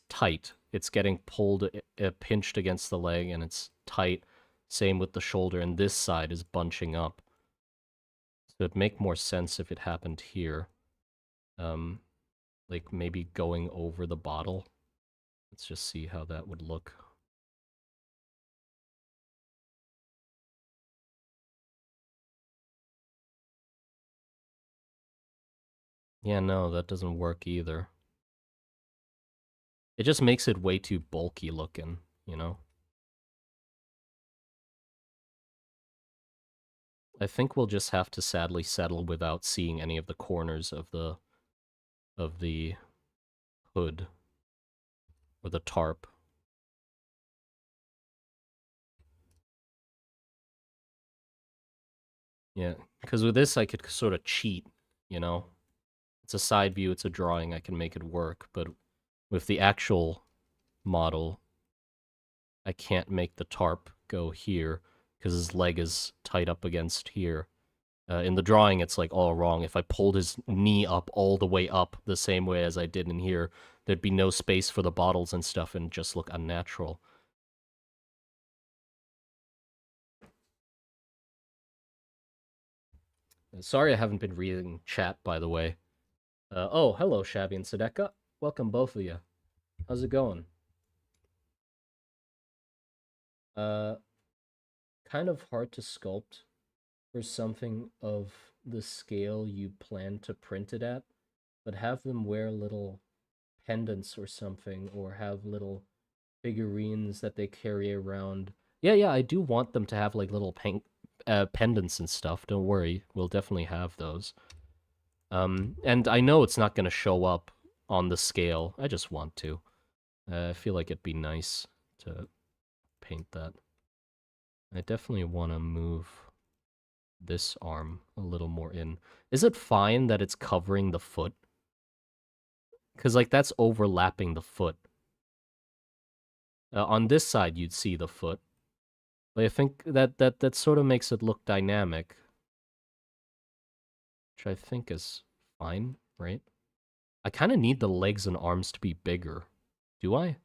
tight. It's getting pulled, pinched against the leg, and it's tight. Same with the shoulder, and this side is bunching up. So it'd make more sense if it happened here. Um, like maybe going over the bottle. Let's just see how that would look. Yeah, no, that doesn't work either. It just makes it way too bulky looking, you know? I think we'll just have to sadly settle without seeing any of the corners of the hood or the tarp. Yeah, because with this I could sort of cheat, you know? It's a side view, it's a drawing, I can make it work, but with the actual model, I can't make the tarp go here. because his leg is tight up against here. In the drawing, it's like all wrong. If I pulled his knee up all the way up the same way as I did in here, there'd be no space for the bottles and stuff and just look unnatural. Sorry I haven't been reading chat, by the way. Oh, hello, Shabby and Sadeka. Welcome, both of you. How's it going? Uh, Kind of hard to sculpt for something of the scale you plan to print it at, but have them wear little pendants or something, or have little figurines that they carry around. Yeah, I do want them to have like little pendants and stuff. Don't worry, we'll definitely have those. And I know it's not going to show up on the scale. I just want to. I feel like it'd be nice to paint that. I definitely want to move this arm a little more in. Is it fine that it's covering the foot? Because, like, that's overlapping the foot. On this side, you'd see the foot. But I think that sort of makes it look dynamic. Which I think is fine, right? I kind of need the legs and arms to be bigger. Do I?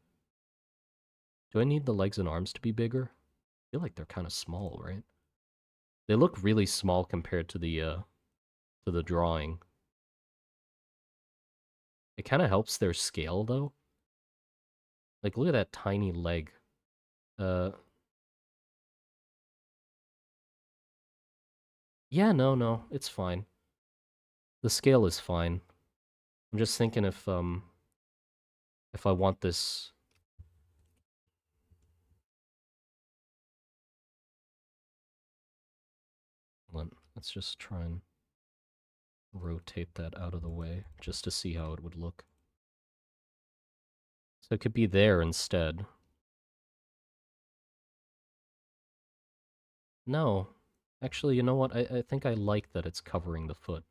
Do I need the legs and arms to be bigger? I feel like they're kind of small, right? They look really small compared to the drawing. It kind of helps their scale, though. Like, look at that tiny leg. Yeah, no, it's fine. The scale is fine. I'm just thinking if I want this. Let's just try and rotate that out of the way just to see how it would look. So it could be there instead. No. Actually, you know what? I think I like that it's covering the foot.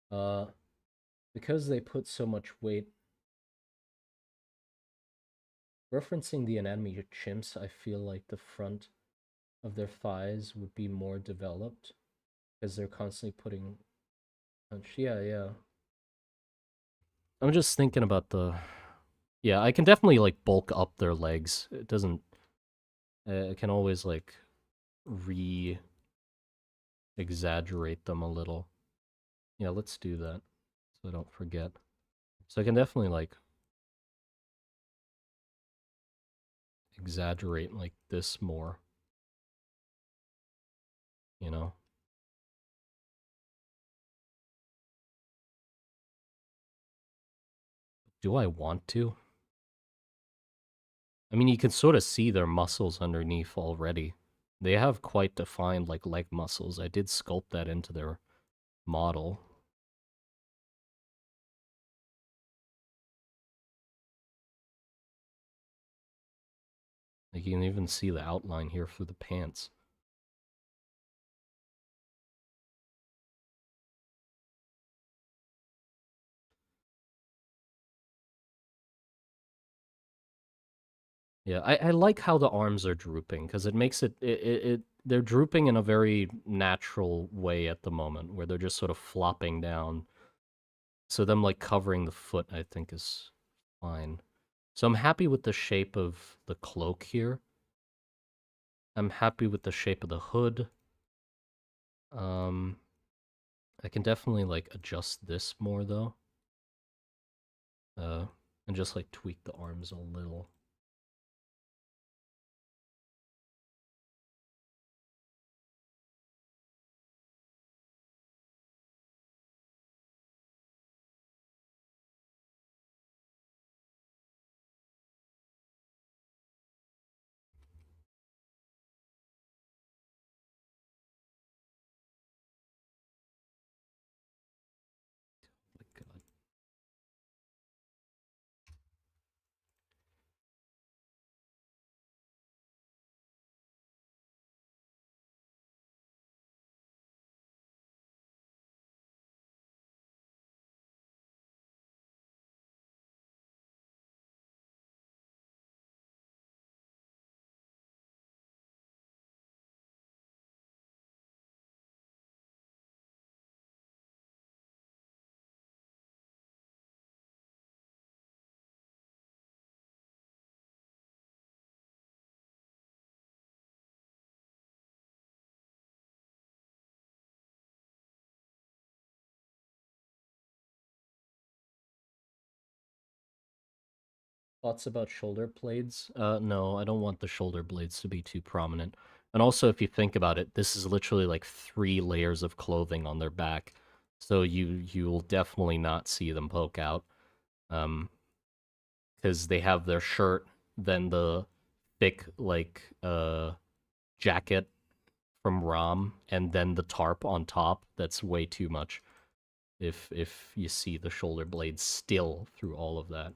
Uh, because they put so much weight. Referencing the anatomy of chimps, I feel like the front of their thighs would be more developed because they're constantly putting punch. Yeah. I'm just thinking about the. Yeah, I can definitely like bulk up their legs. It doesn't. I can always like re exaggerate them a little. Yeah, let's do that so I don't forget. So I can definitely like exaggerate like this more, you know? Do I want to? I mean, you can sort of see their muscles underneath already. They have quite defined like leg muscles. I did sculpt that into their model. Like you can even see the outline here for the pants. Yeah, I like how the arms are drooping because it makes it they're drooping in a very natural way at the moment where they're just sort of flopping down. So them like covering the foot I think is fine. So I'm happy with the shape of the cloak here. I'm happy with the shape of the hood. Um I can definitely like adjust this more though. Uh and just like tweak the arms a little. Thoughts about shoulder blades? No, I don't want the shoulder blades to be too prominent. And also, if you think about it, this is literally like 3 layers of clothing on their back, so you will definitely not see them poke out. Um, because they have their shirt, then the thick jacket from Rom, and then the tarp on top. That's way too much. If you see the shoulder blades still through all of that.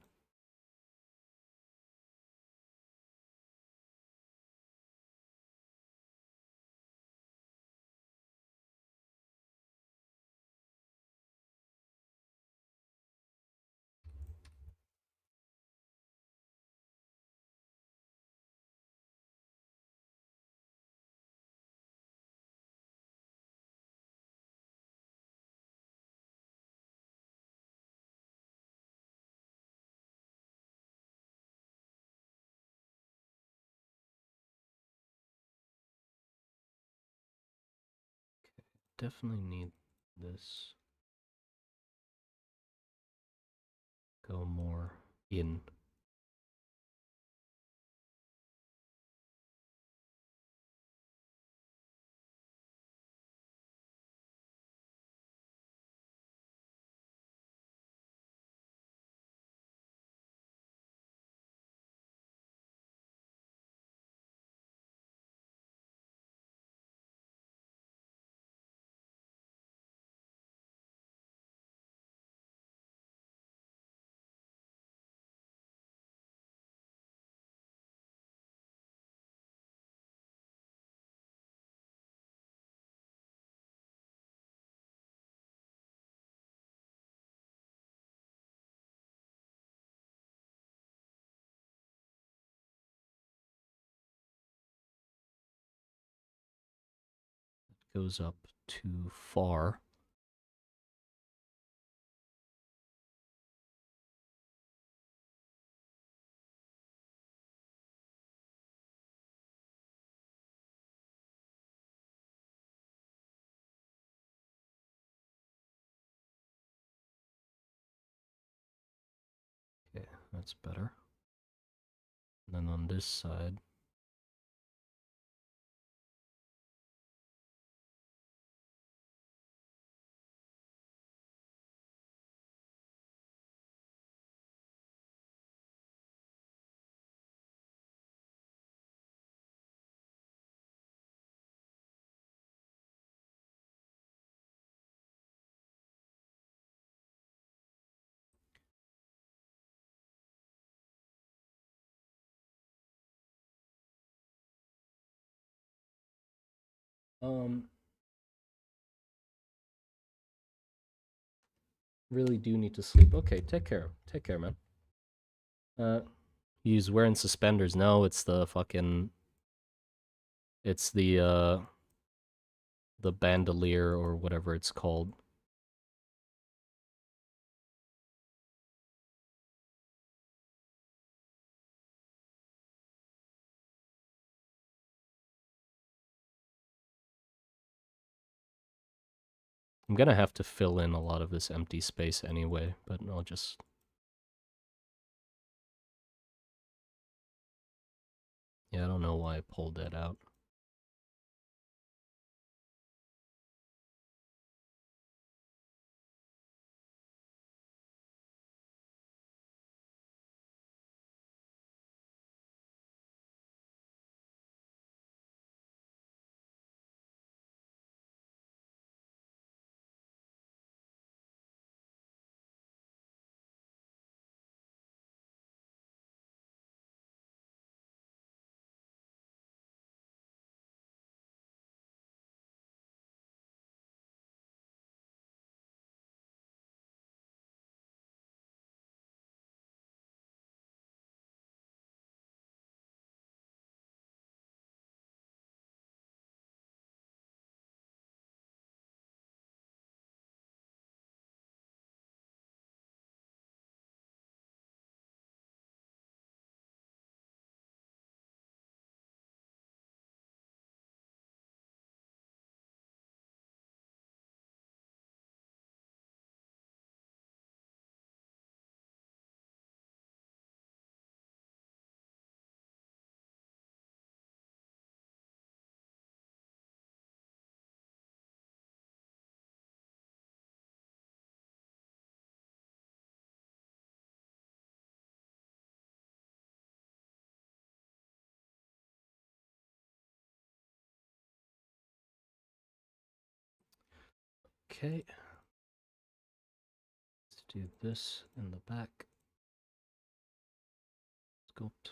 Definitely need this. Go more in. Goes up too far. Okay, that's better. And then on this side, um, really do need to sleep. Okay, take care. Take care, man. Uh, he's wearing suspenders. No, it's the fucking. It's the bandolier or whatever it's called. I'm gonna have to fill in a lot of this empty space anyway, but I'll just. Yeah, I don't know why I pulled that out. Okay. Let's do this in the back. Sculpt.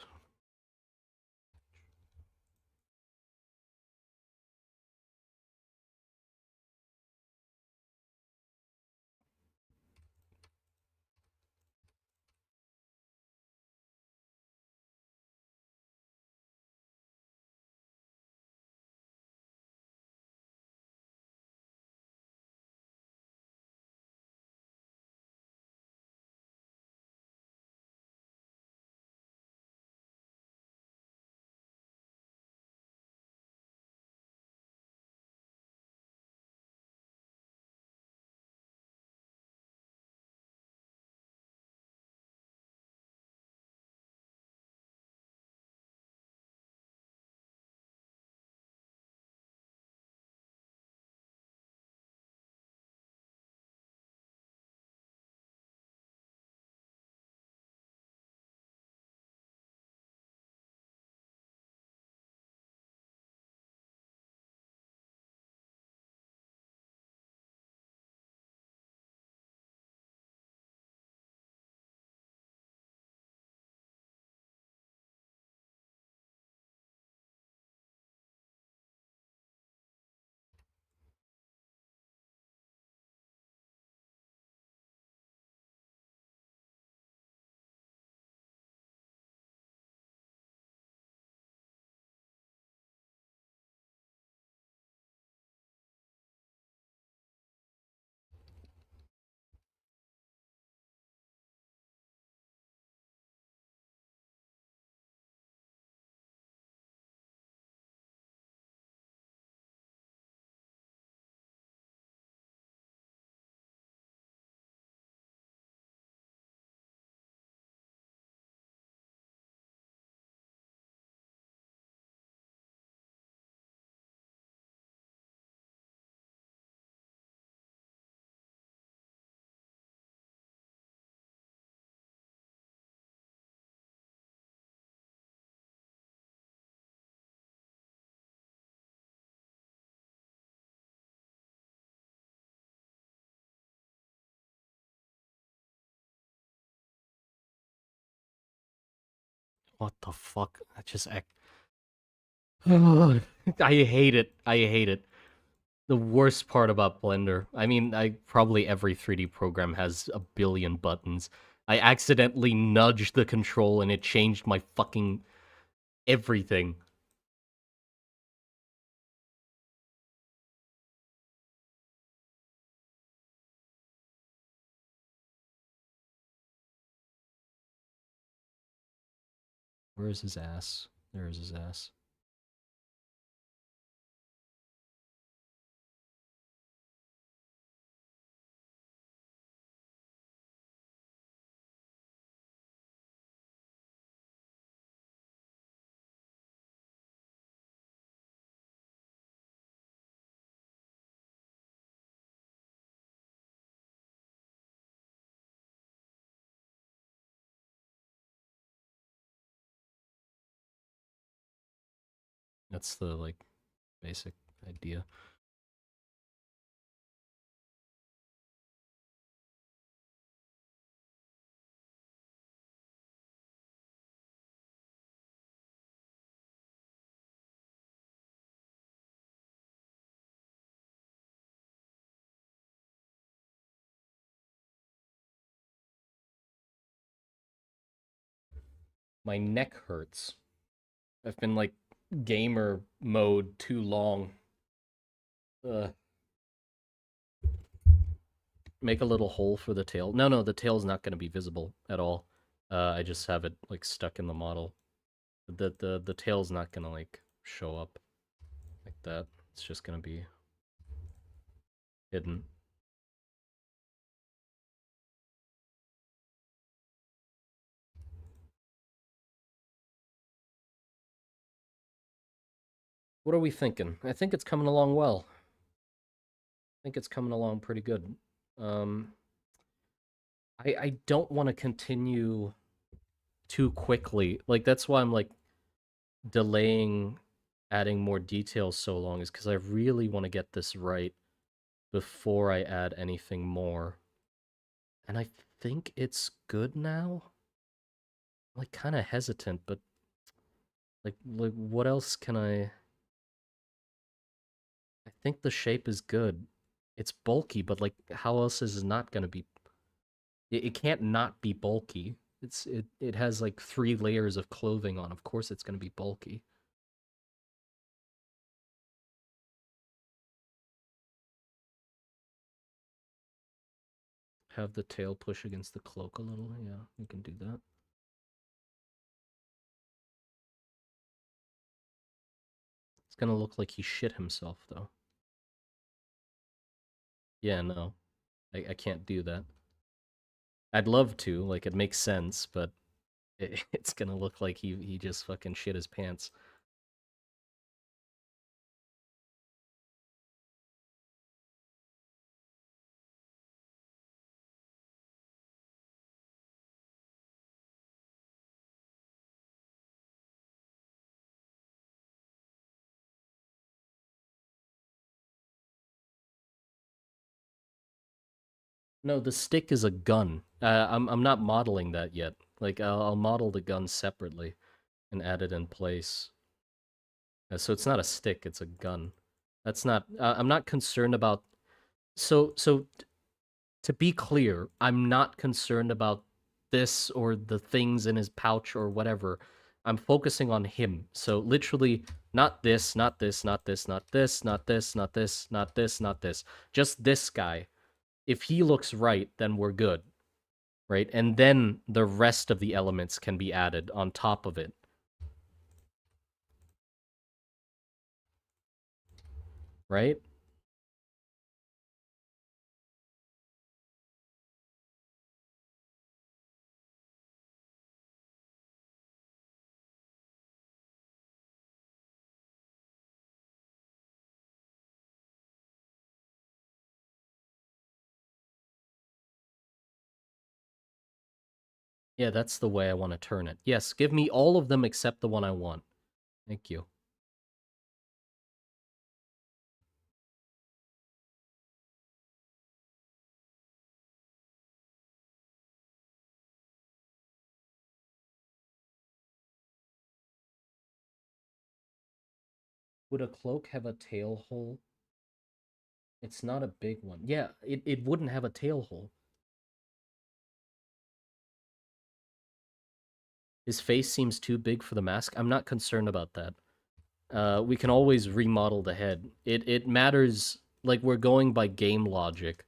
What the fuck? I just act. I hate it. I hate it. The worst part about Blender. I mean, probably every 3D program has a billion buttons. I accidentally nudged the control and it changed my fucking everything. Where is his ass? There is his ass. That's the, like, basic idea. My neck hurts. I've been, like, gamer mode too long. Ugh. Make a little hole for the tail. No, the tail's not going to be visible at all. I just have it, like, stuck in the model. The tail's not going to, like, show up like that. It's just going to be hidden. What are we thinking? I think it's coming along well. I think it's coming along pretty good. I don't want to continue too quickly. Like, that's why I'm, like, delaying adding more details so long, is because I really want to get this right. before I add anything more. And I think it's good now. I'm like kind of hesitant, but like what else can I think the shape is good. It's bulky, but like how else is it not gonna be? It can't not be bulky. It has like 3 layers of clothing on. Of course, it's gonna be bulky. Have the tail push against the cloak a little. Yeah, we can do that. It's gonna look like he shit himself, though. Yeah, no, I can't do that. I'd love to, like it makes sense, but it's gonna look like he just fucking shit his pants. No, the stick is a gun. I'm not modeling that yet. Like I'll model the gun separately and add it in place. So it's not a stick; it's a gun. That's not. I'm not concerned about. So to be clear, I'm not concerned about this or the things in his pouch or whatever. I'm focusing on him. So literally, not this, not this, not this, not this, not this, not this, not this, not this. Just this guy. If he looks right, then we're good, right? And then the rest of the elements can be added on top of it, right? Yeah, that's the way I want to turn it. Yes, give me all of them except the one I want. Thank you. Would a cloak have a tail hole? It's not a big one. Yeah, it wouldn't have a tail hole. His face seems too big for the mask. I'm not concerned about that. We can always remodel the head. It matters, like we're going by game logic,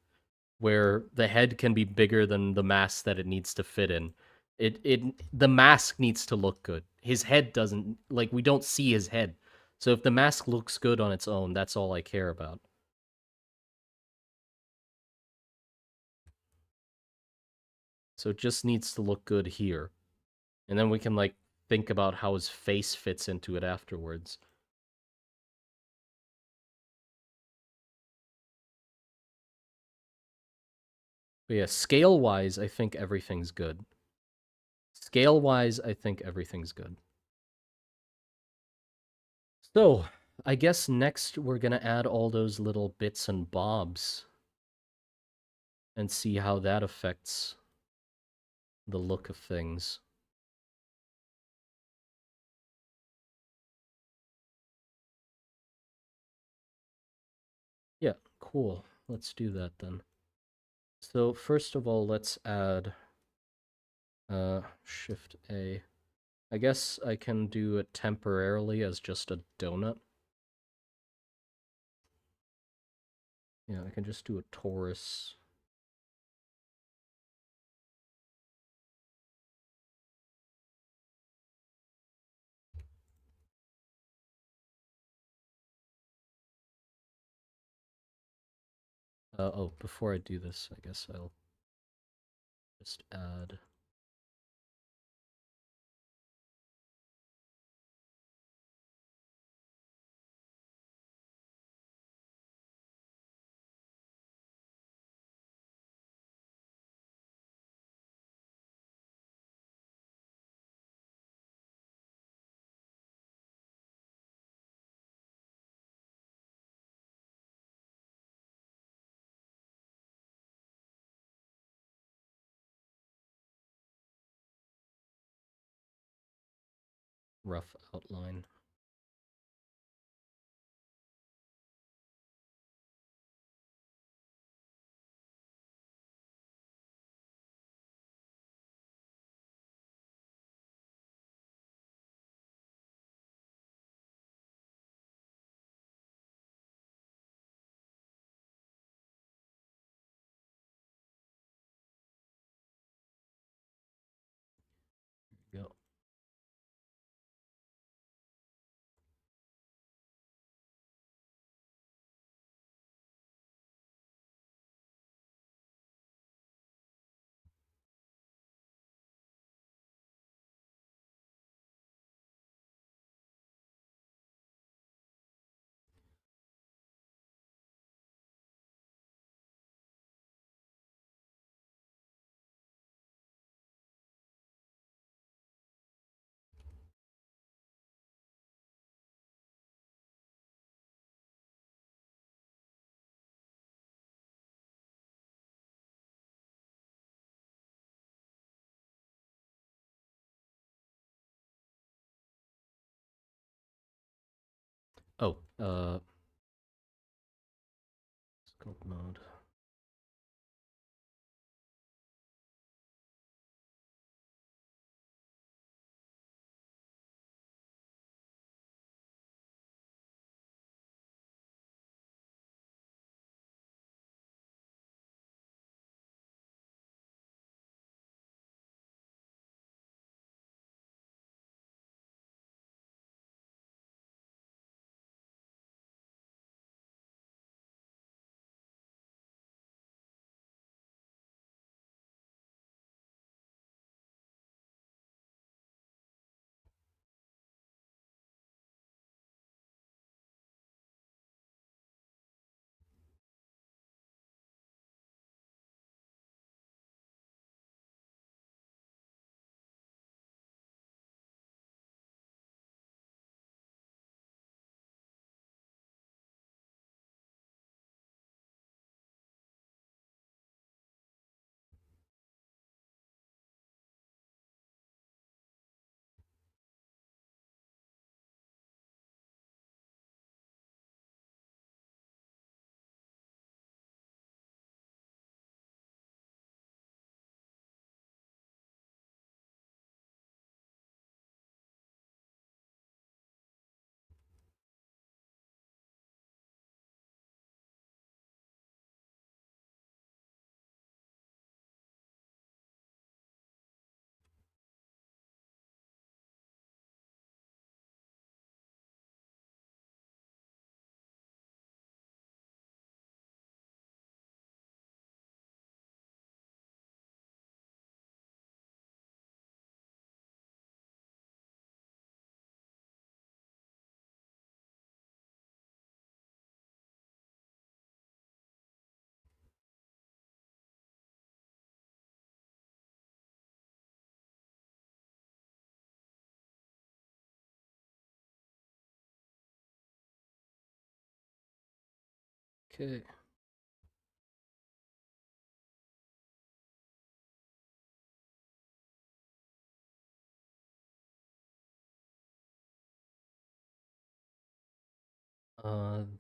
where the head can be bigger than the mask that it needs to fit in. It the mask needs to look good. His head doesn't, like we don't see his head. So if the mask looks good on its own, that's all I care about. So it just needs to look good here. And then we can like think about how his face fits into it afterwards. But yeah, scale wise, I think everything's good. Scale wise, I think everything's good. So, I guess next we're gonna add all those little bits and bobs and see how that affects the look of things. Yeah, cool. Let's do that then. So first of all, let's add Shift A. I guess I can do it temporarily as just a donut. Yeah, I can just do a torus. Oh, before I do this, I guess I'll just add. rough outline. Go. Oh, scope mode. Okay.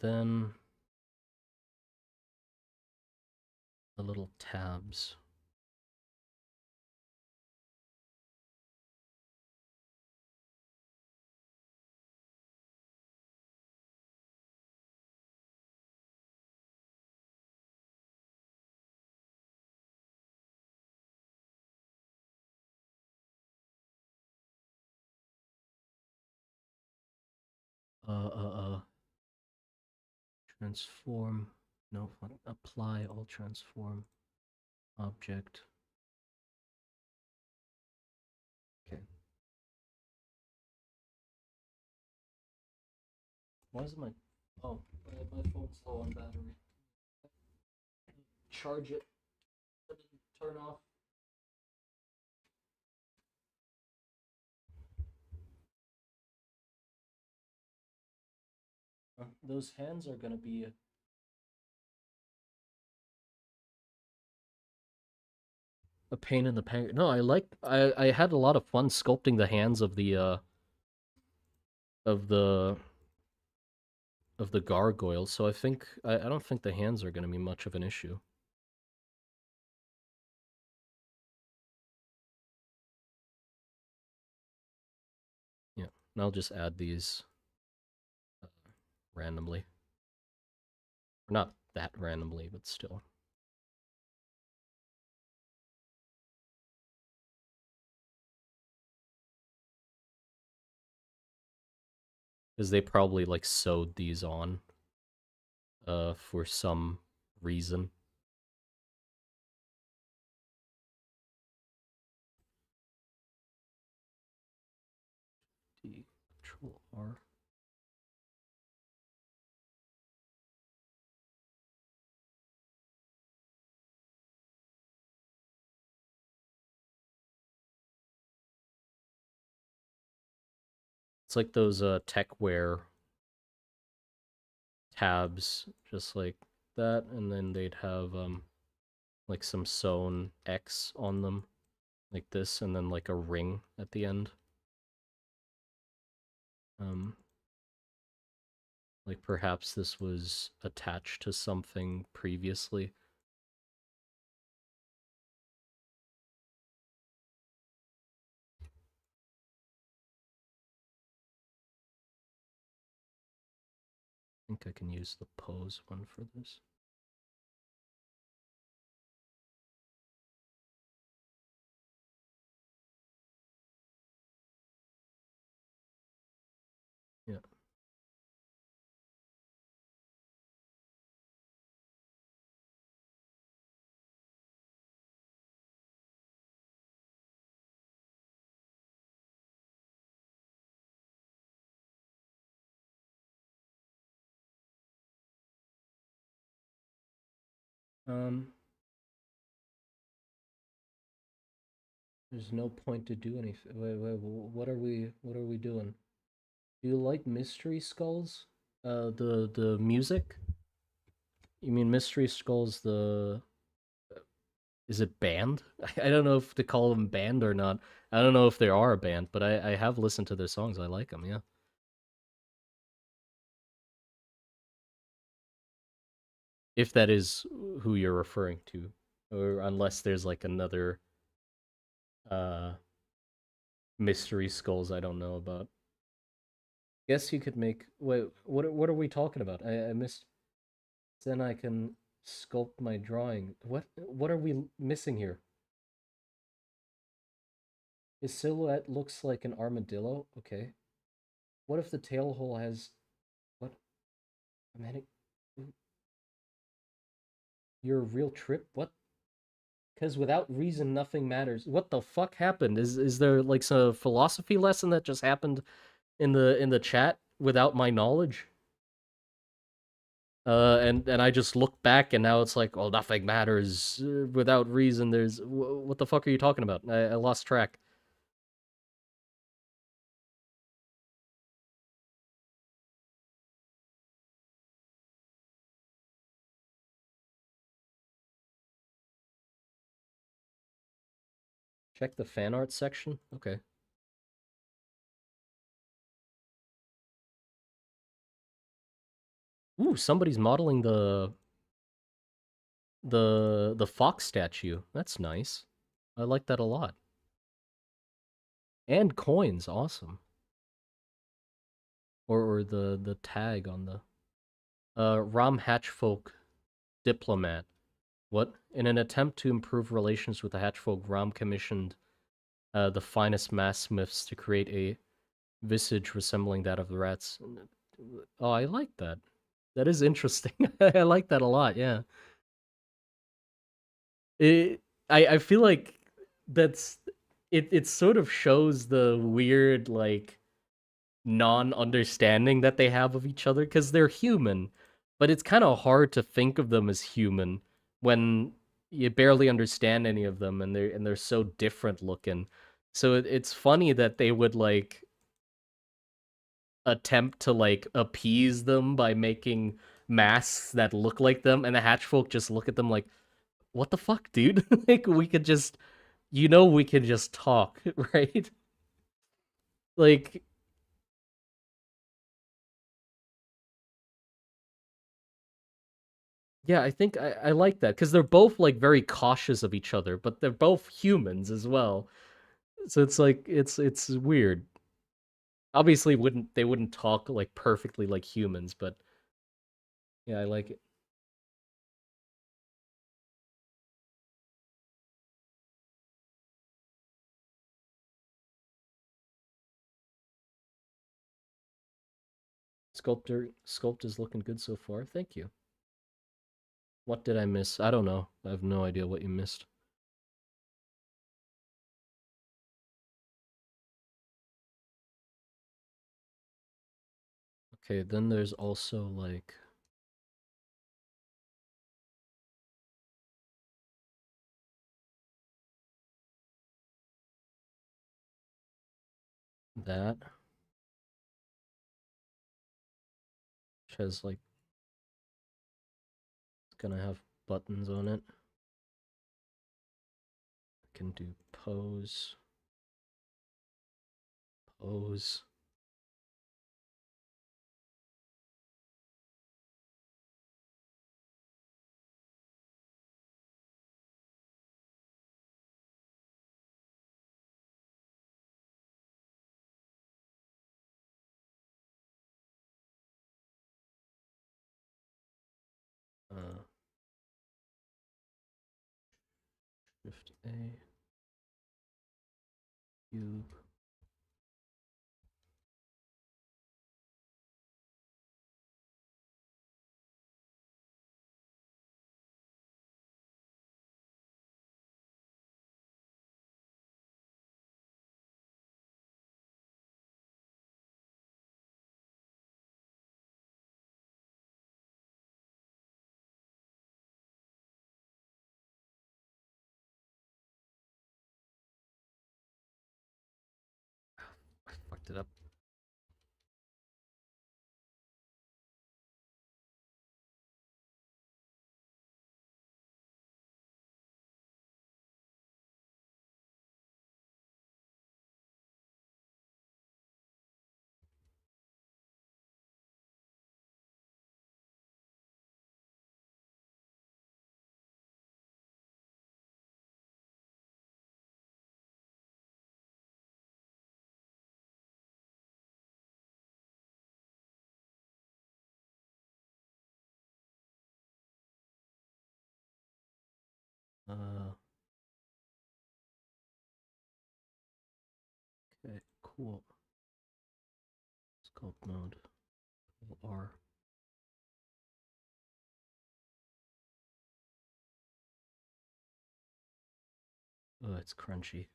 Then the little tabs. Transform. No, apply all transform object. Okay. Why is my... Oh, my phone's low on battery. Charge it. Turn off. Those hands are gonna be a pain in the pants. No, I had a lot of fun sculpting the hands of the of the gargoyles, so I don't think the hands are going to be much of an issue. Yeah, and I'll just add these uh, randomly. Or not that randomly, but still. Because they probably like sewed these on for some reason. D Control R. It's like those techwear tabs, just like that, and then they'd have like some sewn X on them, like this, and then like a ring at the end. Um, like perhaps this was attached to something previously. I think I can use the pose one for this. Yeah. Um, there's no point to do anything. Wait, what are we doing? Do you like Mystery Skulls? The music? You mean Mystery Skulls? The is it band? I don't know if to call them band or not. I don't know if they are a band, but I have listened to their songs. I like them. Yeah. If that is who you're referring to, or unless there's like another uh Mystery Skulls I don't know about. Guess you could make. Wait, what are we talking about? I missed. Then I can sculpt my drawing. What are we missing here? His silhouette looks like an armadillo. Okay. What if the tail hole has what? I'm heading. You're a real trip. What? Because without reason, nothing matters. What the fuck happened? Is there like some philosophy lesson that just happened in the chat without my knowledge? And I just look back and now it's like, oh, nothing matters without reason. There's what the fuck are you talking about? I lost track. Check the fan art section. Okay. Ooh, somebody's modeling the fox statue. That's nice. I like that a lot. And coins, awesome. Or the tag on the Rom Hatchfolk diplomat. What? In an attempt to improve relations with the Hatchfolk, Rom commissioned the finest mass smiths to create a visage resembling that of the rats. Oh, I like that. That is interesting. I like that a lot. Yeah. It, I feel like that's it. It sort of shows the weird like non-understanding that they have of each other because they're human, but it's kind of hard to think of them as human when you barely understand any of them and they're so different looking. So it's funny that they would like attempt to like appease them by making masks that look like them, and the hatchfolk just look at them like, "What the fuck, dude? Like we could just, we could just talk, right?" Like Yeah, I think I like that because they're both like very cautious of each other, but they're both humans as well. So it's like it's weird. Obviously, wouldn't they wouldn't talk like perfectly like humans, but yeah, I like it. Sculpt is looking good so far. Thank you. What did I miss? I don't know. I have no idea what you missed. Okay, then there's also like that, which has like it's gonna have buttons on it. I can do pose, pose. Uh, Shift A, cube. I fucked it up. Uh, okay, cool. Sculpt mode. R. Oh, it's crunchy.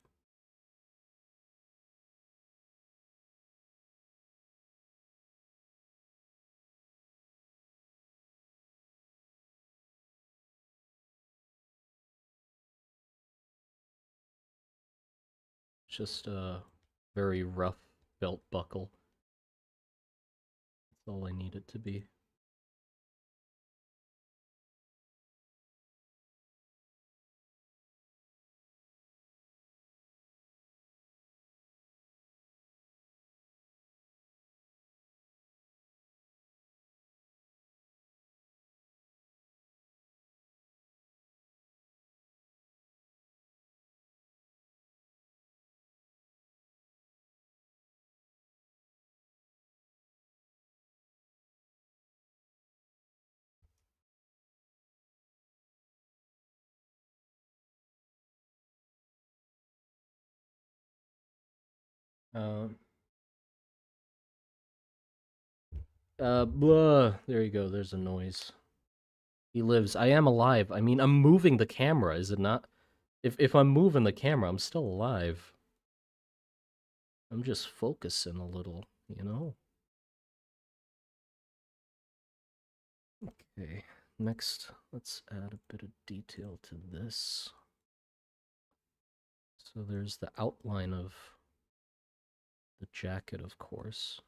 Just a very rough belt buckle. That's all I need it to be. Um, Blah. There you go. There's a noise. He lives. I am alive. I mean, I'm moving the camera. Is it not? If I'm moving the camera, I'm still alive. I'm just focusing a little, you know? Okay. Next, let's add a bit of detail to this. So there's the outline of the jacket, of course.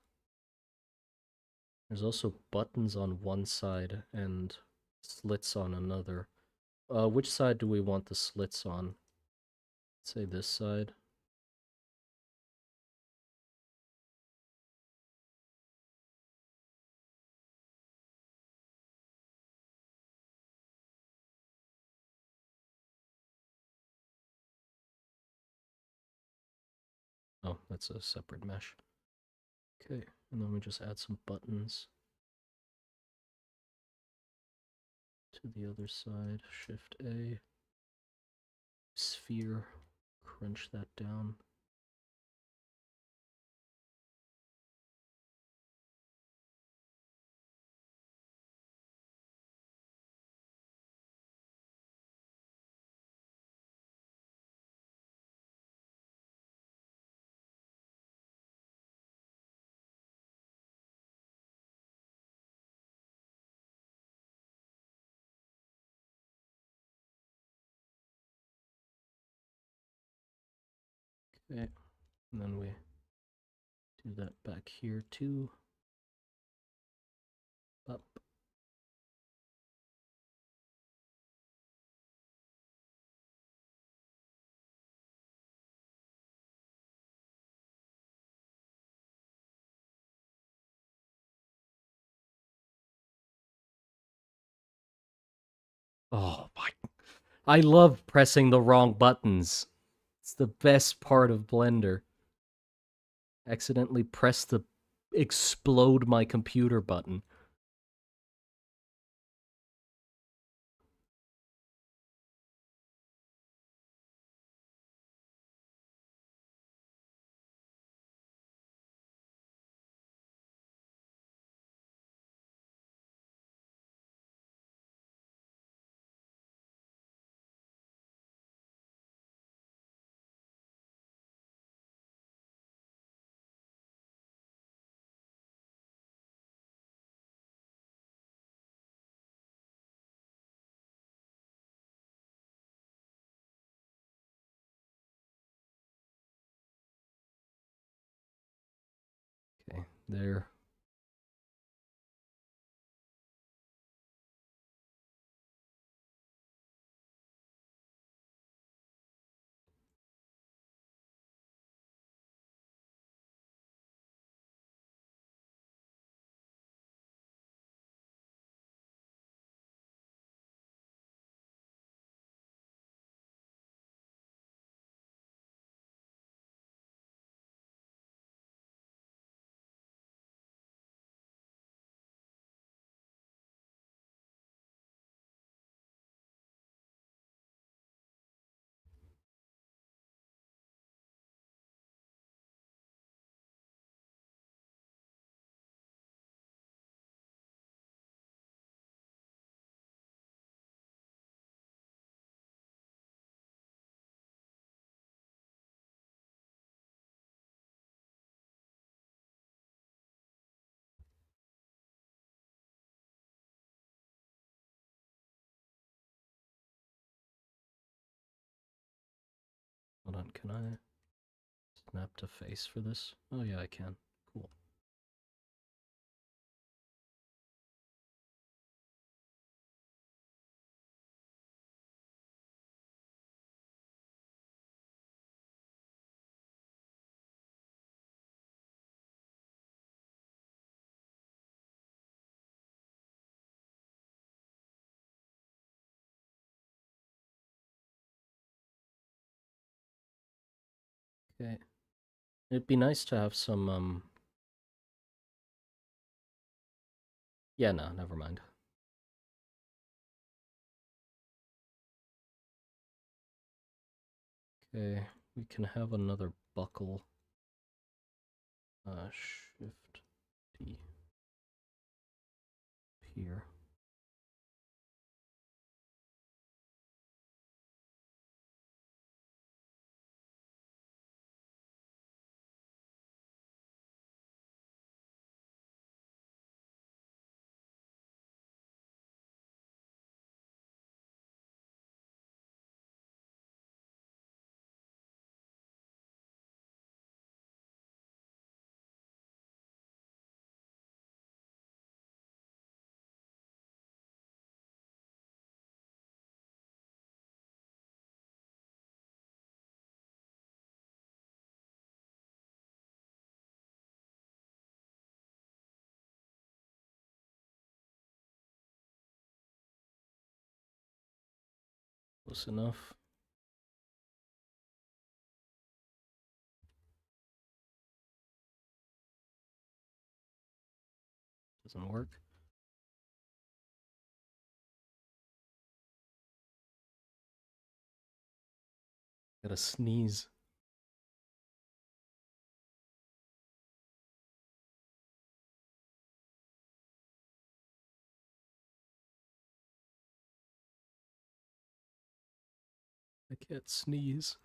There's also buttons on one side and slits on another. Which side do we want the slits on? Let's say this side. Oh, that's a separate mesh. Okay, and then we just add some buttons to the other side. Shift A. Sphere. Crunch that down. Okay, and then we do that back here too. Up. Oh my. I love pressing the wrong buttons. It's the best part of Blender. Accidentally press the explode my computer button. Okay, there. Hold on, can I snap to face for this? Oh yeah, I can. Cool. Okay. It'd be nice to have some, yeah, no, never mind. Okay, we can have another buckle. Shift D here. Close enough. Doesn't work. Gotta sneeze. I can't sneeze.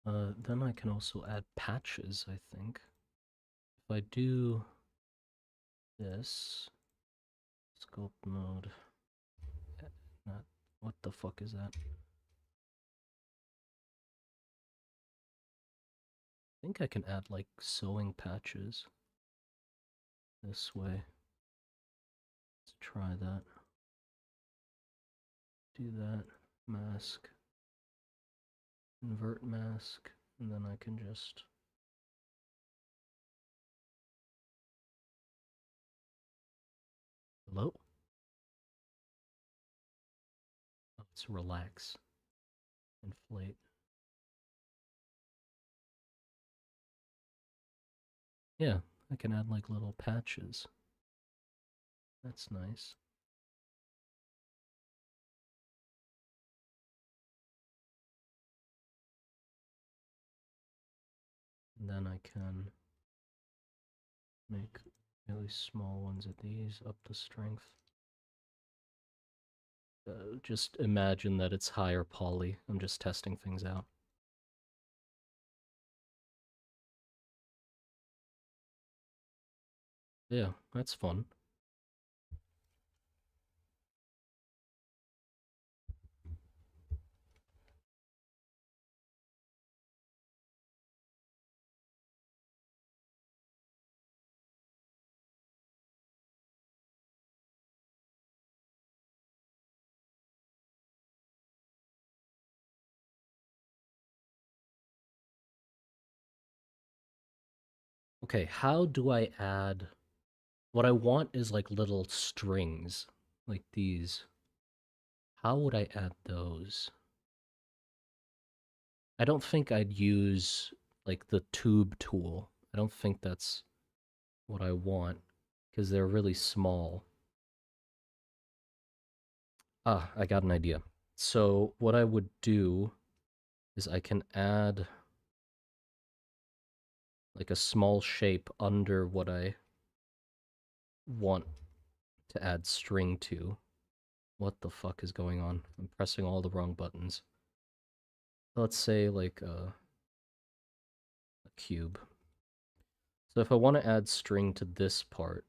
Then I can also add patches, I think. If I do this, sculpt mode, not, what the fuck is that? I think I can add like sewing patches this way. Let's try that. Do that, mask, invert mask, and then I can just hello? Oh, it's relax, inflate. Yeah, I can add like little patches. That's nice. And then I can make really small ones of these up to strength. Just imagine that it's higher poly. I'm just testing things out. Yeah, that's fun. Okay, how do I add... What I want is like little strings, like these. How would I add those? I don't think I'd use like the tube tool. I don't think that's what I want because they're really small. Ah, I got an idea. So what I would do is I can add like a small shape under what I want to add string to. What the fuck is going on? I'm pressing all the wrong buttons. Let's say like a cube. So if I want to add string to this part,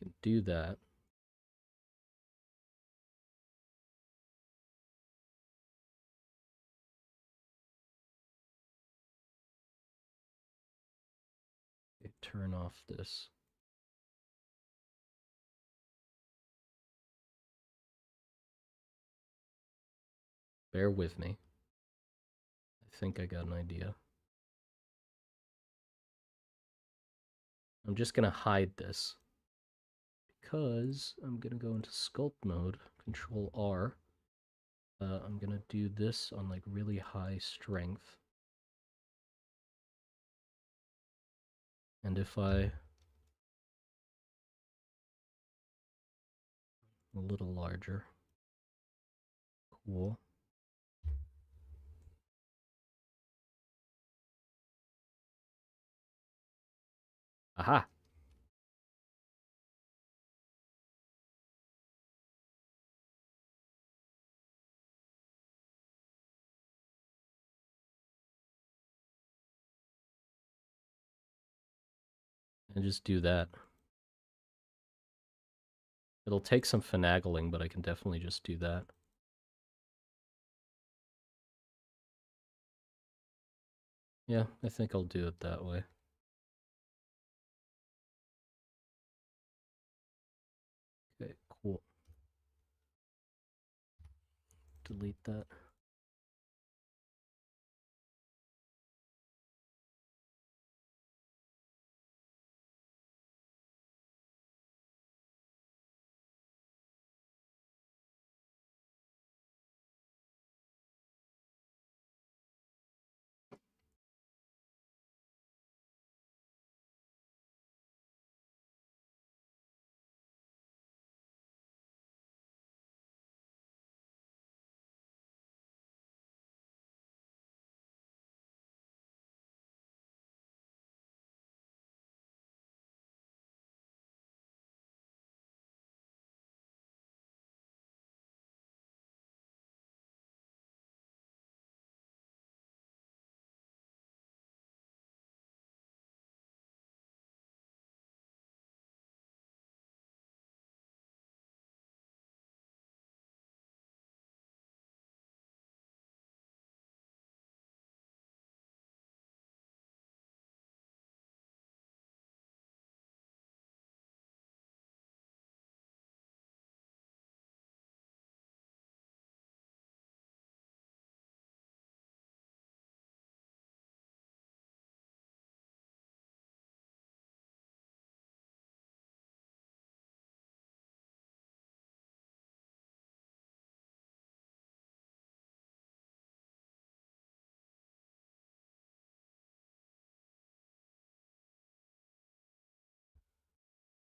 I can do that. turn off this. Bear with me. I think I got an idea. I'm just gonna hide this because I'm gonna go into sculpt mode, Control R. I'm gonna do this on like really high strength. And if I a little larger, cool. Aha! And just do that. It'll take some finagling, but I can definitely just do that. Yeah, I think I'll do it that way. Okay, cool. Delete that.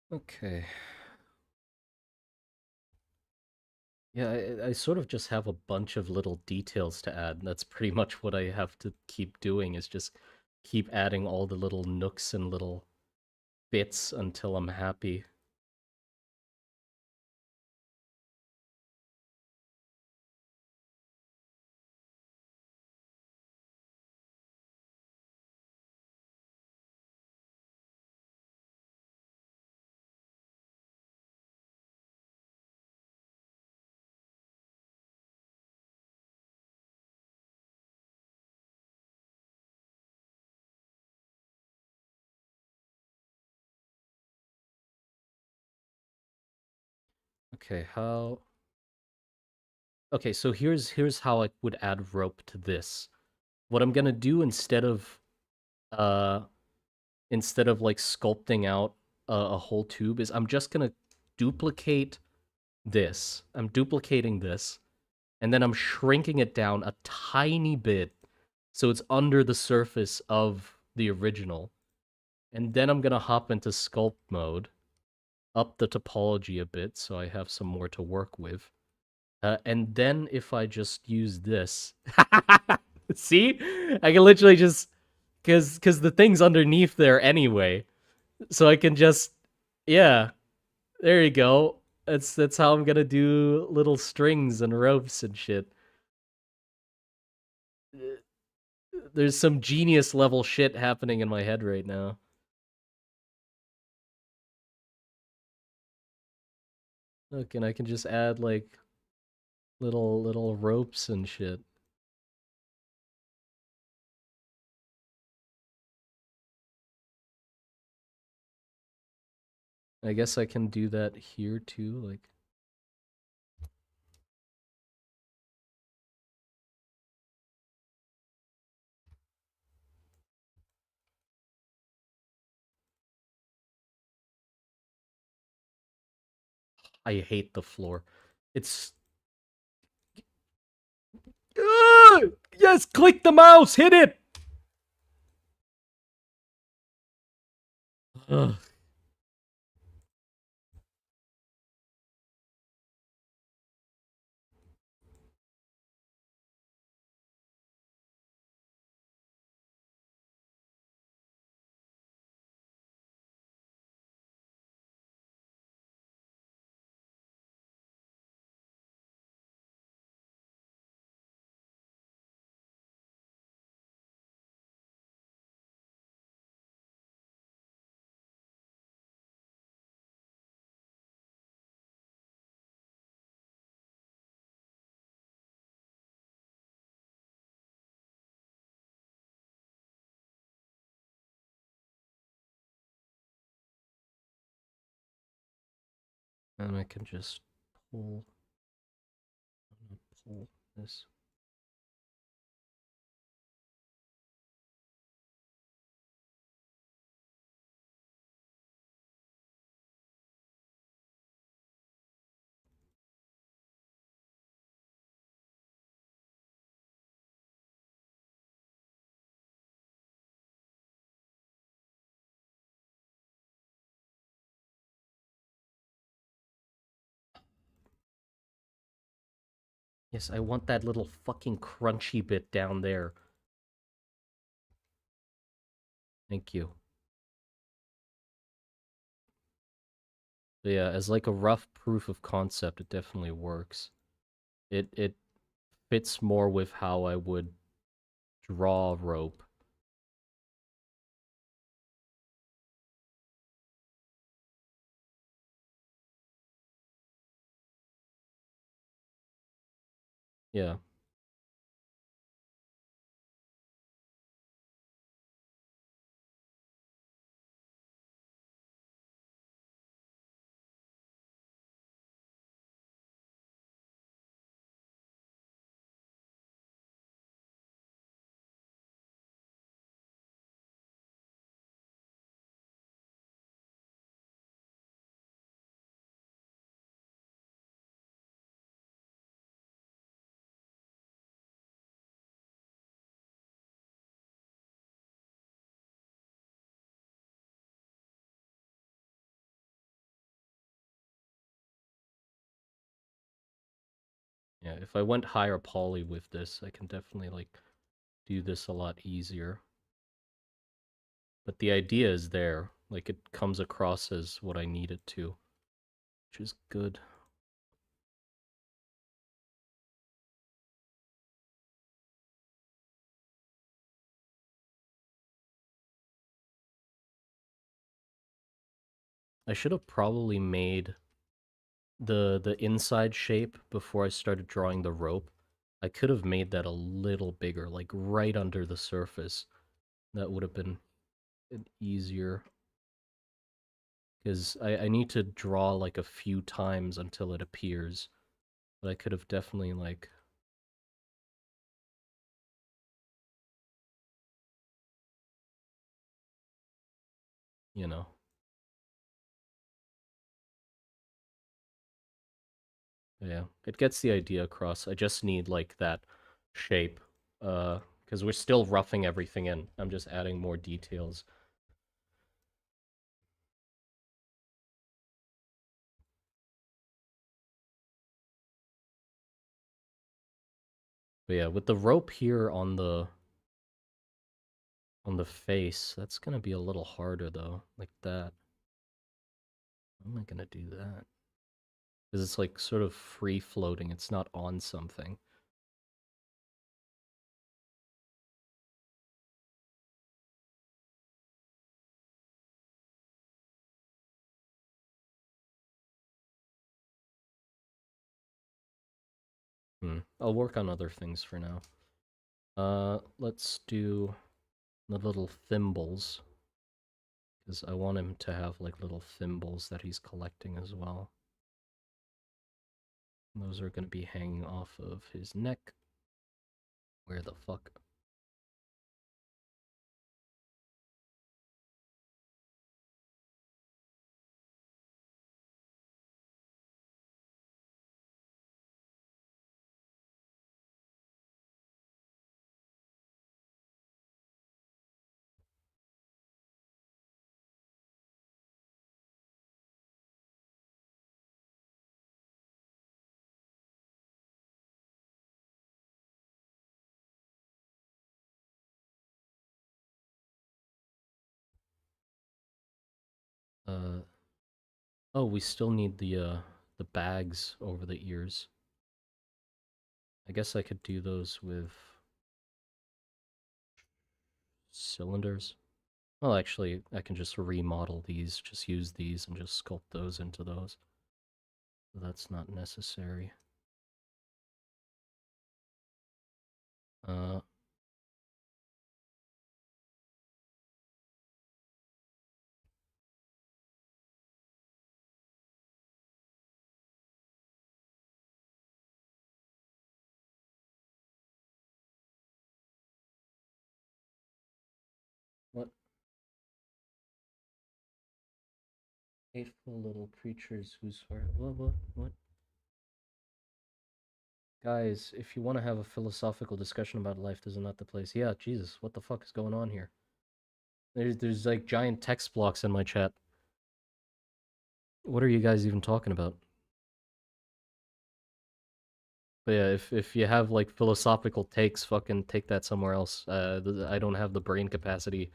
Okay. Yeah, I sort of just have a bunch of little details to add. That's pretty much what I have to keep doing, is just keep adding all the little nooks and little bits until I'm happy. Okay, how... Okay, so here's how I would add rope to this. What I'm gonna do uh instead of like sculpting out a whole tube is I'm just gonna duplicate this. I'm duplicating this, and then I'm shrinking it down a tiny bit so it's under the surface of the original. And then I'm gonna hop into sculpt mode, up the topology a bit so I have some more to work with. And then if I just use this, see, I can literally just because the thing's underneath there anyway, so I can just yeah, there you go. That's how I'm gonna do little strings and ropes and shit. There's some genius level shit happening in my head right now. Look, and I can just add like little ropes and shit. I guess I can do that here too, like... I hate the floor. It's... Yes, click the mouse, hit it! Ugh. And I can just pull... pull this. Yes, I want that little fucking crunchy bit down there. Thank you. But yeah, as like a rough proof of concept, it definitely works. It fits more with how I would draw rope. Yeah. Yeah, if I went higher poly with this, I can definitely like do this a lot easier. But the idea is there. Like it comes across as what I need it to, which is good. I should have probably made the inside shape before I started drawing the rope. I could have made that a little bigger, like right under the surface. That would have been easier. Because I need to draw like a few times until it appears. But I could have definitely like... you know. Yeah, it gets the idea across. I just need like that shape. Because we're still roughing everything in. I'm just adding more details. But yeah, with the rope here on the face, that's gonna be a little harder though, like that. How am I gonna do that? Because it's like sort of free floating. It's not on something. I'll work on other things for now. Let's do the little thimbles. Because I want him to have like little thimbles that he's collecting as well. And those are going to be hanging off of his neck. Where the fuck? Uh, oh, we still need the bags over the ears. I guess I could do those with cylinders. Well, actually, I can just remodel these, just use these and just sculpt those into those. That's not necessary. Uh, what? Hateful little creatures whose heart. What? Guys, if you want to have a philosophical discussion about life, this is not the place. Yeah, Jesus, what the fuck is going on here? There's like giant text blocks in my chat. What are you guys even talking about? But yeah, if you have like philosophical takes, fucking take that somewhere else. I don't have the brain capacity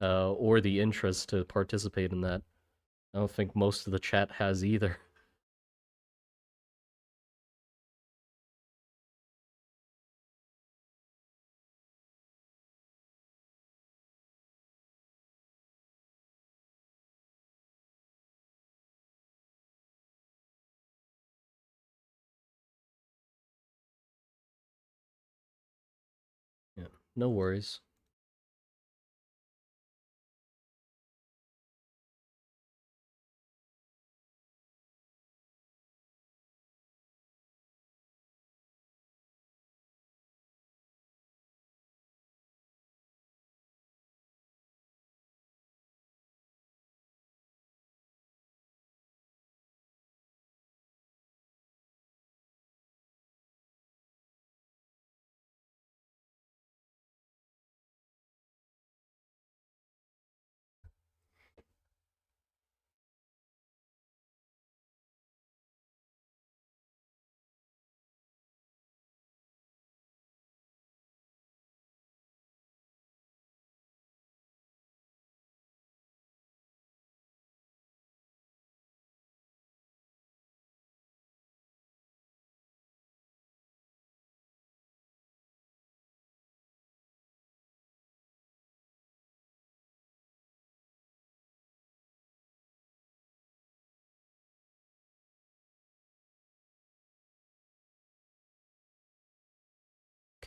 or the interest to participate in that. I don't think most of the chat has either. Yeah, no worries.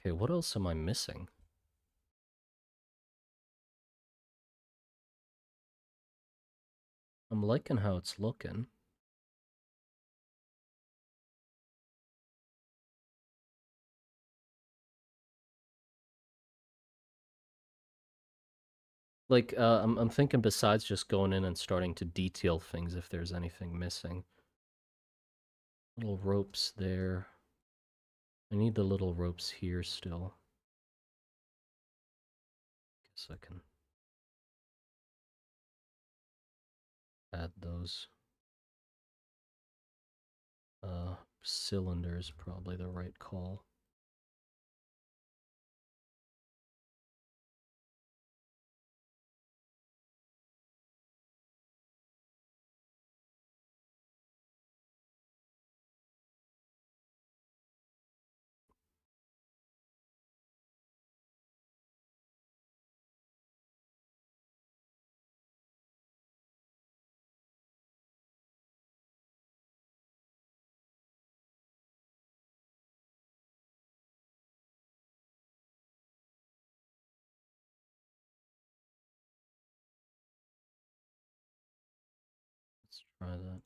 Okay, what else am I missing? I'm liking how it's looking. Like, I'm thinking besides just going in and starting to detail things if there's anything missing. Little ropes there. I need the little ropes here still. Guess I can add those. Cylinder is probably the right call. try that.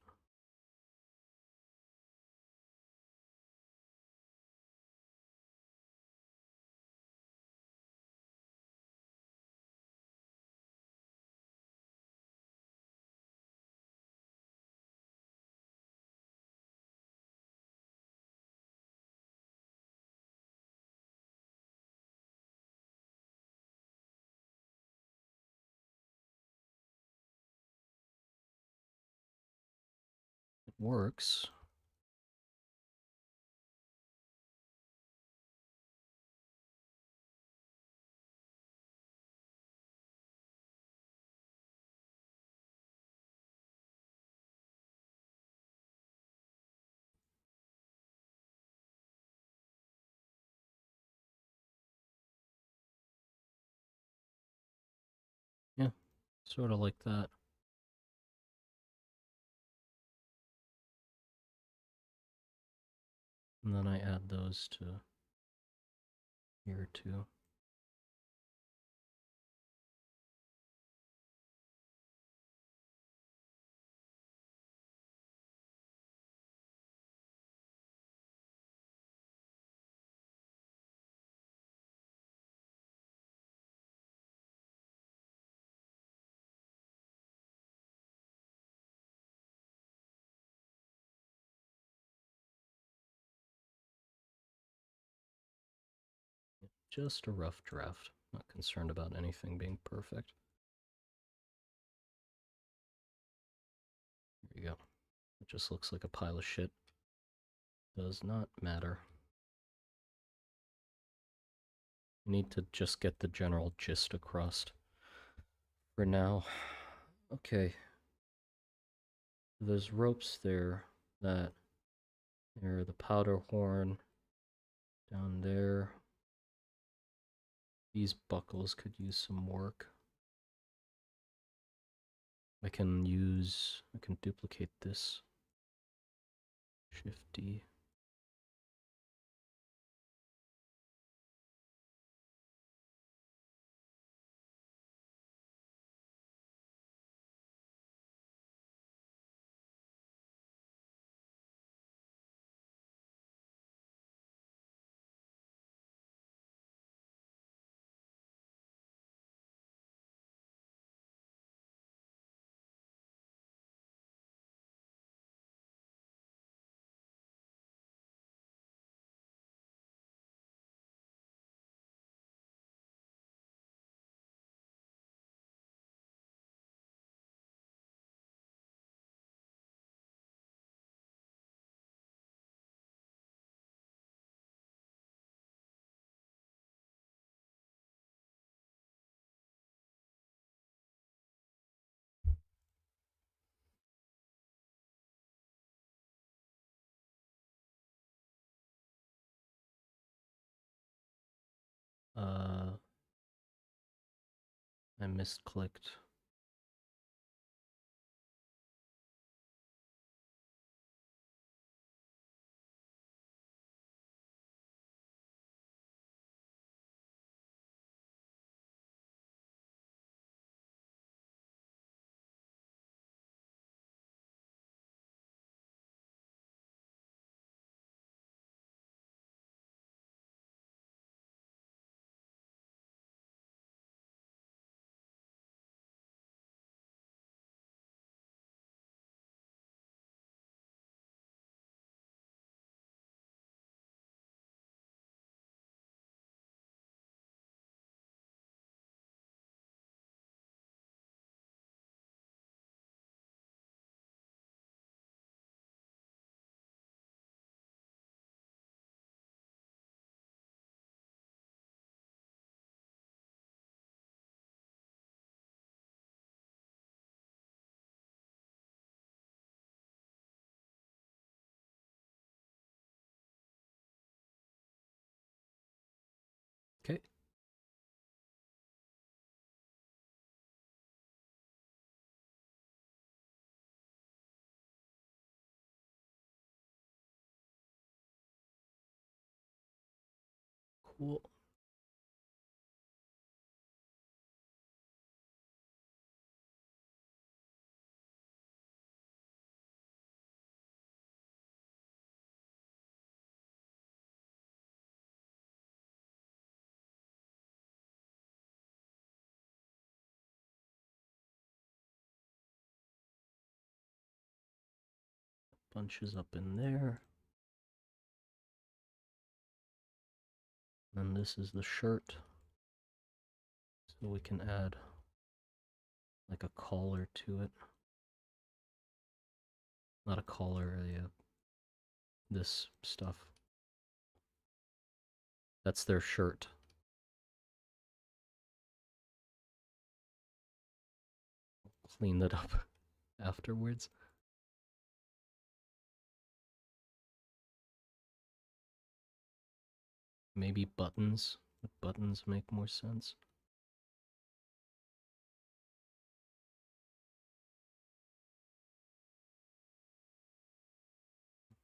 It works. Yeah, sort of like that. And then I add those to here too. Just a rough draft. Not concerned about anything being perfect. There you go. It just looks like a pile of shit. Does not matter. You need to just get the general gist across for now. Okay. There's ropes there that are the powder horn down there. These buckles could use some work. I can duplicate this. Shift D. I misclicked. Okay. Cool. bunches up in there. And this is the shirt. So we can add like a collar to it. Not a collar, this stuff. That's their shirt. Clean that up afterwards. Maybe buttons. Would buttons make more sense?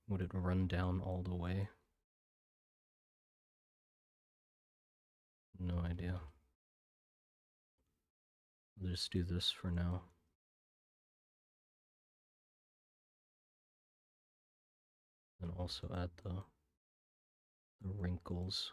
Would it run down all the way? No idea. I'll just do this for now. And also add the wrinkles.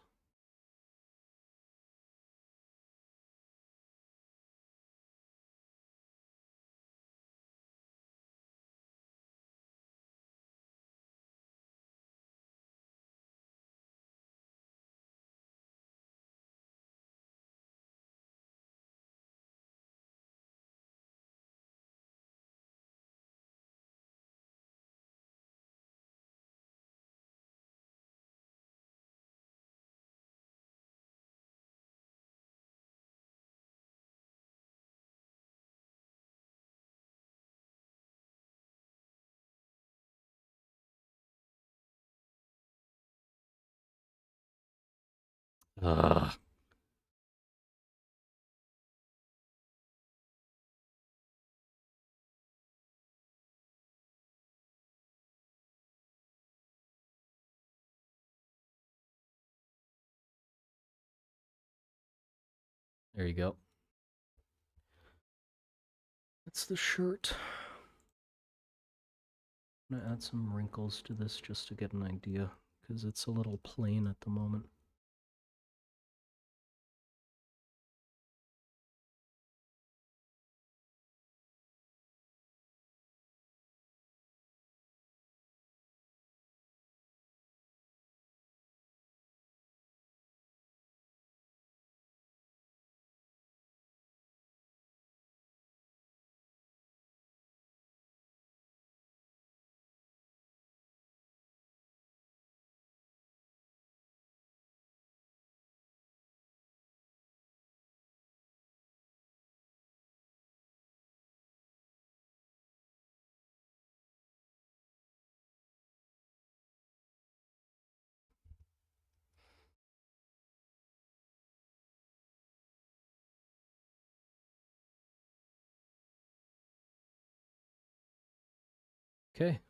Ah. There you go. That's the shirt. I'm gonna add some wrinkles to this just to get an idea, because it's a little plain at the moment. Okay.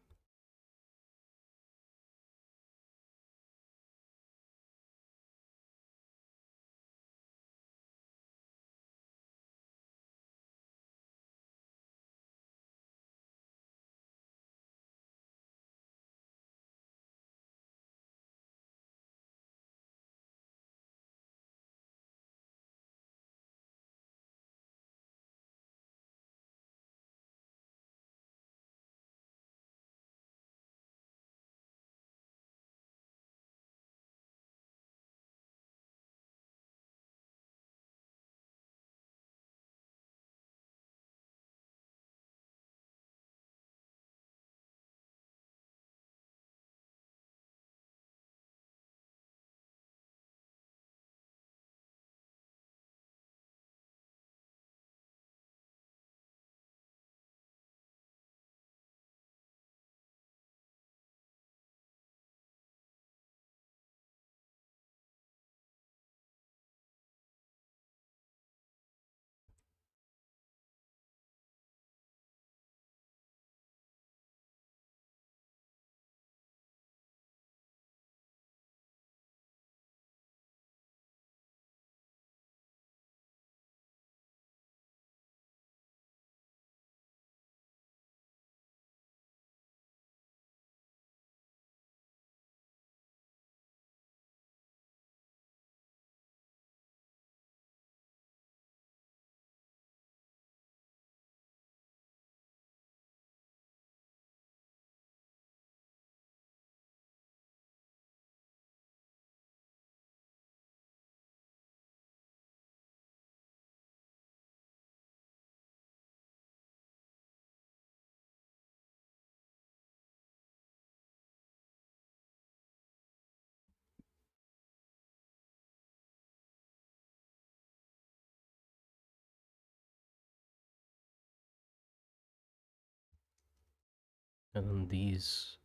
And then these,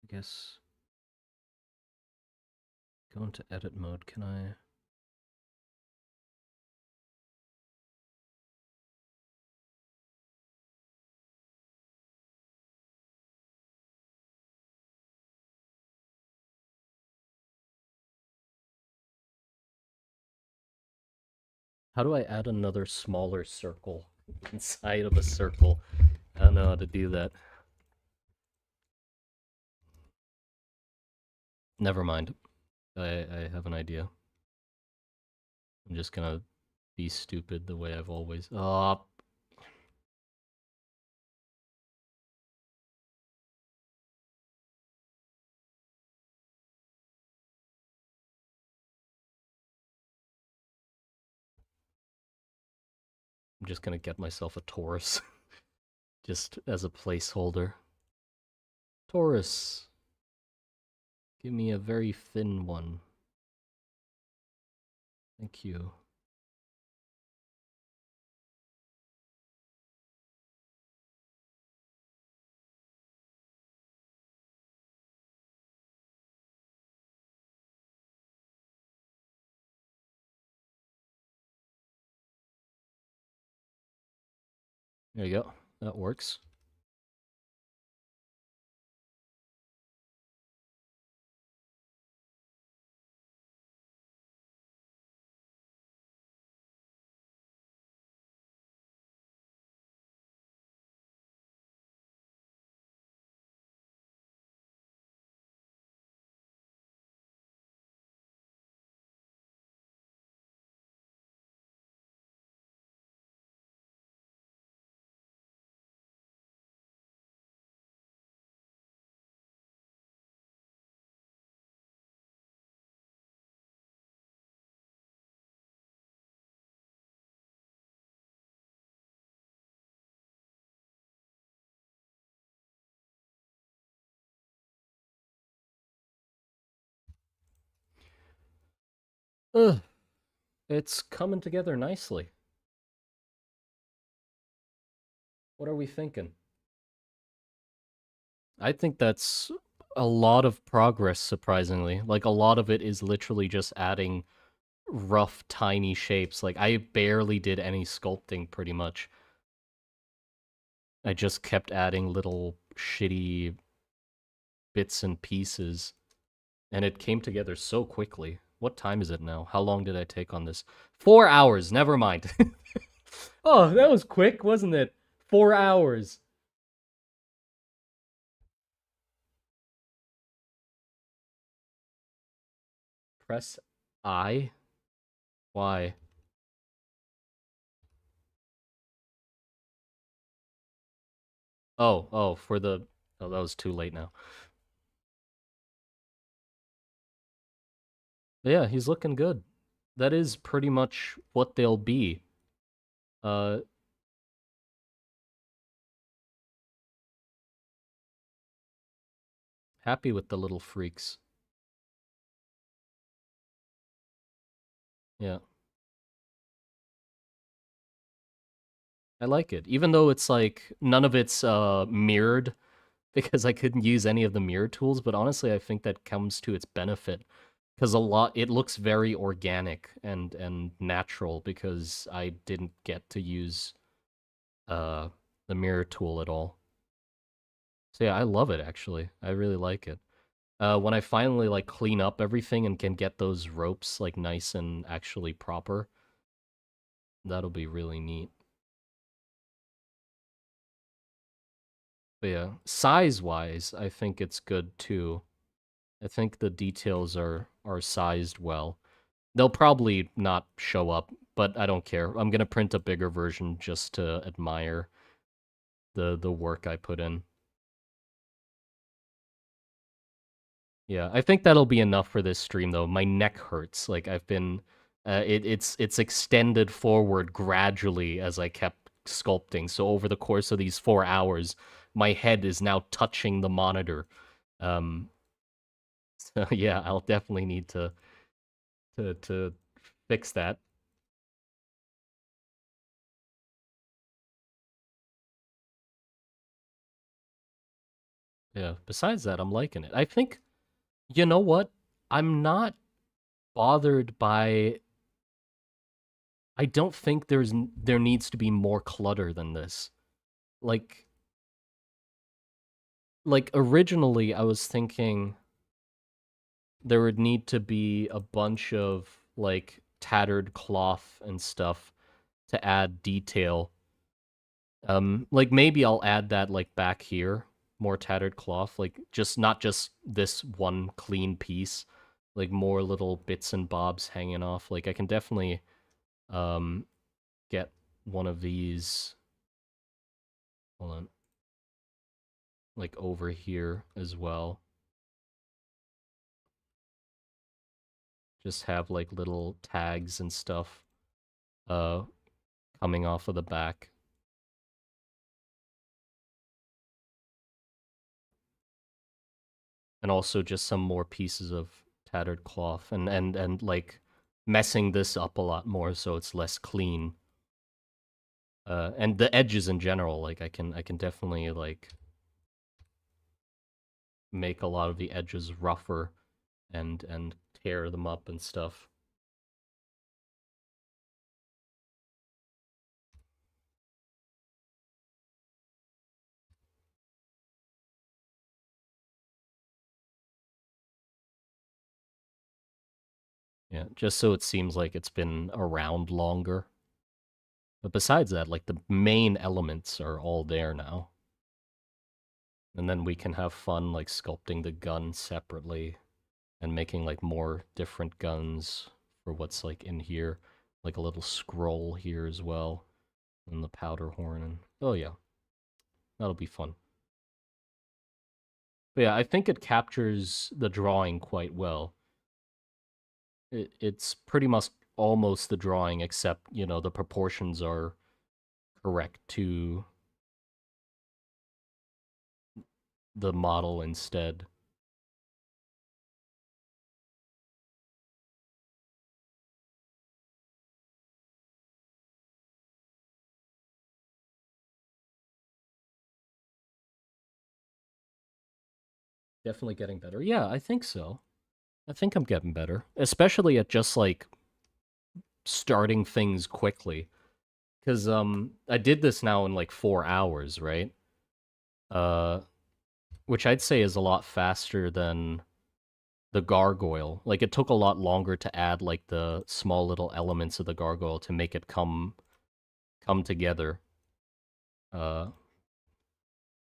I guess, go into edit mode. Can I? How do I add another smaller circle inside of a circle? I don't know how to do that. Never mind. I have an idea. I'm just gonna be stupid the way I've always. Oh, I'm just gonna get myself a Taurus, just as a placeholder. Taurus, give me a very thin one. Thank you. There you go. That works. Ugh. It's coming together nicely. What are we thinking? I think that's a lot of progress, surprisingly. Like, a lot of it is literally just adding rough, tiny shapes. Like, I barely did any sculpting, pretty much. I just kept adding little shitty bits and pieces, and it came together so quickly. What time is it now? How long did I take on this? 4 hours, never mind. Oh, that was quick, wasn't it? 4 hours. Press I? Why? Oh, for the... Oh, that was too late now. Yeah, he's looking good. That is pretty much what they'll be. Uh, Happy with the little freaks. Yeah. I like it. Even though it's like none of it's mirrored because I couldn't use any of the mirror tools, but honestly I think that comes to its benefit because a lot it looks very organic and natural because I didn't get to use uh the mirror tool at all. So yeah, I love it actually. I really like it. When I finally like clean up everything and can get those ropes like nice and actually proper, that'll be really neat. But yeah, size-wise, I think it's good too. I think the details are sized well. They'll probably not show up, but I don't care. I'm gonna print a bigger version just to admire the work I put in. Yeah, I think that'll be enough for this stream though. My neck hurts. Like I've been it's extended forward gradually as I kept sculpting. So over the course of these 4 hours, my head is now touching the monitor. Um so yeah, I'll definitely need to fix that. Yeah, besides that, I'm liking it. I think, you know what? I'm not bothered by I don't think there needs to be more clutter than this. Like originally I was thinking there would need to be a bunch of like tattered cloth and stuff to add detail. Like maybe I'll add that like back here, more tattered cloth, like just not just this one clean piece, like more little bits and bobs hanging off. Like I can definitely um get one of these, hold on, like over here as well. Just have like little tags and stuff uh coming off of the back. And also just some more pieces of tattered cloth and like messing this up a lot more so it's less clean. And the edges in general, like I can definitely like make a lot of the edges rougher and tear them up and stuff. Yeah, just so it seems like it's been around longer. But besides that, like the main elements are all there now. And then we can have fun like sculpting the gun separately and making like more different guns for what's like in here, like a little scroll here as well, and the powder horn. And oh yeah, that'll be fun. But yeah, I think it captures the drawing quite well. It's pretty much almost the drawing, except the proportions are correct to the model instead. Definitely getting better. Yeah, I think so. I think I'm getting better, especially at just like starting things quickly. Because I did this now in like 4 hours, right? Uh, which I'd say is a lot faster than the gargoyle. Like it took a lot longer to add like the small little elements of the gargoyle to make it come together. Uh,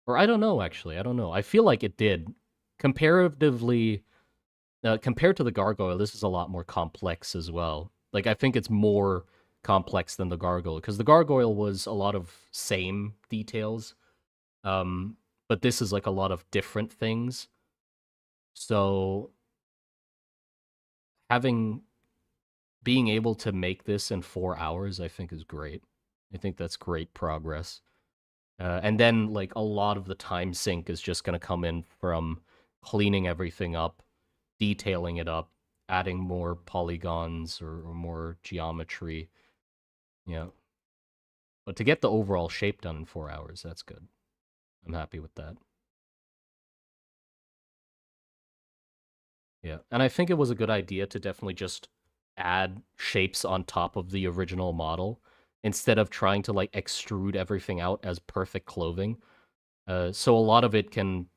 or I don't know actually. I don't know. I feel like it did. Comparatively, compared to the gargoyle, this is a lot more complex as well. Like I think it's more complex than the gargoyle because the gargoyle was a lot of same details. Um, but this is like a lot of different things. So having being able to make this in 4 hours, I think is great. I think that's great progress. And then like a lot of the time sink is just gonna come in from cleaning everything up, detailing it up, adding more polygons or more geometry. Yeah. But to get the overall shape done in 4 hours, that's good. I'm happy with that. Yeah. And I think it was a good idea to definitely just add shapes on top of the original model instead of trying to like extrude everything out as perfect clothing. So a lot of it can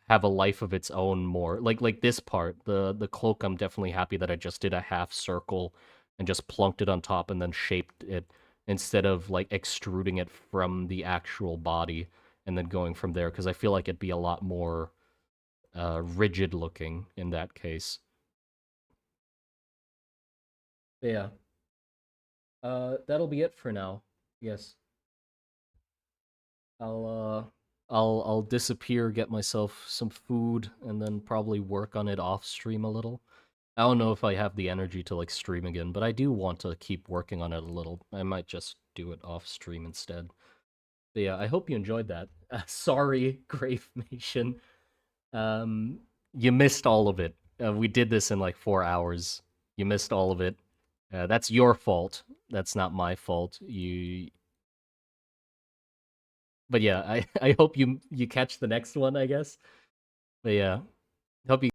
have a life of its own more. Like this part, the cloak, I'm definitely happy that I just did a half circle and just plunked it on top and then shaped it instead of like extruding it from the actual body and then going from there because I feel like it'd be a lot more rigid looking in that case. Yeah. That'll be it for now. Yes. I'll I'll disappear, get myself some food, and then probably work on it off stream a little. I don't know if I have the energy to like stream again, but I do want to keep working on it a little. I might just do it off stream instead. But yeah, I hope you enjoyed that. Sorry, Grave Nation. You missed all of it. We did this in like 4 hours. You missed all of it. That's your fault. That's not my fault. But yeah, I I hope you catch the next one, I guess. But yeah, hope you